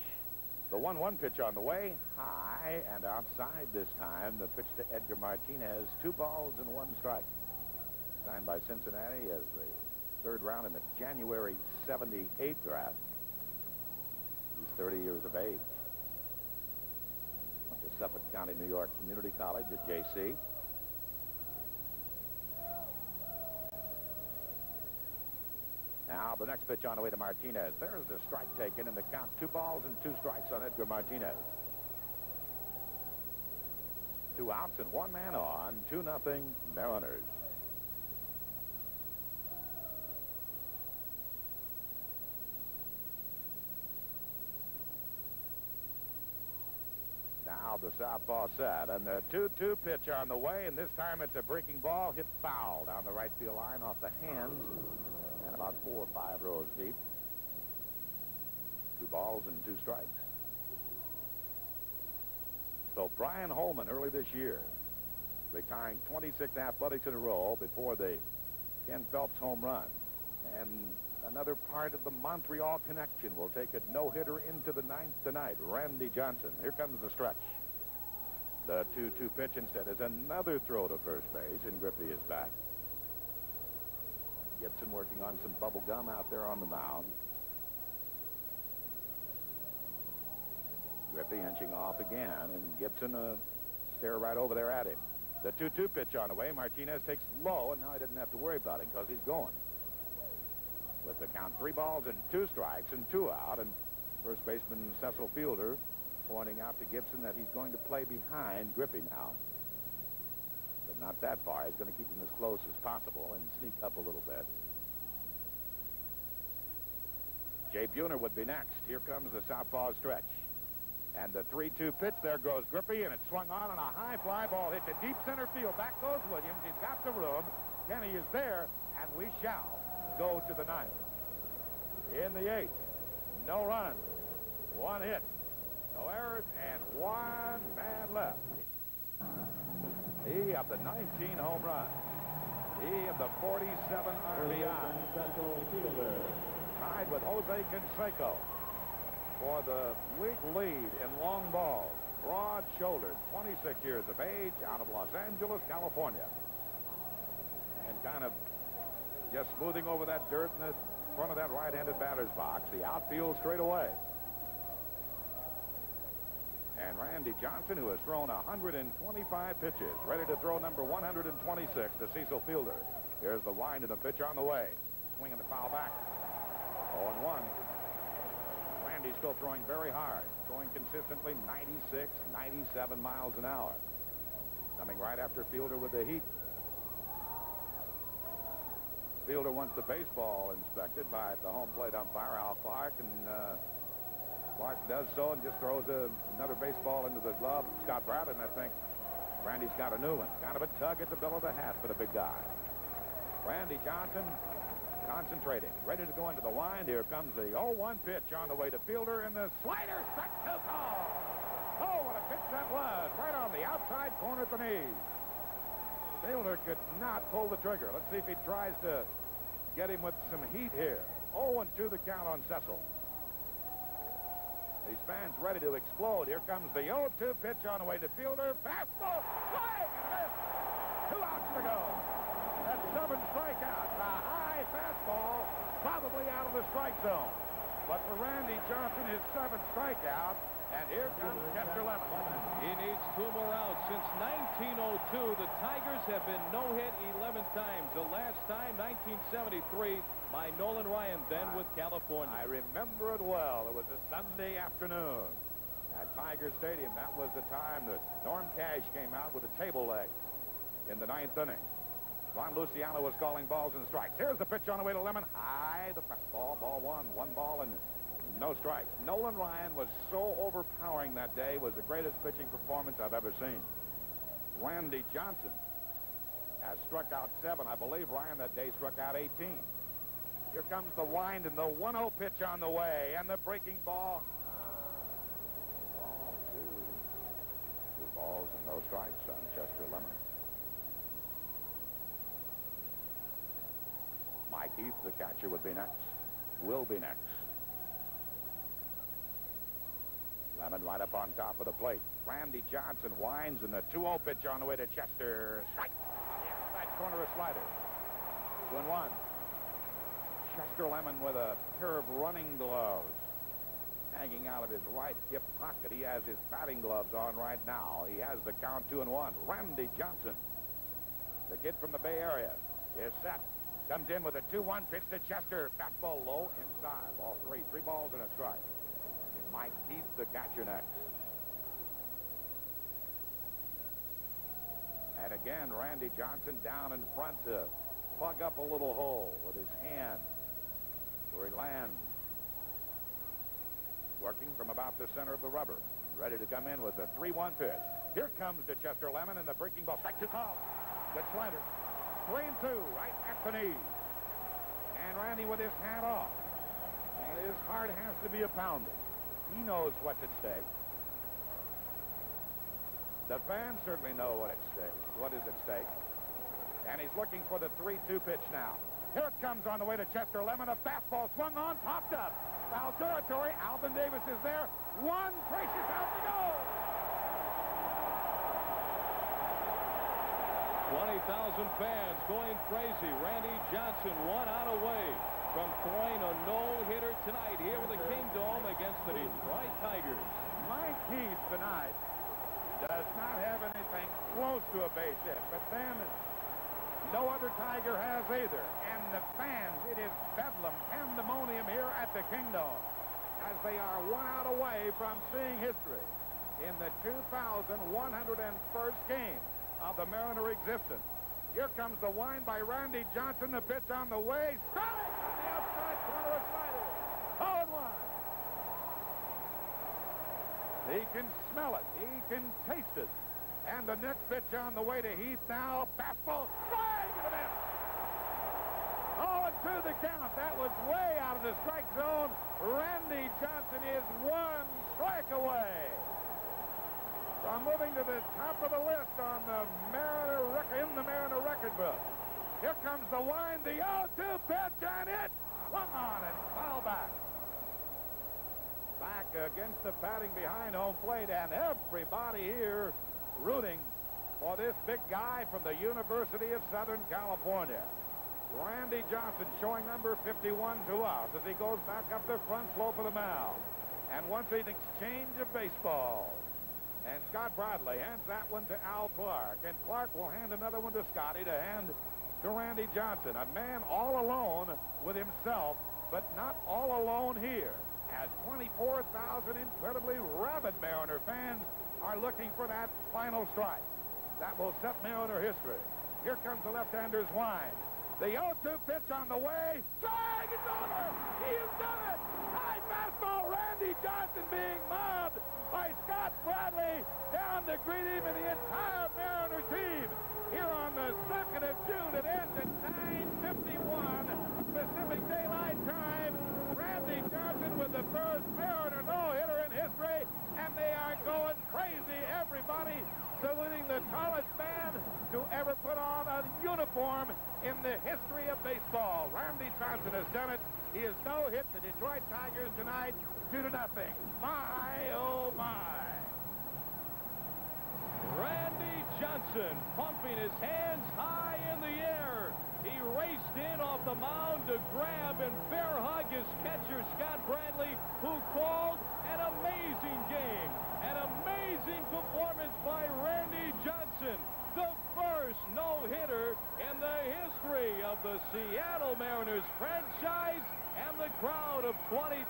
The 1-1 pitch on the way, high and outside this time. The pitch to Edgar Martinez, 2 balls and 1 strike. Signed by Cincinnati as the 3rd round in the January '78 draft. He's 30 years of age. Went to Suffolk County, New York Community College at JC. Now the next pitch on the way to Martinez. There's a strike taken in the count. 2 balls and 2 strikes on Edgar Martinez. 2 outs and 1 man on. 2-0 Mariners. Now the southpaw set, and the 2-2 pitch on the way, and this time it's a breaking ball hit foul down the right field line off the hands and about 4 or 5 rows deep. 2 balls and 2 strikes. So Brian Holman early this year, retiring 26 athletics in a row before the Ken Phelps home run. And another part of the Montreal connection will take a no-hitter into the 9th tonight. Randy Johnson. Here comes the stretch. The 2-2 pitch instead is another throw to first base, and Griffey is back. Gibson working on some bubble gum out there on the mound. Griffey inching off again, and Gibson stare right over there at him. The 2-2 pitch on the way. Martinez takes low, and now he didn't have to worry about him because he's going. With the count 3 balls and 2 strikes and 2 out, and first baseman Cecil Fielder pointing out to Gibson that he's going to play behind Griffey now. But not that far. He's going to keep him as close as possible and sneak up a little bit. Jay Buhner would be next. Here comes the southpaw stretch. And the 3-2 pitch, there goes Griffey, and it's swung on a high fly ball hit to deep center field. Back goes Williams. He's got the room. Kenny is there, and we shall go to the ninth. In the eighth, no runs, one hit, no errors, and one man left. He of the 19 home runs. He of the 47 RBI. Tied with Jose Canseco for the league lead in long balls. Broad-shouldered, 26 years of age, out of Los Angeles, California. And kind of just smoothing over that dirt in the front of that right-handed batter's box. The outfield straight away. And Randy Johnson, who has thrown 125 pitches, ready to throw number 126 to Cecil Fielder. Here's the wind of the pitch on the way. Swinging the foul back. 0-1. Randy's still throwing very hard. Throwing consistently 96, 97 miles an hour. Coming right after Fielder with the heat. Fielder wants the baseball inspected by the home plate umpire, Al Clark, and Clark does so and just throws another baseball into the glove of Scott Bradley, and I think Randy's got a new one. Kind of a tug at the bill of the hat for the big guy. Randy Johnson concentrating, ready to go into the wind. Here comes the 0-1 pitch on the way to Fielder, and the slider struck to call. Oh, what a pitch that was. Right on the outside corner at the knees. Fielder could not pull the trigger. Let's see if he tries to get him with some heat here. 0-2 the count on Cecil. These fans ready to explode. Here comes the 0-2 pitch on the way to Fielder. Fastball, swing, and a miss. 2 outs to go. That's 7 strikeouts. A high fastball, probably out of the strike zone. But for Randy Johnson, his 7th strikeout. And here comes Chester Lemon. He needs 2 more outs. Since 1902, the Tigers have been no-hit 11 times. The last time, 1973, by Nolan Ryan, then with California. I remember it well. It was a Sunday afternoon at Tiger Stadium. That was the time that Norm Cash came out with a table leg in the 9th inning. Ron Luciano was calling balls and strikes. Here's the pitch on the way to Lemon. High, the fastball, ball 1 ball and no strikes. Nolan Ryan was so overpowering that day. Was the greatest pitching performance I've ever seen. Randy Johnson has struck out 7. I believe Ryan that day struck out 18. Here comes the wind and the 1-0 pitch on the way, and the breaking ball. Ball 2. 2 balls and no strikes on Chester Lemon. Mike Heath, the catcher, would be next. Will be next. Lemon right up on top of the plate. Randy Johnson winds, and the 2-0 pitch on the way to Chester. Strike on the outside corner, a slider. 2-1. Chester Lemon with a pair of running gloves hanging out of his right hip pocket. He has his batting gloves on right now. He has the count 2-1. Randy Johnson, the kid from the Bay Area, is set. Comes in with a 2-1 pitch to Chester. Fastball low inside. Ball 3. 3 balls and a strike. Mike Heath, the catcher, next. And again, Randy Johnson down in front to plug up a little hole with his hand where he lands. Working from about the center of the rubber. Ready to come in with a 3-1 pitch. Here comes to Chester Lemon, and the breaking ball. Strike to call. Good slider. 3-2 right at the knee. And Randy with his hat off. And his heart has to be a pounding. He knows what's at stake. The fans certainly know what is at stake. And he's looking for the 3-2 pitch now. Here it comes on the way to Chester Lemon. A fastball swung on, popped up. Foul territory. Alvin Davis is there. 1 precious out to go. 20,000 fans going crazy. Randy Johnson 1 out away from throwing a no-hitter tonight here with the Kingdome against the Detroit Tigers. Mike Heath tonight does not have anything close to a base hit, but then no other Tiger has either. And the fans, it is bedlam, pandemonium here at the Kingdome as they are 1 out away from seeing history in the 2,101st game of the Mariner existence. Here comes the wind by Randy Johnson. The pitch on the way. Strike on the outside corner, a slider. Oh, and He can smell it. He can taste it. And the next pitch on the way to Heath now. Fastball. Swing and a miss. 0-2 the count. That was way out of the strike zone. Randy Johnson is one strike away. So I'm moving to the top of the list on the Mariner record, in the Mariner record book. Here comes the wind, the 0-2 pitch, and it swung on and foul back. Back against the padding behind home plate, and everybody here rooting for this big guy from the University of Southern California. Randy Johnson showing number 51 to us as he goes back up the front slope of the mound. And wants an exchange of baseballs. And Scott Bradley hands that one to Al Clark. And Clark will hand another one to Scotty to hand to Randy Johnson. A man all alone with himself, but not all alone here. As 24,000 incredibly rabid Mariner fans are looking for that final strike. That will set Mariner history. Here comes the left-hander's wind. The 0-2 pitch on the way. Swing! It's over! He has done it! High fastball, Randy Johnson being mobbed by Scott Bradley down to greet him and the entire Mariner team. Here on the 2nd of June, it ends at 9:51 Pacific Daylight Time. Randy Johnson with the first Mariner no-hitter in history, and they are going crazy. Everybody saluting the tallest man to ever put on a uniform in the history of baseball. Randy Johnson has done it. He has no-hit the Detroit Tigers tonight 2-0. My, oh, my. Randy Johnson pumping his hands high in the air. He raced in off the mound to grab and bear hug his catcher, Scott Bradley, who called an amazing game. An amazing performance by Randy Johnson, the first no-hitter in the history of the Seattle Mariners franchise, and the crowd of 20,000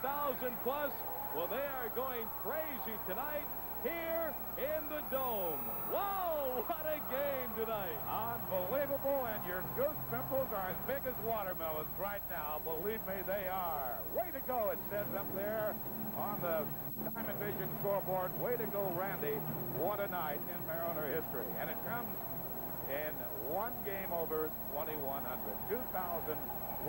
plus, well, they are going crazy tonight here in the Dome. Whoa, what a game tonight. Unbelievable, and your goose pimples are as big as watermelons right now. Believe me, they are. Way to go, it says up there on the Diamond Vision scoreboard. Way to go, Randy. What a night in Mariner history. And it comes in one game over 2,100. 2,101.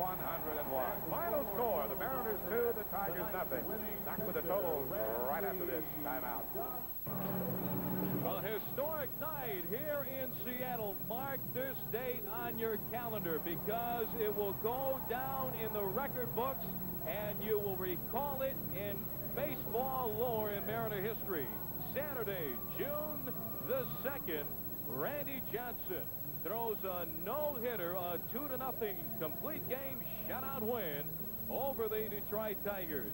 Final score, the Mariners 2, the Tigers nothing. Back with the totals right after this timeout. A historic night here in Seattle. Mark this date on your calendar because it will go down in the record books and you will recall it in baseball lore in Mariner history. Saturday, June the 2nd, Randy Johnson throws a no-hitter, a 2-0 complete game shutout win over the Detroit Tigers.